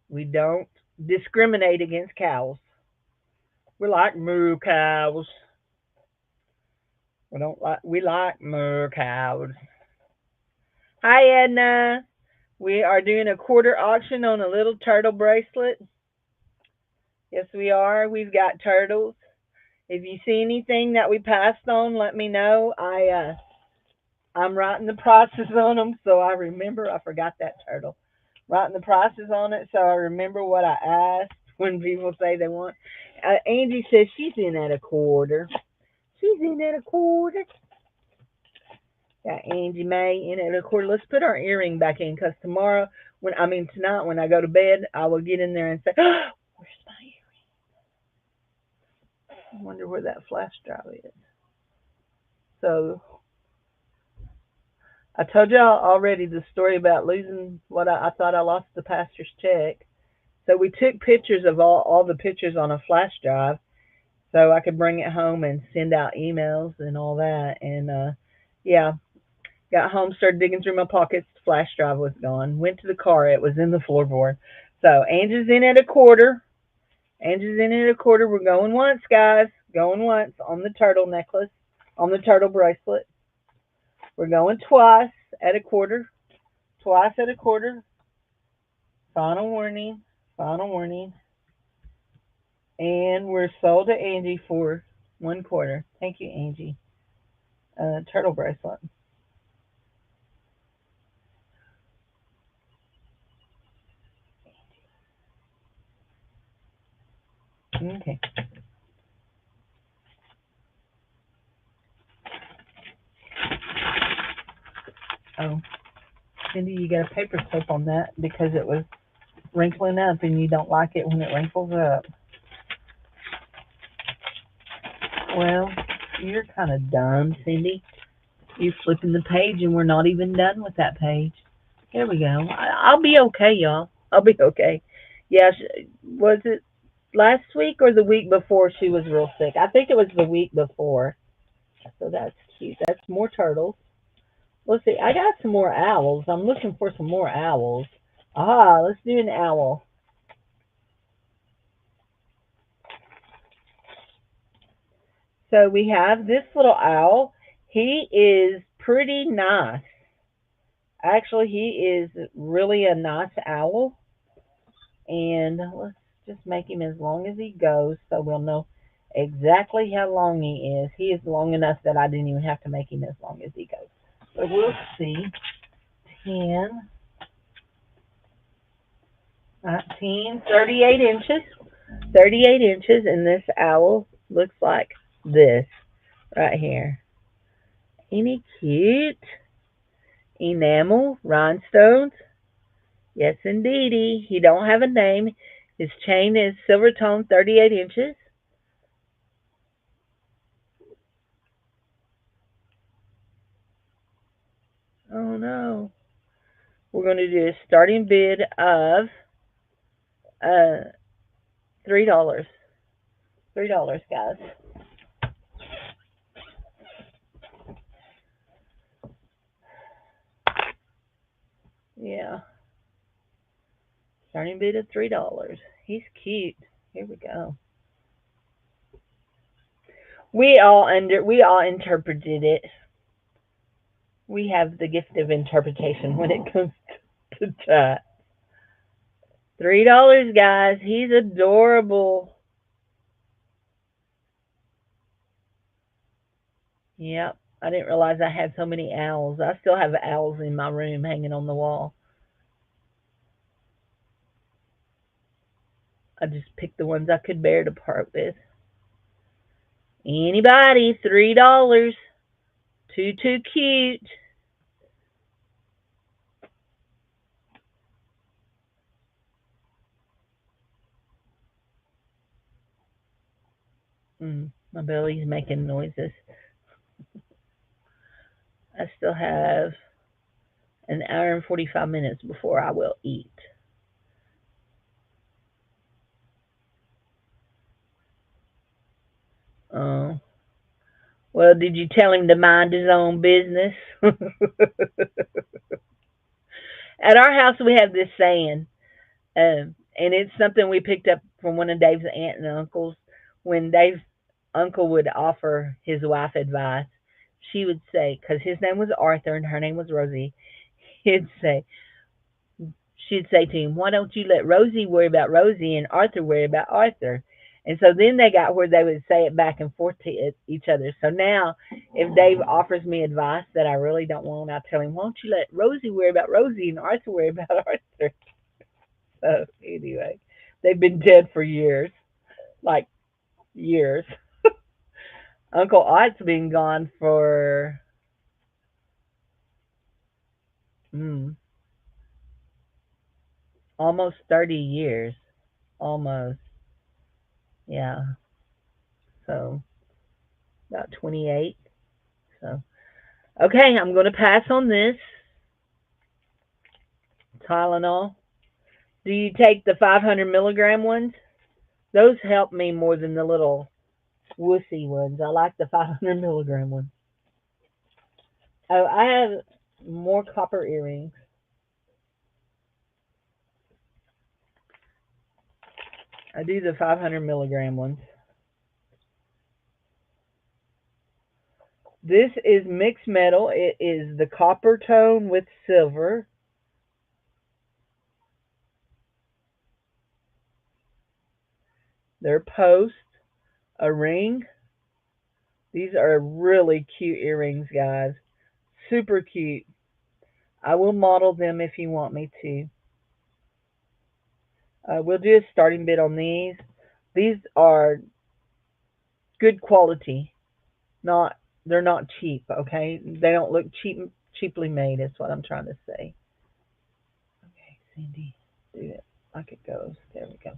We don't discriminate against cows. We like moo cows. We like moo cows. Hi Edna. We are doing a quarter auction on a little turtle bracelet. Yes, we are. We've got turtles. If you see anything that we passed on, let me know. I'm writing the prices on them, so I remember. I forgot that turtle. Writing the prices on it, so I remember what I asked when people say they want. Angie says she's in at a quarter. She's in at a quarter. Got Angie May in at a quarter. Let's put our earring back in, because tomorrow, tonight when I go to bed, I will get in there and say, oh, "Where's my earring? I wonder where that flash drive is." So I told y'all already the story about losing what I thought I lost the pastor's check. So we took pictures of all the pictures on a flash drive so I could bring it home and send out emails and all that. And yeah, got home, started digging through my pockets. The flash drive was gone. Went to the car. It was in the floorboard. So Angie's in at a quarter. Angie's in at a quarter. We're going once, guys. Going once on the turtle necklace, on the turtle bracelet. We're going twice at a quarter. Twice at a quarter. Final warning. Final warning. And we're sold to Angie for 1/4. Thank you, Angie. Turtle bracelet. Okay. Oh, Cindy, you got a paper clip on that because it was wrinkling up and you don't like it when it wrinkles up. Well, you're kind of dumb, Cindy. You're flipping the page and we're not even done with that page. There we go. I'll be okay, y'all. I'll be okay. Yeah, was it last week or the week before she was real sick. I think it was the week before. So that's cute. That's more turtles. Let's see. I got some more owls. I'm looking for some more owls. Ah, let's do an owl. So we have this little owl. He is pretty nice. Actually, he is really a nice owl. And let's just make him as long as he goes so we'll know exactly how long he is. He is long enough that I didn't even have to make him as long as he goes. So we'll see. 10, 19, 38 inches. 38 inches, and this owl looks like this right here. Ain't he cute? Enamel, rhinestones. Yes, indeedy. He don't have a name. His chain is silver tone, 38 inches. Oh no. We're going to do a starting bid of uh $3. $3, guys. Yeah. Starting bid of $3. He's cute. Here we go. We all interpreted it. We have the gift of interpretation when it comes to chat. $3, guys. He's adorable. Yep. I didn't realize I had so many owls. I still have owls in my room hanging on the wall. I just picked the ones I could bear to part with. Anybody? $3. Too cute. My belly's making noises. I still have an hour and 45 minutes before I will eat. Oh. Well, did you tell him to mind his own business? At our house, we have this saying, and it's something we picked up from one of Dave's aunt and uncles. When Dave's uncle would offer his wife advice, she would say, because his name was Arthur and her name was Rosie, he'd say, she'd say to him, "Why don't you let Rosie worry about Rosie and Arthur worry about Arthur?" And so then they got where they would say it back and forth to each other. So now, if Dave offers me advice that I really don't want, I tell him, "Why don't you let Rosie worry about Rosie and Arthur worry about Arthur?" So anyway, they've been dead for years, like years. Uncle Ot's been gone for mm, almost 30 years. Almost, yeah. So about 28. So okay, I'm going to pass on this Tylenol. Do you take the 500 milligram ones? Those help me more than the little wussy ones. I like the 500 milligram ones. Oh, I have more copper earrings. I do the 500 milligram ones. This is mixed metal. It is the copper tone with silver. They're post, a ring. These are really cute earrings, guys. Super cute. I will model them if you want me to. We'll do a starting bid on these. These are good quality. Not they're not cheap. Okay, they don't look cheaply made. Is what I'm trying to say. Okay, Cindy, do it like it goes. There we go.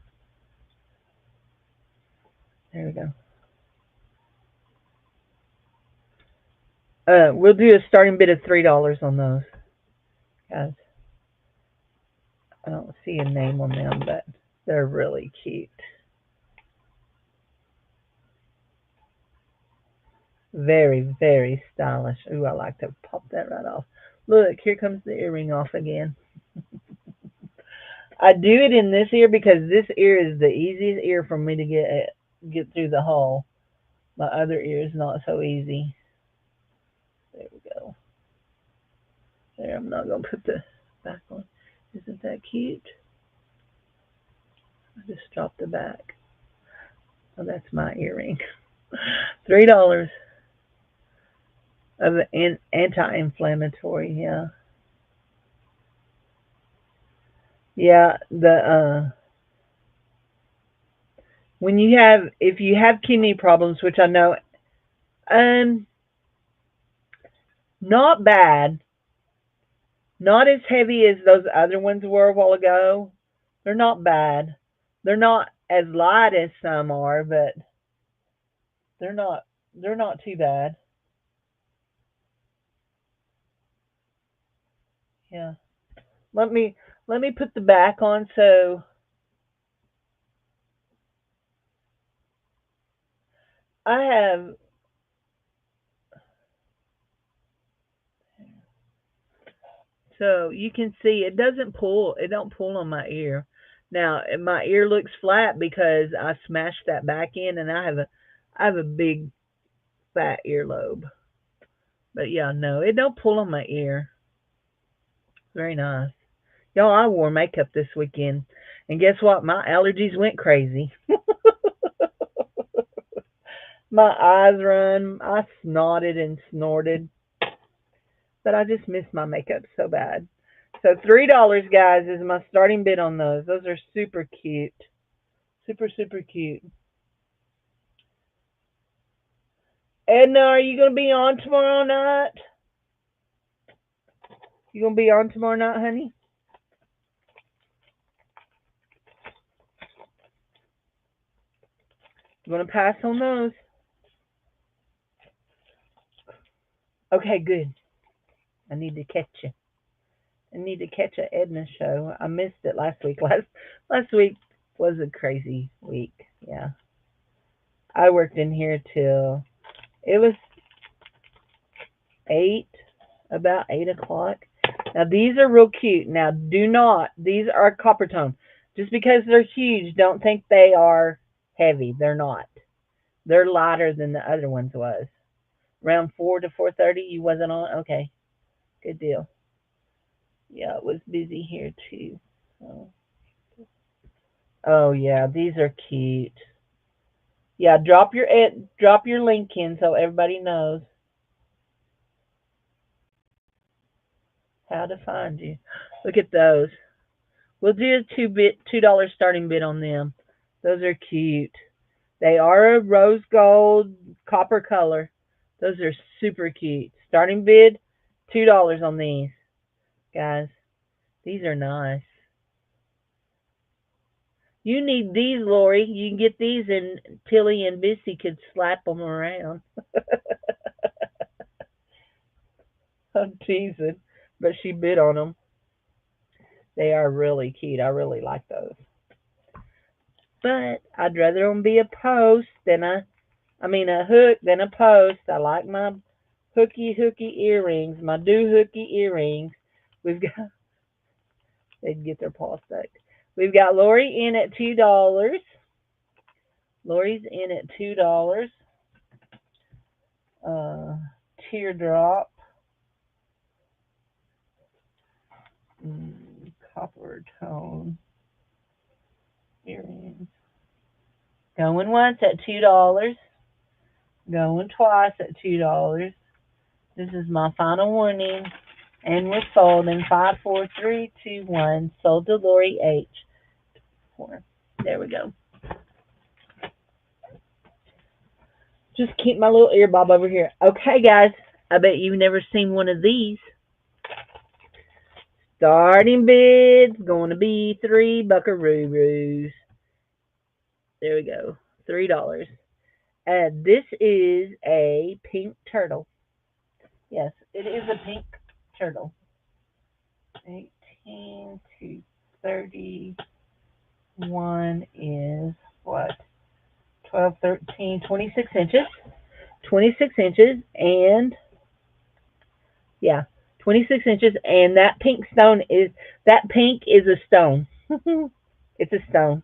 There we go. We'll do a starting bid of $3 on those, guys. I don't see a name on them, but they're really cute. Very, very stylish. Ooh, I like to pop that right off. Look, here comes the earring off again. I do it in this ear because this ear is the easiest ear for me to get through the hole. My other ear is not so easy. There we go. There, I'm not gonna put the back on. Isn't that cute? I just dropped the back. Oh, that's my earring. $3 of anti-inflammatory. Yeah, yeah. The when you have if you have kidney problems, which I know, um, not bad, not as heavy as those other ones were a while ago. They're not bad. They're not as light as some are, but they're not they're not too bad. Yeah. Let me let me put the back on so I have so you can see it don't pull on my ear. Now my ear looks flat because I smashed that back in and I have a big fat earlobe. But yeah, no, it don't pull on my ear. Very nice. Y'all, I wore makeup this weekend. And guess what? My allergies went crazy. My eyes run. I snorted and snorted. But I just missed my makeup so bad. So $3, guys, is my starting bid on those. Those are super cute. Super, super cute. Edna, are you gonna be on tomorrow night? You gonna be on tomorrow night, honey? You gonna pass on those? Okay, good. I need to catch you. I need to catch a Edna show. I missed it last week. Last week was a crazy week. Yeah, I worked in here till it was 8, about 8 o'clock. Now these are real cute. Now do not. These are copper tone. Just because they're huge, don't think they are heavy. They're not. They're lighter than the other ones was. Around 4 to 4:30, you wasn't on. Okay, good deal. Yeah, it was busy here too. So. Oh yeah, these are cute. Yeah, drop your link in so everybody knows how to find you. Look at those. We'll do a $2 starting bid on them. Those are cute. They are a rose gold copper color. Those are super cute. Starting bid $2 on these guys. These are nice. You need these, Lori. You can get these, and Tilly and Bissy could slap them around. I'm teasing, but she bid on them. They are really cute. I really like those. But I'd rather them be a post than a hook than a post. I like my hooky earrings, my do hooky earrings. We've got they'd get their paw stuck. We've got Lori in at $2. Lori's in at $2. Uh, teardrop, copper tone earrings. Going once at $2. Going twice at $2. This is my final warning. And we're sold in 5, 4, 3, 2, 1. Sold to Lori H. 4. There we go. Just keep my little ear bob over here. Okay, guys. I bet you've never seen one of these. Starting bid's going to be 3 buckaroos. There we go. $3. This is a pink turtle. Yes, it is a pink turtle. 18 to 31 is what? 12, 13, 26 inches. 26 inches, and yeah, 26 inches, and that pink is a stone. It's a stone.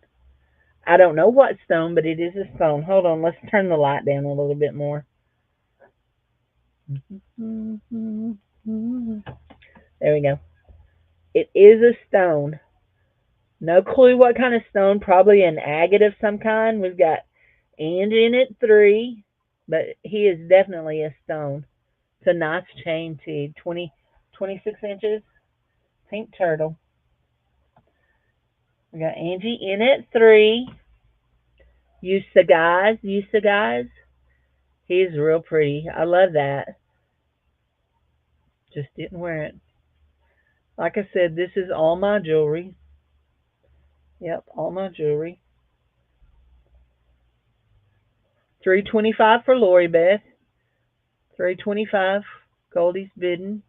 I don't know what stone, but it is a stone. Hold on, let's turn the light down a little bit more. There we go. It is a stone. No clue what kind of stone. Probably an agate of some kind. We've got Angie in at 3, but he is definitely a stone. It's a nice chain too. 26 inches. Pink turtle. We got Angie in at 3. Yusa guys. He's real pretty. I love that. Just didn't wear it. Like I said, this is all my jewelry. Yep, all my jewelry. 325 for Lori Beth. 325. Goldie's bidding.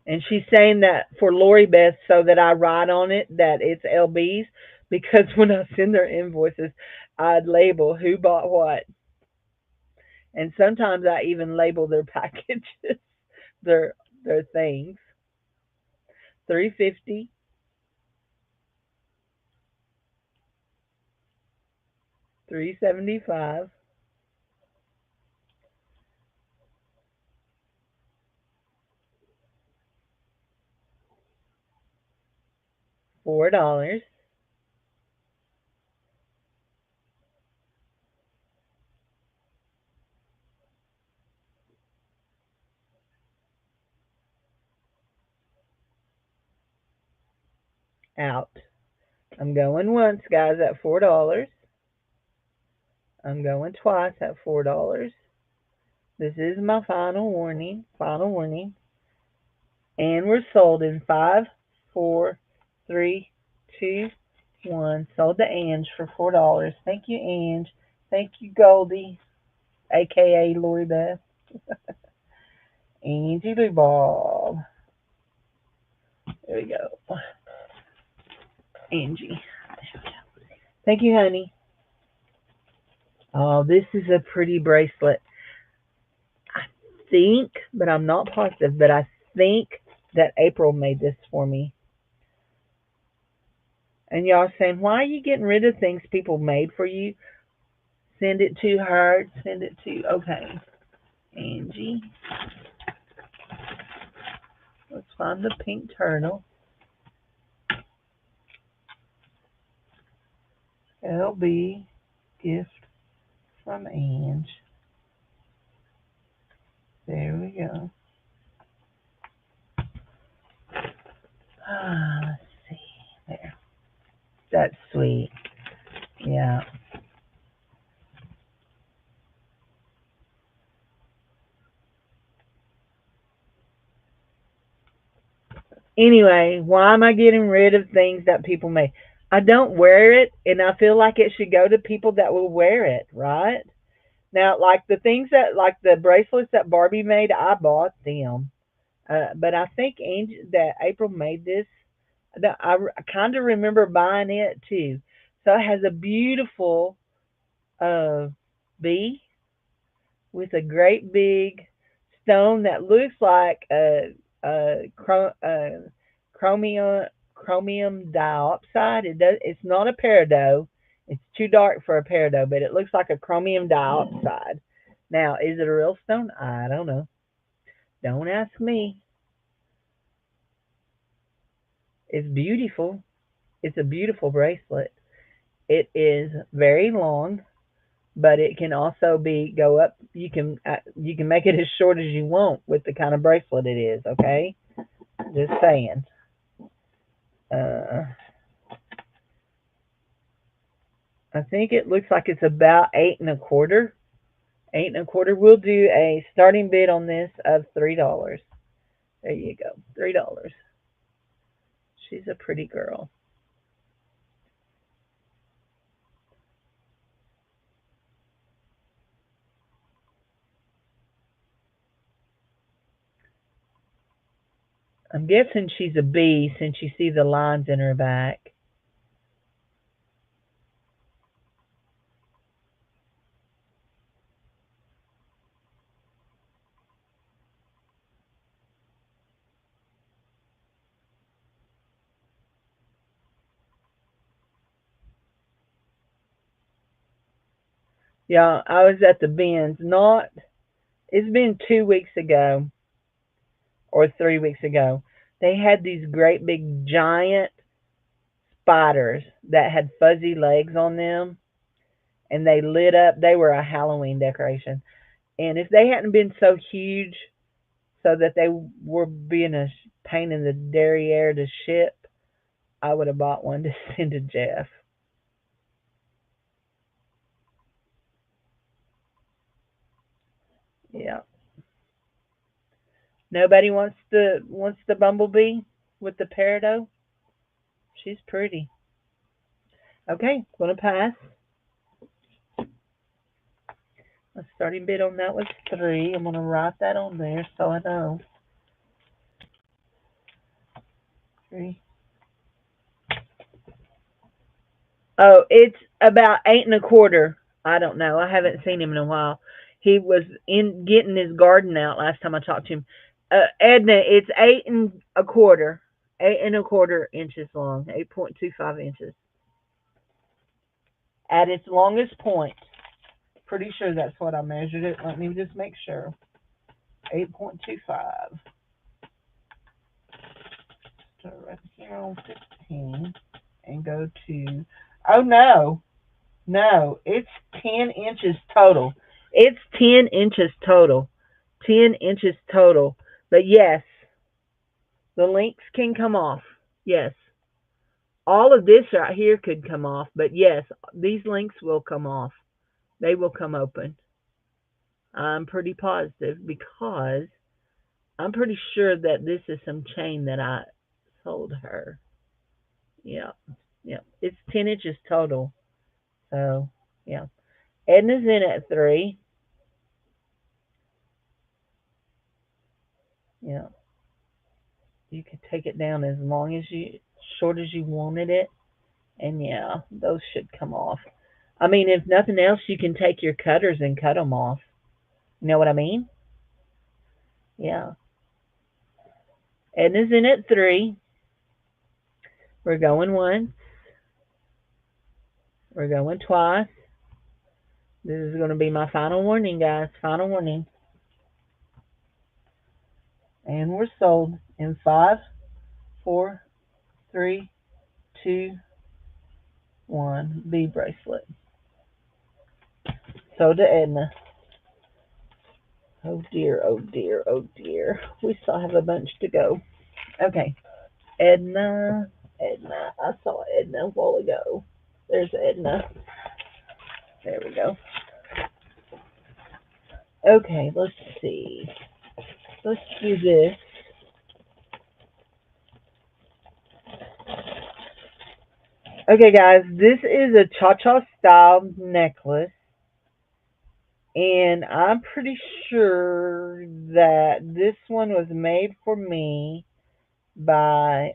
And she's saying that for Lori Beth so that I write on it that it's LB's because when I send their invoices, I'd label who bought what. And sometimes I even label their packages, their their things. 350, $375, $4 out. I'm going once, guys, at $4. I'm going twice at $4. This is my final warning. Final warning. And we're sold in five, four, three, two, one. Sold to Ange for $4. Thank you, Ange. Thank you, Goldie, aka Lori Beth. Angie Lee Bob. There we go. Angie. Thank you, honey. Oh, this is a pretty bracelet. I think, but I'm not positive, but I think that April made this for me. And y'all saying, why are you getting rid of things people made for you? Send it to her. Send it to, okay, Angie. Let's find the pink turtle. LB gift from Ange. There we go. Let's see. There. That's sweet. Yeah. Anyway, why am I getting rid of things that people make? I don't wear it, and I feel like it should go to people that will wear it, right? Now, like the things that, like the bracelets that Barbie made, I bought them. But I think that April made this. I kind of remember buying it too. So it has a beautiful uh, bee with a great big stone that looks like a chromium chromium dioxide. It does. It's not a peridot. It's too dark for a peridot, but it looks like a chromium dioxide. Now, is it a real stone? I don't know. Don't ask me. It's beautiful. It's a beautiful bracelet. It is very long, but it can also be go up. You can make it as short as you want with the kind of bracelet it is. Okay, just saying. Uh, I think it looks like it's about 8 1/4. 8 1/4. We'll do a starting bid on this of $3. There you go, $3. She's a pretty girl. I'm guessing she's a bee since you see the lines in her back. Yeah, I was at the bins. Not. It's been 2 weeks ago or 3 weeks ago. They had these great big giant spiders that had fuzzy legs on them, and they lit up. They were a Halloween decoration. And if they hadn't been so huge, so that they were being a pain in the derriere to ship, I would have bought one to send to Jeff. Yeah. Nobody wants the bumblebee with the peridot. She's pretty. Okay, gonna pass. The starting bid on that was 3. I'm gonna write that on there so I know. 3. Oh, it's about 8 1/4. I don't know. I haven't seen him in a while. He was in getting his garden out last time I talked to him. Edna, it's 8 1/4. 8 1/4 inches long. 8.25 inches at its longest point. Pretty sure that's what I measured it. Let me just make sure. 8.25. Start right here on 15 and go to. Oh no, no, it's 10 inches total. It's 10 inches total. 10 inches total. But yes, the links can come off. Yes. All of this right here could come off, but yes, these links will come off. They will come open. I'm pretty positive because I'm pretty sure that this is some chain that I sold her. Yeah. Yeah. It's 10 inches total. So, yeah. Edna's in at 3. Yeah. You could take it down as long as short as you wanted it. And yeah, those should come off. I mean, if nothing else, you can take your cutters and cut them off. You know what I mean? Yeah. Edna's in at 3. We're going once. We're going twice. This is going to be my final warning, guys. Final warning. And we're sold in 5, 4, 3, 2, 1. B bracelet. So to Edna. Oh dear, oh dear, oh dear. We still have a bunch to go. Okay. Edna. Edna. I saw Edna a while ago. There's Edna. There we go. Okay, let's see. Let's do this. Okay, guys, this is a cha cha style necklace, and I'm pretty sure that this one was made for me by,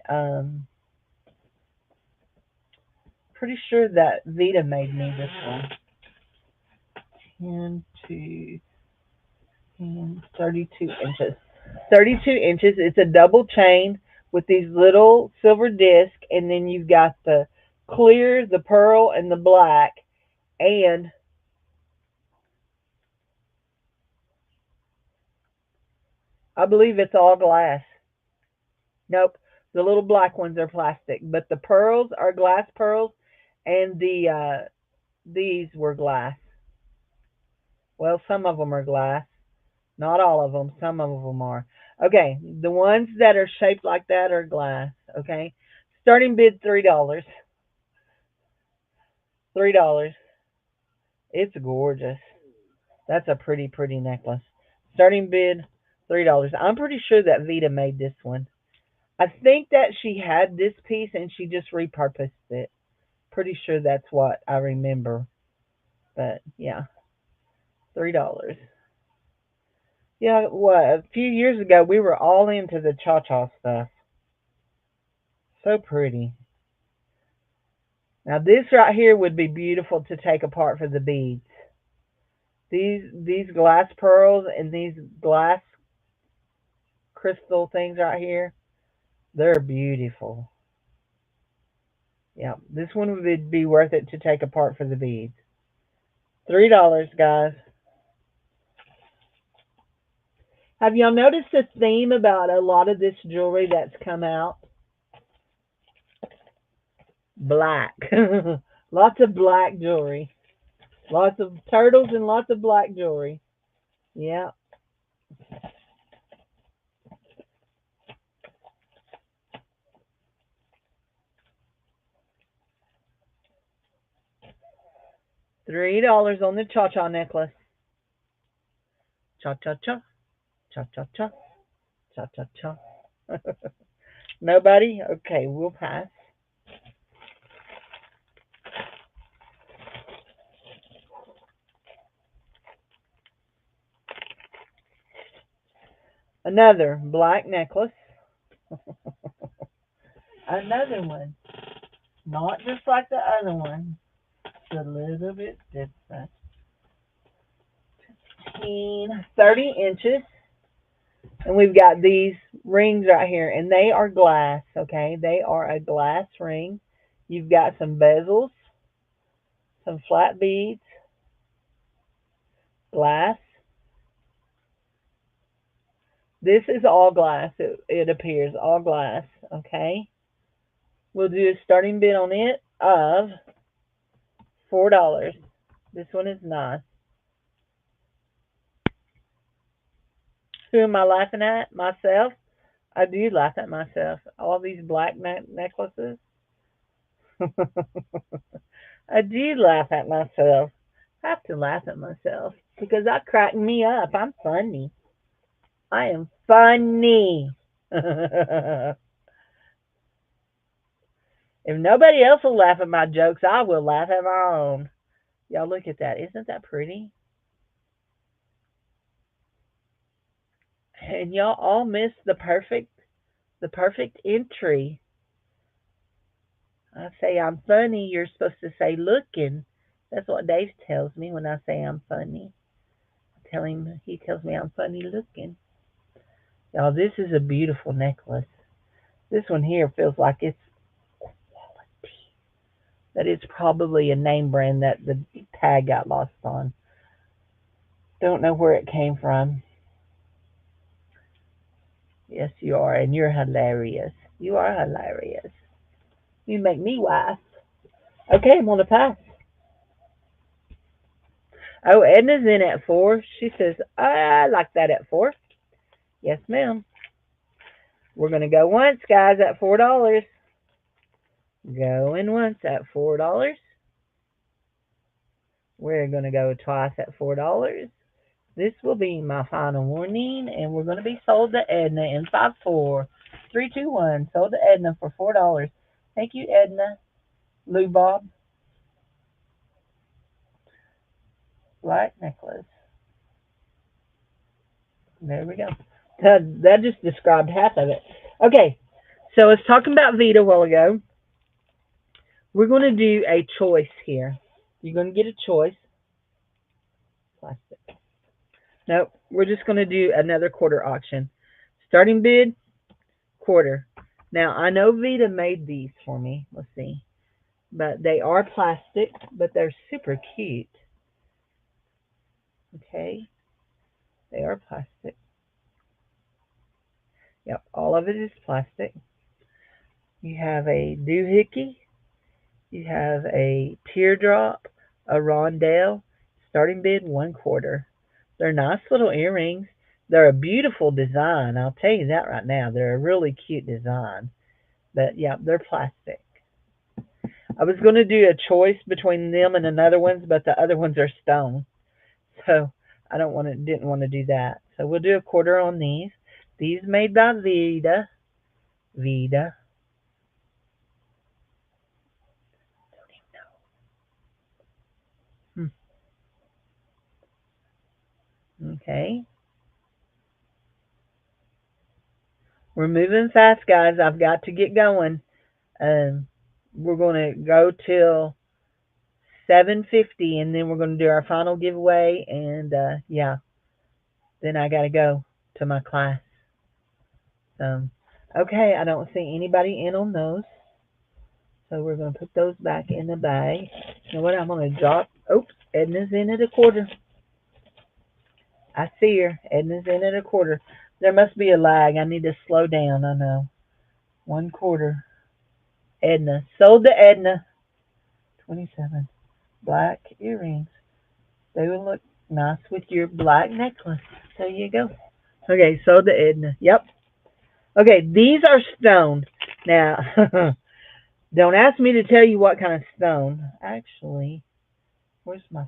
pretty sure that Vita made me this one. 10 to 10, 32 inches. 32 inches. It's a double chain with these little silver discs, and then you've got the clear, the pearl, and the black. And I believe it's all glass. Nope, the little black ones are plastic, but the pearls are glass pearls, and these were glass. Well, some of them are glass, not all of them. Some of them are. Okay, the ones that are shaped like that are glass. Okay, starting bid $3. $3. It's gorgeous. That's a pretty, pretty necklace. Starting bid $3. I'm pretty sure that Vita made this one. I think that she had this piece and she just repurposed it. Pretty sure that's what I remember. But yeah, $3. Yeah, what? A few years ago, we were all into the cha cha stuff. So pretty. Now this right here would be beautiful to take apart for the beads. These glass pearls and these glass crystal things right here, they're beautiful. Yeah, this one would be worth it to take apart for the beads. $3, guys. Have y'all noticed a theme about a lot of this jewelry that's come out? Black. Lots of black jewelry. Lots of turtles and lots of black jewelry. Yeah. $3 on the cha cha necklace. Cha cha cha. Cha cha cha. Cha cha cha. Nobody? Okay, we'll pass. Another black necklace. Another one. Not just like the other one. It's a little bit different. 30 inches. And we've got these rings right here. And they are glass, okay? They are a glass ring. You've got some bezels, some flat beads, glass. This is all glass. It appears all glass, okay? We'll do a starting bid on it of $4. This one is nice. Who am I laughing at? Myself? I do laugh at myself. All these black necklaces. I do laugh at myself. I have to laugh at myself because that cracked me up. I'm funny. I am funny. If nobody else will laugh at my jokes, I will laugh at my own. Y'all look at that. Isn't that pretty? And y'all all missed the perfect entry. I say I'm funny, you're supposed to say looking. That's what Dave tells me when I say I'm funny. He tells me I'm funny looking. Y'all, this is a beautiful necklace. This one here feels like it's quality. That it's probably a name brand that the tag got lost on. Don't know where it came from. Yes, you are, and you're hilarious. You are hilarious. You make me laugh. Okay, I'm gonna pass. Oh, Edna's in at 4. She says, I like that at 4. Yes, ma'am. We're gonna go once, guys, at $4. Going once at $4. We're gonna go twice at $4. This will be my final warning, and we're gonna be sold to Edna in 5, 4, 3, 2, 1. Sold to Edna for $4. Thank you, Edna. Lou Bob. Black necklace. There we go. That just described half of it. Okay, so I was talking about Vita a while ago. We're going to do a choice here. You're going to get a choice. Plastic. Nope, we're just going to do another quarter auction. Starting bid, quarter. Now, I know Vita made these for me. Let's see. But they are plastic, but they're super cute. Okay, they are plastic. Yep, all of it is plastic. You have a doohickey. You have a teardrop, a rondelle. Starting bid, one quarter. They're nice little earrings. They're a beautiful design. I'll tell you that right now. They're a really cute design. But yeah, they're plastic. I was going to do a choice between them and another ones, but the other ones are stone. So didn't want to do that. So we'll do a quarter on these. These made by Vita. Vita. Don't even know. Okay. We're moving fast, guys. I've got to get going. Um, we're going to go till 7:50, and then we're going to do our final giveaway. And yeah, then I got to go to my class. So, okay, I don't see anybody in on those. So we're going to put those back in the bag. You know what? I'm going to drop Oops, Edna's in at a quarter. I see her. Edna's in at a quarter. There must be a lag. I need to slow down. I know. 1/4. Edna. Sold to Edna. 27. Black earrings. They would look nice with your black necklace. There you go. Okay, sold to Edna. Yep. Okay, these are stone. Now, don't ask me to tell you what kind of stone. Actually, where's my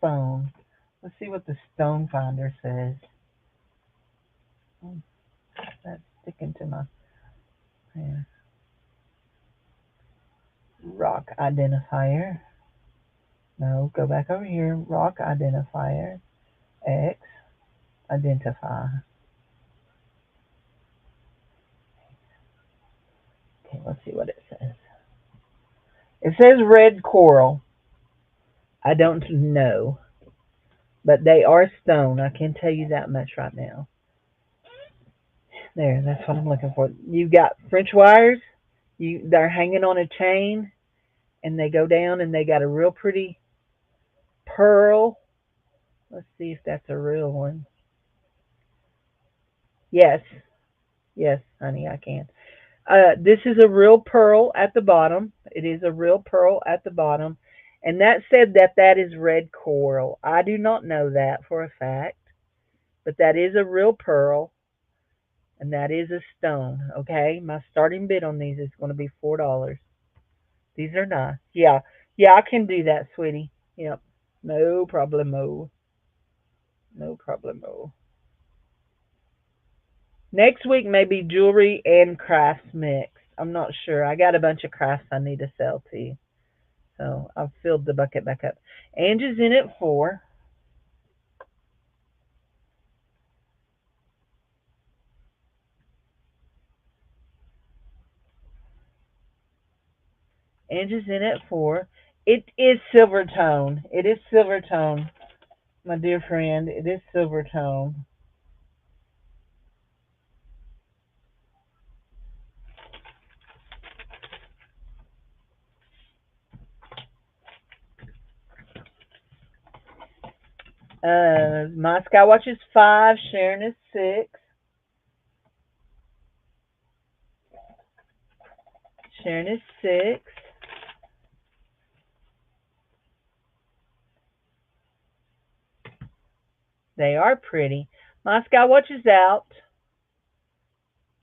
phone? Let's see what the stone finder says. Oh, that's sticking to my yeah. Rock identifier. No, go back over here. Rock identifier. X. Identify. Okay, let's see what it says. It says red coral. I don't know, but they are stone. I can tell you that much right now. There, that's what I'm looking for. You got French wires. They're hanging on a chain, and they go down, and they got a real pretty pearl. Let's see if that's a real one. Yes, yes, honey, I can. This is a real pearl at the bottom. It is a real pearl at the bottom, and that said that that is red coral. I do not know that for a fact, but that is a real pearl, and that is a stone. Okay, my starting bid on these is going to be $4. These are nice. Yeah, yeah, I can do that, sweetie. Yep, no problemo, no problemo. Next week maybe jewelry and crafts mixed. I'm not sure. I got a bunch of crafts I need to sell to you, so I've filled the bucket back up. Angie's in at 4. Angie's in at 4. It is silver tone. It is silver tone, my dear friend. It is silver tone. My Skywatch is 5. Sharon is 6. Sharon is 6. They are pretty. My Skywatch is out.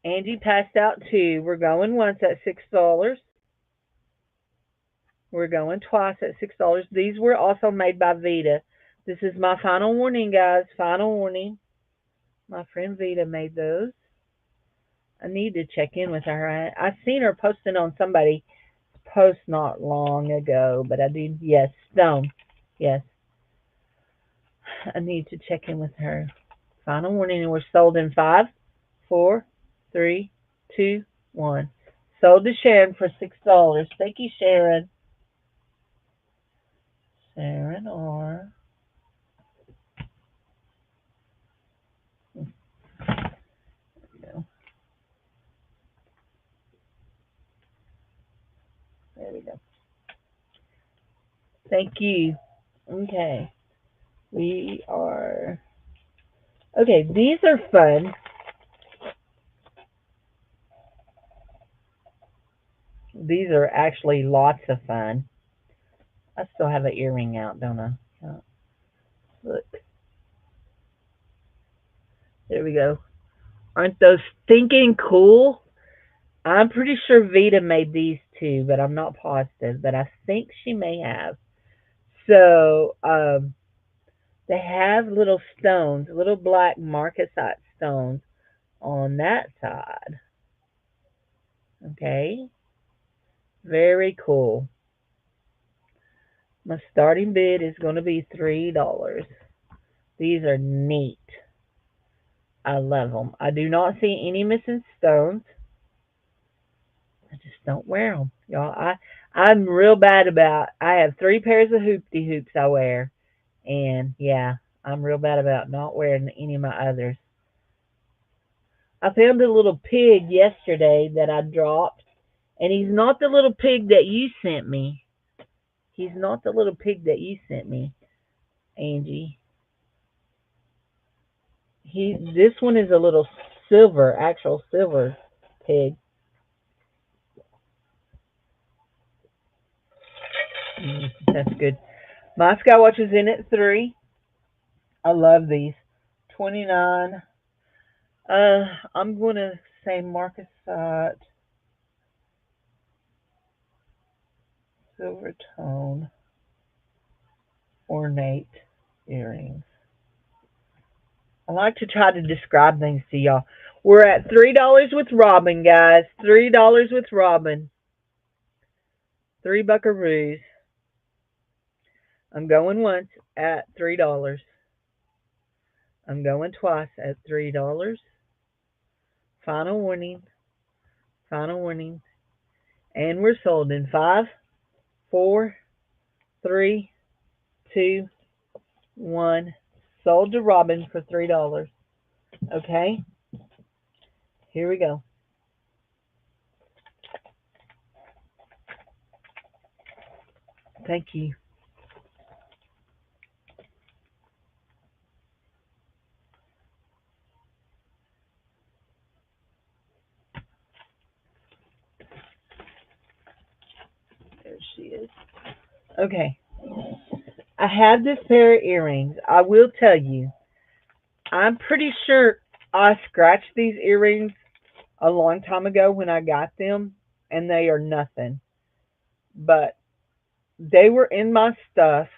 Angie passed out 2. We're going once at $6. We're going twice at $6. These were also made by Vita. This is my final warning, guys. Final warning. My friend Vita made those. I need to check in with her. I seen her posting on somebody's post not long ago, but I did. Yes, Stone. Yes, I need to check in with her. Final warning, and we're sold in 5, 4, 3, 2, 1. Sold to Sharon for $6. Thank you, Sharon. Sharon or there we go. Thank you. Okay. We are okay. These are fun. These are actually lots of fun. I still have an earring out, don't I? Look, there we go. Aren't those stinking cool? I'm pretty sure Vita made these too, but I'm not positive. But I think she may have. So they have little stones, little black marcasite stones on that side. Okay, very cool. My starting bid is going to be $3. These are neat. I love them. I do not see any missing stones. I just don't wear them, y'all. I'm real bad about. I have 3 pairs of hoopty hoops I wear, and yeah, I'm real bad about not wearing any of my others. I found a little pig yesterday that I dropped, and he's not the little pig that you sent me. He's not the little pig that you sent me, Angie. This one is a little silver, actual silver pig. That's good. My Skywatch is in at 3. I love these. 29. I'm gonna say Marcasite silver tone ornate earrings. I like to try to describe things to y'all. We're at $3 with Robin, guys. $3 with Robin. 3 buckaroos. I'm going once at $3. I'm going twice at $3. Final warning. Final warning. And we're sold in 5, 4, 3, 2, 1. Sold to Robin for $3. Okay, here we go. Thank you. There she is. Okay, I have this pair of earrings. I will tell you, I'm pretty sure I scratched these earrings a long time ago when I got them, and they are nothing. But they were in my stuff.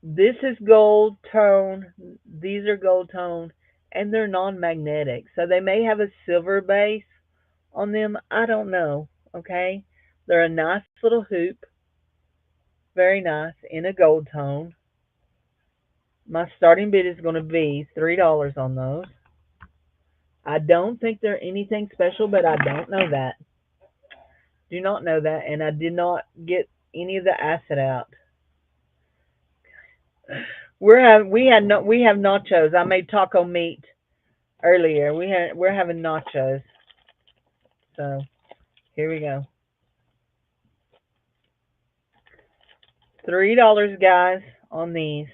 This is gold tone. These are gold tone, and they're non-magnetic. So they may have a silver base on them. I don't know. Okay, they're a nice little hoop, very nice in a gold tone. My starting bid is going to be $3 on those. I don't think they're anything special, but I don't know that. Do not know that, and I did not get any of the acid out. We have nachos. I made taco meat earlier. We're having nachos. So here we go. $3, guys, on these.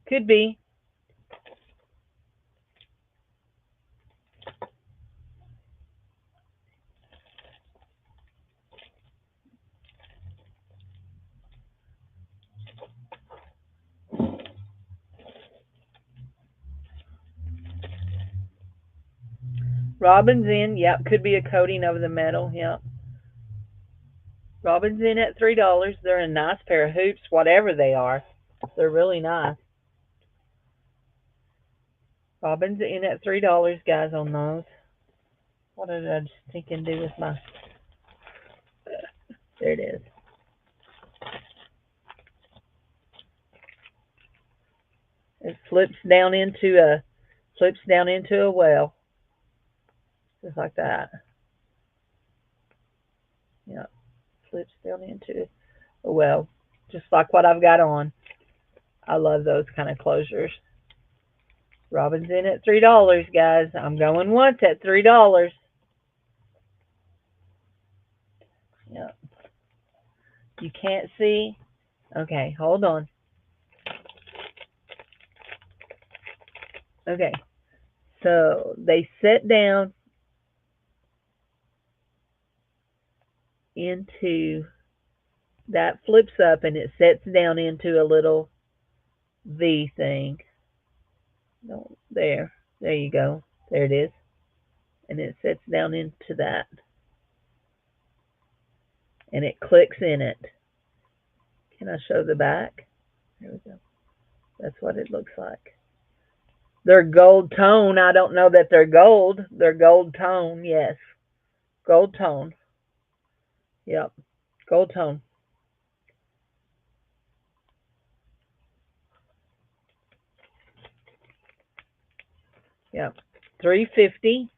Could be. Robin's in. Yep, could be a coating of the metal. Yep. Robin's in at $3. They're a nice pair of hoops, whatever they are. They're really nice. Robin's in at $3, guys, on those. What did I just think and do with my? There it is. It flips down into a well, just like that. Yeah, flips down into a well, just like what I've got on. I love those kind of closures. Robin's in at $3, guys. I'm going once at $3. Yeah, you can't see. Okay, hold on. Okay, so they sit down into that flips up and it sets down into a little V thing. No, there you go. There it is, and it sets down into that, and it clicks in it. Can I show the back? There we go. That's what it looks like. They're gold tone. I don't know that they're gold. They're gold tone. Yes, gold tone. Yep, gold tone. Yep, 350.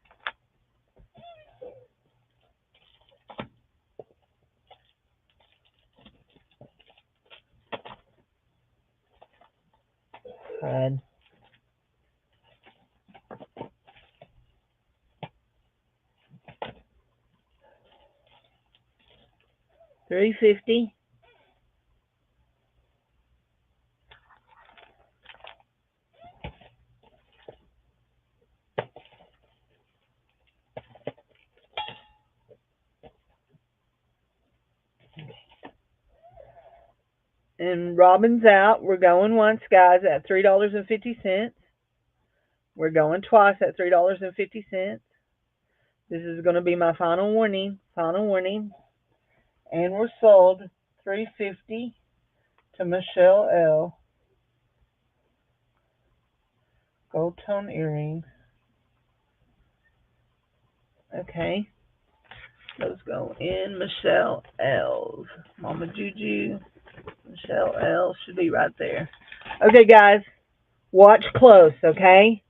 $3.50. And Robin's out. We're going once, guys, at $3.50. We're going twice at $3.50. This is going to be my final warning. Final warning. And we're sold $3.50 to Michelle L. Gold tone earrings. Okay. Those go in Michelle L's. Mama Juju. Michelle L should be right there. Okay, guys. Watch close, okay?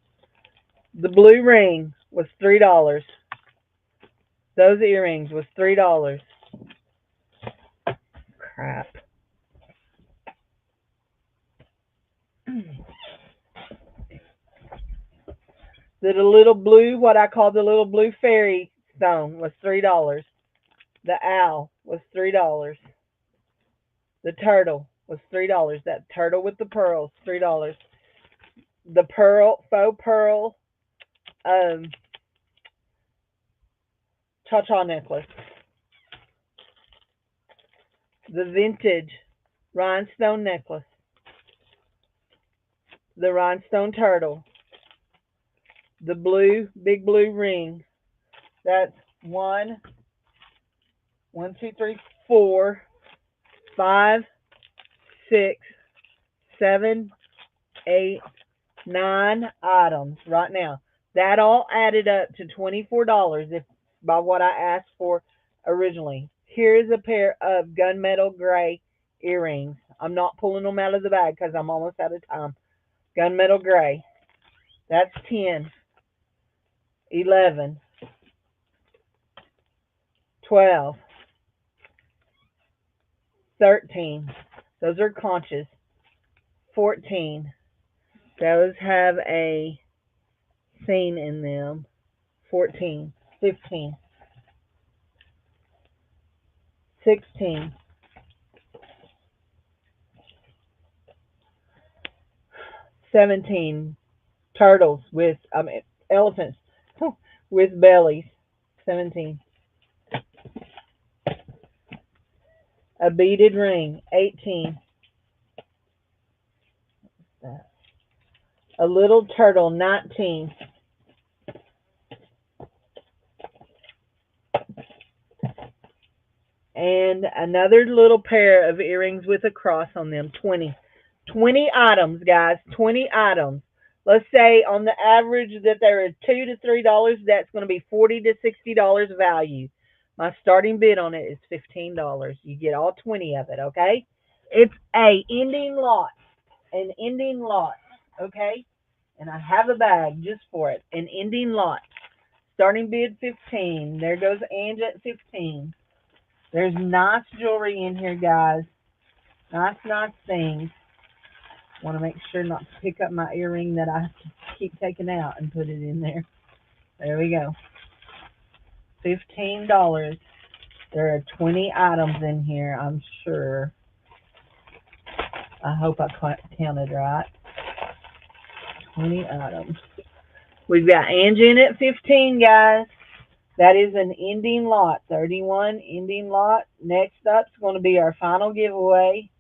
The blue ring was $3. Those earrings was $3. Crap. The little blue, what I call the little blue fairy stone, was $3. The owl was $3. The turtle was $3. That turtle with the pearls, $3. The faux pearl, um, cha-cha necklace. The vintage rhinestone necklace. The rhinestone turtle. The big blue ring. That's one, two, three, 4, 5, 6, 7, 8, 9 items right now. That all added up to $24 if by what I asked for originally. Here is a pair of gunmetal gray earrings. I'm not pulling them out of the bag because I'm almost out of time. Gunmetal gray. That's 10, 11, 12, 13. Those are conches. 14. Those have a scene in them. 14. 15. 16. 17. Turtles with, elephants with bellies. 17. A beaded ring. 18. A little turtle. 19. And another little pair of earrings with a cross on them. 20. 20 items, guys. 20 items. Let's say on the average that there are $2 to $3, that's going to be $40 to $60 value. My starting bid on it is $15. You get all 20 of it, okay? It's a ending lot. An ending lot, okay? And I have a bag just for it. An ending lot. Starting bid 15. There goes Ange at 15. There's nice jewelry in here, guys. Nice things. Want to make sure not to pick up my earring that I keep taking out and put it in there. There we go. $15. There are 20 items in here, I'm sure. I hope I counted right. 20 items. We've got Angie in at 15, guys. That is an ending lot. 31 ending lot. Next up is going to be our final giveaway.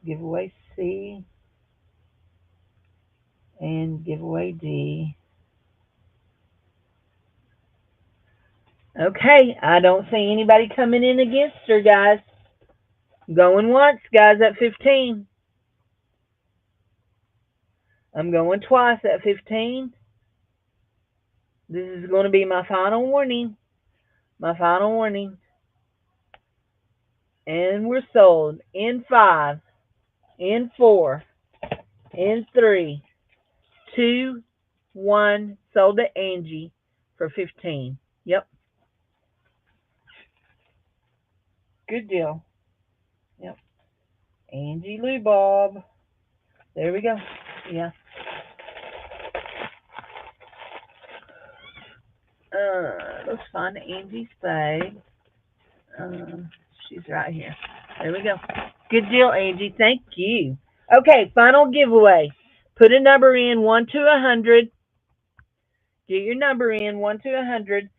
Giveaway C and giveaway D. Okay, I don't see anybody coming in against her, guys. Going once, guys, at 15. I'm going twice at 15. This is going to be my final warning. My final warning. And we're sold in 5, in 4, in 3, 2, 1. Sold to Angie for 15. Yep. Good deal. Yep. Angie Lou Bob. There we go. Yeah. Let's find Angie Spade. Uh, she's right here. There we go. Good deal, Angie. Thank you. Okay, final giveaway. Put a number in 1 to 100. Get your number in 1 to 100.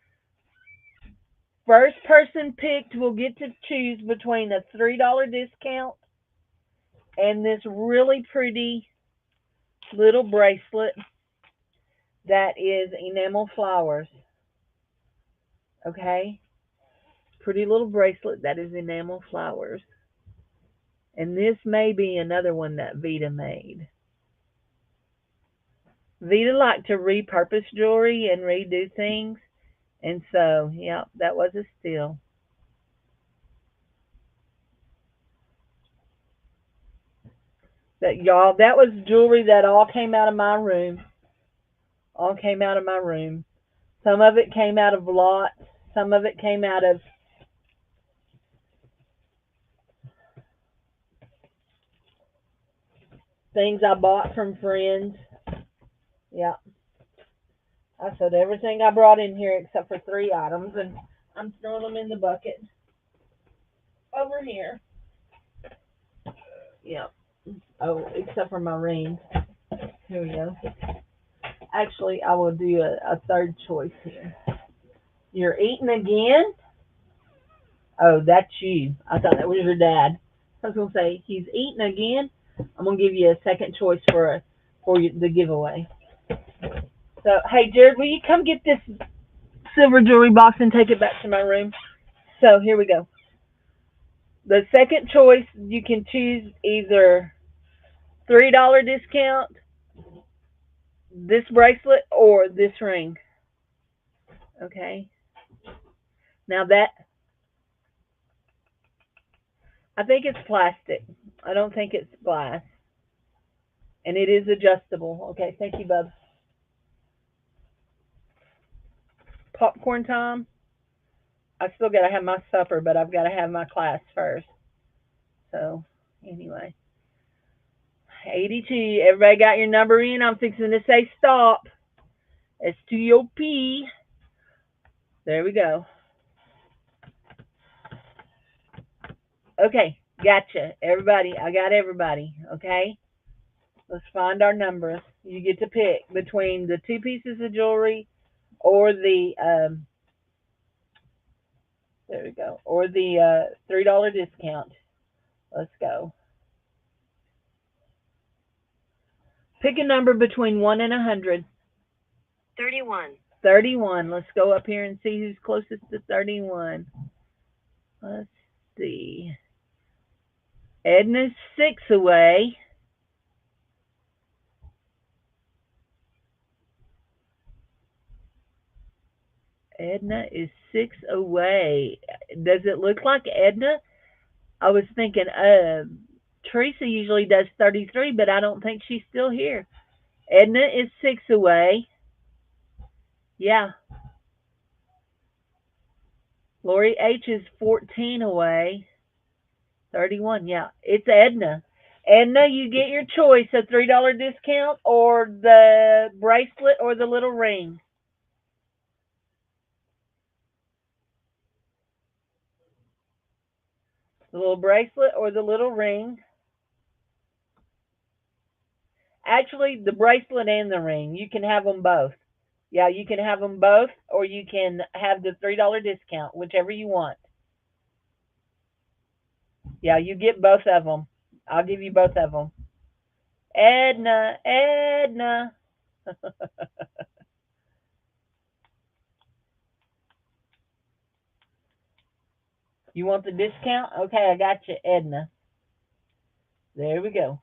First person picked will get to choose between a $3 discount and this really pretty little bracelet that is enamel flowers. Okay? Pretty little bracelet that is enamel flowers. And this may be another one that Vita made. Vita liked to repurpose jewelry and redo things. And so, yeah, that was a steal. That y'all, that was jewelry that all came out of my room. All came out of my room. Some of it came out of lots. Some of it came out of things I bought from friends. Yeah. I said everything I brought in here except for 3 items, and I'm throwing them in the bucket over here. Yeah. Oh, except for my ring. Here we go. Actually, I will do a third choice here. You're eating again? Oh, that's you. I thought that was your dad. I was gonna say he's eating again. I'm gonna give you a second choice for the giveaway. So, hey, Jared, will you come get this silver jewelry box and take it back to my room? So here we go. The second choice, you can choose either $3 discount, this bracelet, or this ring. Okay. Now that I think it's plastic. I don't think it's glass, and it is adjustable. Okay. Thank you, bub. Popcorn time. I still gotta have my supper, but I've gotta have my class first. So anyway, 82. Everybody got your number in? I'm fixing to say stop. STOP. There we go. Okay, gotcha. Everybody, I got everybody. Okay, let's find our numbers. You get to pick between the two pieces of jewelry or the there we go, or the $3 discount. Let's go. Pick a number between 1 and 100. 31. 31. Let's go up here and see who's closest to 31. Let's see. Edna's 6 away. Edna is 6 away. Does it look like Edna? I was thinking, Teresa usually does 33, but I don't think she's still here. Edna is 6 away. Yeah. Lori H is 14 away. 31. Yeah, it's Edna. Edna, you get your choice: a $3 discount or the bracelet or the little ring. The little bracelet or the little ring. Actually, the bracelet and the ring. You can have them both. Yeah, you can have them both, or you can have the $3 discount, whichever you want. Yeah, you get both of them. I'll give you both of them. Edna, Edna. You want the discount? Okay, I got you, Edna. There we go.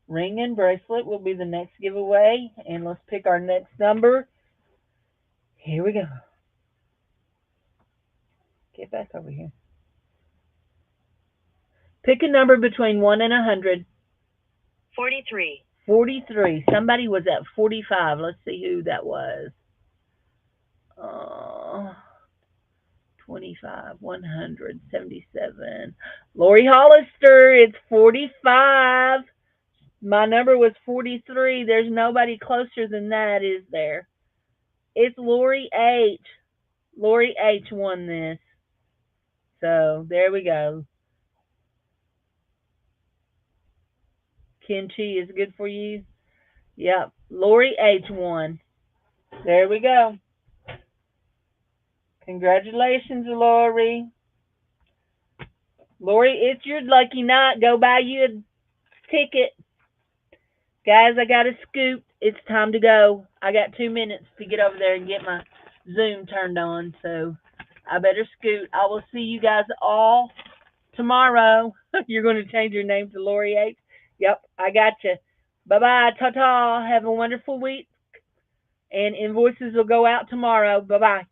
Ring and bracelet will be the next giveaway, and let's pick our next number. Here we go. Get back over here. Pick a number between 1 and 100. 43. 43. Somebody was at 45. Let's see who that was. Uh, 25, 177. Lori Hollister, it's 45. My number was 43. There's nobody closer than that, is there? It's Lori H. Lori H won this. So there we go. Kimchi is good for you. Yep. Lori H won. There we go. Congratulations, Lori. Lori, it's your lucky night. Go buy you a ticket. Guys, I got to scoot. It's time to go. I got 2 minutes to get over there and get my Zoom turned on. So I better scoot. I will see you guys all tomorrow. You're going to change your name to Lori H. Yep, I got you. Bye bye. Ta ta. Have a wonderful week. And invoices will go out tomorrow. Bye bye.